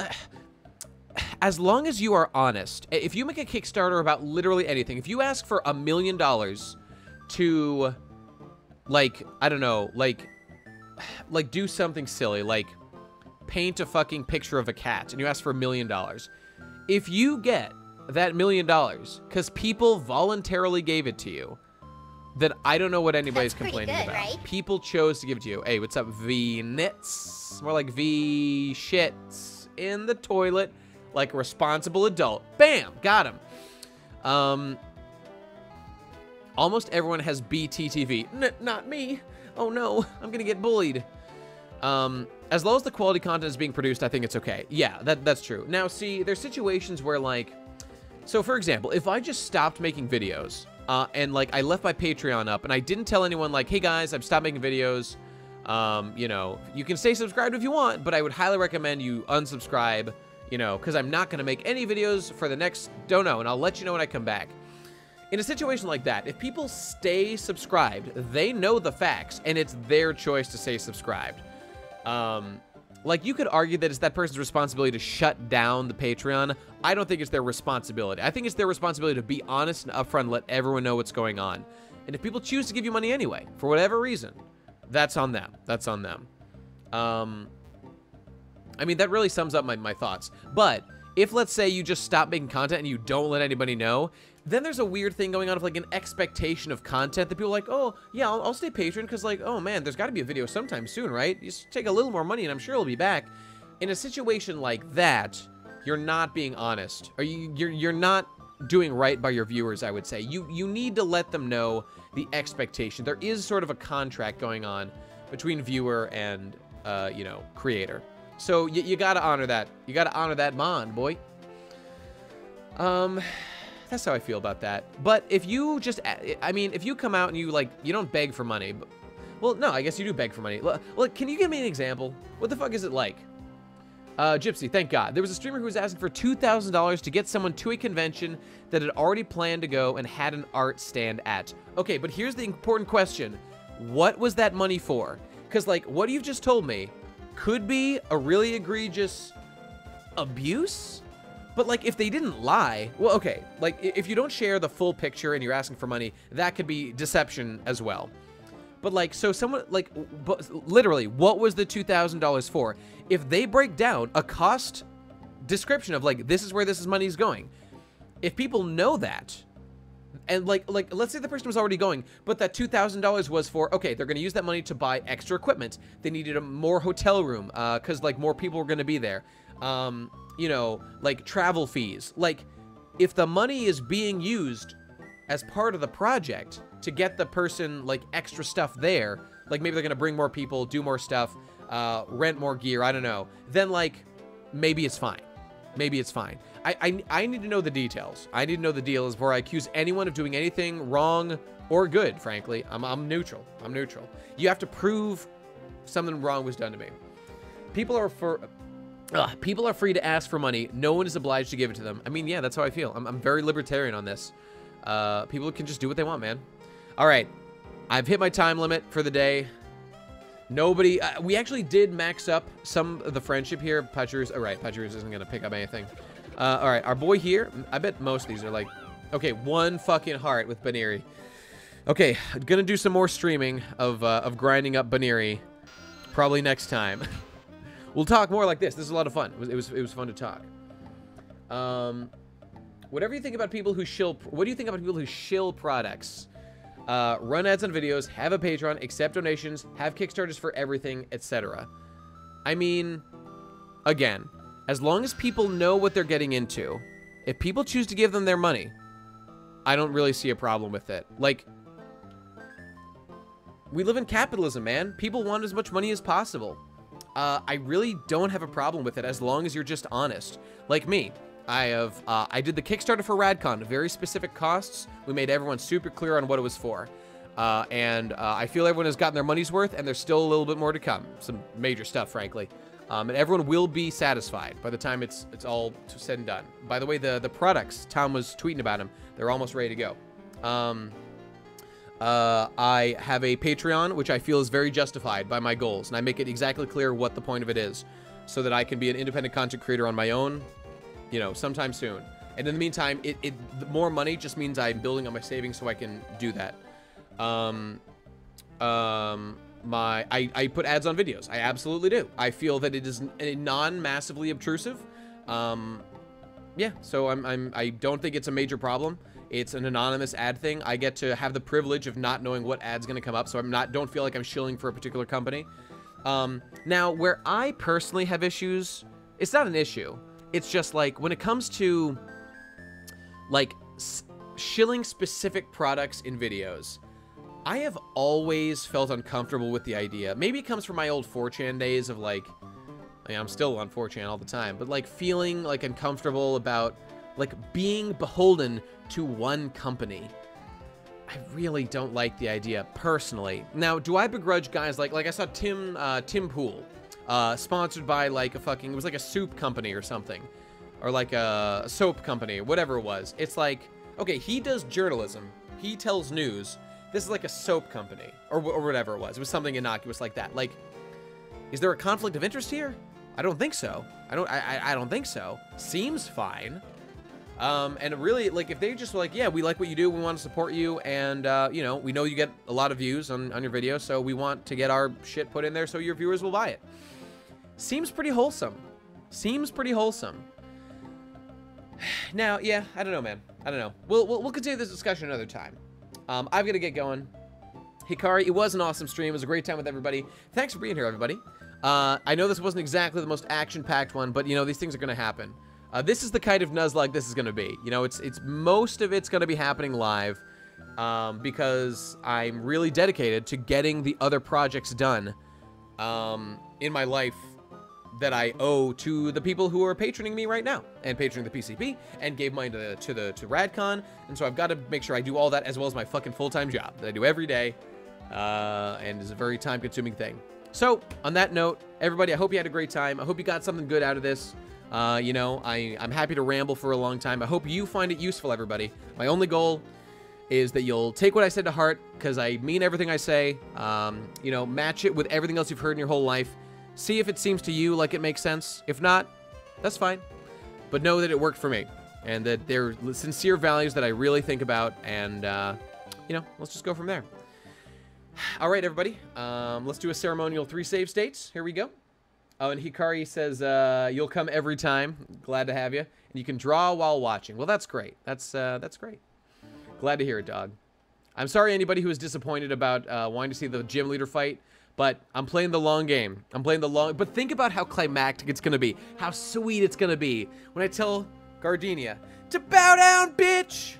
as long as you are honest, if you make a Kickstarter about literally anything, if you ask for $1 million to, like, I don't know, like do something silly, like paint a fucking picture of a cat, and you ask for $1 million. If you get that $1 million because people voluntarily gave it to you, then I don't know what anybody's complaining about. Right? People chose to give it to you. Hey, what's up, V-nits? More like V-shits in the toilet, like a responsible adult. Bam! Got him. Almost everyone has BTTV. Not me. Oh no, I'm gonna get bullied. As long as the quality content is being produced, I think it's okay. Yeah, that's true. Now, see, there's situations where, like, so for example, if I just stopped making videos, and, like, I left my Patreon up, and I didn't tell anyone, like, hey guys, I've stopped making videos, you know, you can stay subscribed if you want, but I would highly recommend you unsubscribe, you know, because I'm not gonna make any videos for the next, don't know, and I'll let you know when I come back. In a situation like that, if people stay subscribed, they know the facts, and it's their choice to stay subscribed. Like, you could argue that it's that person's responsibility to shut down the Patreon. I don't think it's their responsibility. I think it's their responsibility to be honest and upfront and let everyone know what's going on. And if people choose to give you money anyway, for whatever reason, that's on them. That's on them. I mean, that really sums up my thoughts. But if, let's say, you just stop making content and you don't let anybody know, then there's a weird thing going on of, like, an expectation of content that people are like, oh, yeah, I'll stay patron because, like, oh, man, there's got to be a video sometime soon, right? You just take a little more money and I'm sure it'll be back. In a situation like that, you're not being honest. Or you're not doing right by your viewers, I would say. You need to let them know the expectation. There is sort of a contract going on between viewer and, you know, creator. So you got to honor that. You got to honor that bond, boy. That's how I feel about that. But if you just, I mean, if you come out and you, like, you don't beg for money. But, well, no, I guess you do beg for money. Look, can you give me an example? What the fuck is it like? Gypsy, thank God. There was a streamer who was asking for $2,000 to get someone to a convention that had already planned to go and had an art stand at. Okay, but here's the important question. What was that money for? Because, like, what you've just told me could be a really egregious abuse? But, like, if they didn't lie, well, okay, like, if you don't share the full picture and you're asking for money, that could be deception as well. But, like, so someone, like, literally, what was the $2,000 for? If they break down a cost description of, like, this is where this money is going, if people know that, and, like, let's say the person was already going, but that $2,000 was for, okay, they're going to use that money to buy extra equipment. They needed a more hotel room, because, like, more people were going to be there. You know, like, travel fees. Like, if the money is being used as part of the project to get the person, like, extra stuff there, like, maybe they're gonna bring more people, do more stuff, rent more gear, I don't know, then, like, maybe it's fine. Maybe it's fine. I need to know the details. I need to know the deals before I accuse anyone of doing anything wrong or good, frankly. I'm neutral. I'm neutral. You have to prove something wrong was done to me. People are people are free to ask for money. No one is obliged to give it to them. I mean, yeah, that's how I feel. I'm very libertarian on this. People can just do what they want, man. All right. I've hit my time limit for the day. Nobody... we actually did max up some of the friendship here. Pudgers... All right, Pudgers isn't going to pick up anything. All right, our boy here... I bet most of these are like... Okay, one fucking heart with Baneri. Okay, gonna do some more streaming of grinding up Baneri. Probably next time. We'll talk more like this. This is a lot of fun. It was fun to talk. Whatever you think about people who shill... What do you think about people who shill products? Run ads on videos, have a Patreon, accept donations, have Kickstarters for everything, etc. I mean, again, as long as people know what they're getting into, if people choose to give them their money, I don't really see a problem with it. Like, we live in capitalism, man. People want as much money as possible. I really don't have a problem with it as long as you're just honest. Like me. I did the Kickstarter for RadCon, very specific costs. We made everyone super clear on what it was for. I feel everyone has gotten their money's worth, and there's still a little bit more to come. Some major stuff, frankly. And everyone will be satisfied by the time it's all said and done. By the way, the products, Tom was tweeting about them. They're almost ready to go. I have a Patreon, which I feel is very justified by my goals, and I make it exactly clear what the point of it is, so that I can be an independent content creator on my own, you know, sometime soon. And in the meantime, the more money just means I'm building on my savings so I can do that. I put ads on videos. I absolutely do. I feel that it is non-massively obtrusive. Yeah, so I don't think it's a major problem. It's an anonymous ad thing. I get to have the privilege of not knowing what ad's going to come up, so don't feel like I'm shilling for a particular company. Now, where I personally have issues, it's not an issue. It's just like when it comes to like shilling specific products in videos, I have always felt uncomfortable with the idea. Maybe it comes from my old 4chan days of like, I mean, I'm still on 4chan all the time, but like feeling like uncomfortable about like being beholden to one company. I really don't like the idea personally. Now, do I begrudge guys like I saw Tim Pool, sponsored by like it was like a soup company or something, or like a soap company, whatever it was. It's like, okay, he does journalism, he tells news. This is like a soap company or whatever it was. It was something innocuous like that. Like, is there a conflict of interest here? I don't think so. I don't think so. Seems fine. And really, like, if they just were like, yeah, we like what you do, we want to support you, and, you know you get a lot of views on your video, so we want to get our shit put in there so your viewers will buy it. Seems pretty wholesome. Seems pretty wholesome. Now, yeah, I don't know, man. I don't know. We'll continue this discussion another time. I've got to get going. Hikari, it was an awesome stream. It was a great time with everybody. Thanks for being here, everybody. I know this wasn't exactly the most action-packed one, but, you know, these things are going to happen. This is the kind of Nuzlocke this is going to be. You know, most of it's going to be happening live because I'm really dedicated to getting the other projects done in my life that I owe to the people who are patroning me right now and patroning the PCP and gave money to RadCon. And so I've got to make sure I do all that as well as my fucking full-time job that I do every day and is a very time-consuming thing. So, on that note, everybody, I hope you had a great time. I hope you got something good out of this. You know, I'm happy to ramble for a long time. I hope you find it useful, everybody. My only goal is that you'll take what I said to heart, because I mean everything I say. You know, match it with everything else you've heard in your whole life. See if it seems to you like it makes sense. If not, that's fine. But know that it worked for me, and that they're sincere values that I really think about, and, you know, let's just go from there. All right, everybody. Let's do a ceremonial 3 save states. Here we go. Oh, and Hikari says, you'll come every time. Glad to have you. And you can draw while watching. Well, that's great. That's great. Glad to hear it, dog. I'm sorry anybody who was disappointed about wanting to see the gym leader fight, but I'm playing the long game. But think about how climactic it's going to be. How sweet it's going to be when I tell Gardenia to bow down, bitch!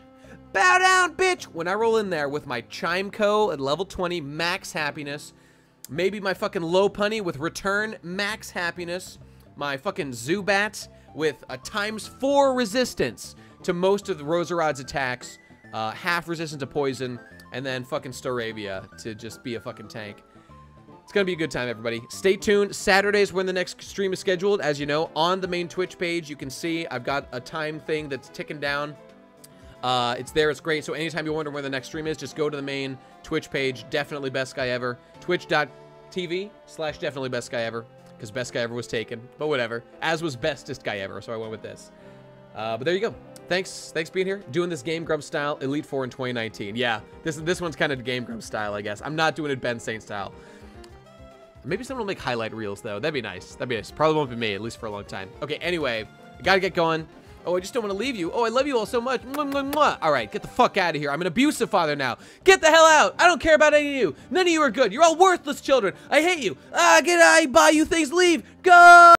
Bow down, bitch! When I roll in there with my Chimeco at level 20, max happiness, maybe my fucking Lopunny with return, max happiness, my fucking Zubat with a ×4 resistance to most of the Rosarod's attacks, half resistant to poison, and then fucking Staravia to just be a fucking tank. It's going to be a good time, everybody. Stay tuned. Saturdays when the next stream is scheduled. As you know, on the main Twitch page, you can see I've got a time thing that's ticking down. It's there. It's great. So anytime you wonder where the next stream is, just go to the main Twitch page. Definitely Best Guy Ever. Twitch.tv/definitely Best Guy Ever. Because Best Guy Ever was taken. But whatever. As was Bestest Guy Ever. So I went with this. But there you go. Thanks for being here. Doing this Game Grumps style. Elite Four in 2019. Yeah. This one's kind of Game Grumps style, I guess. I'm not doing it Ben Saint style. Maybe someone will make highlight reels, though. That'd be nice. That'd be nice. Probably won't be me, at least for a long time. Okay, anyway. I gotta get going. Oh, I just don't want to leave you. Oh, I love you all so much. Mwah, mwah, mwah. All right, get the fuck out of here. I'm an abusive father now. Get the hell out. I don't care about any of you. None of you are good. You're all worthless children. I hate you. I buy you things. Leave. Go.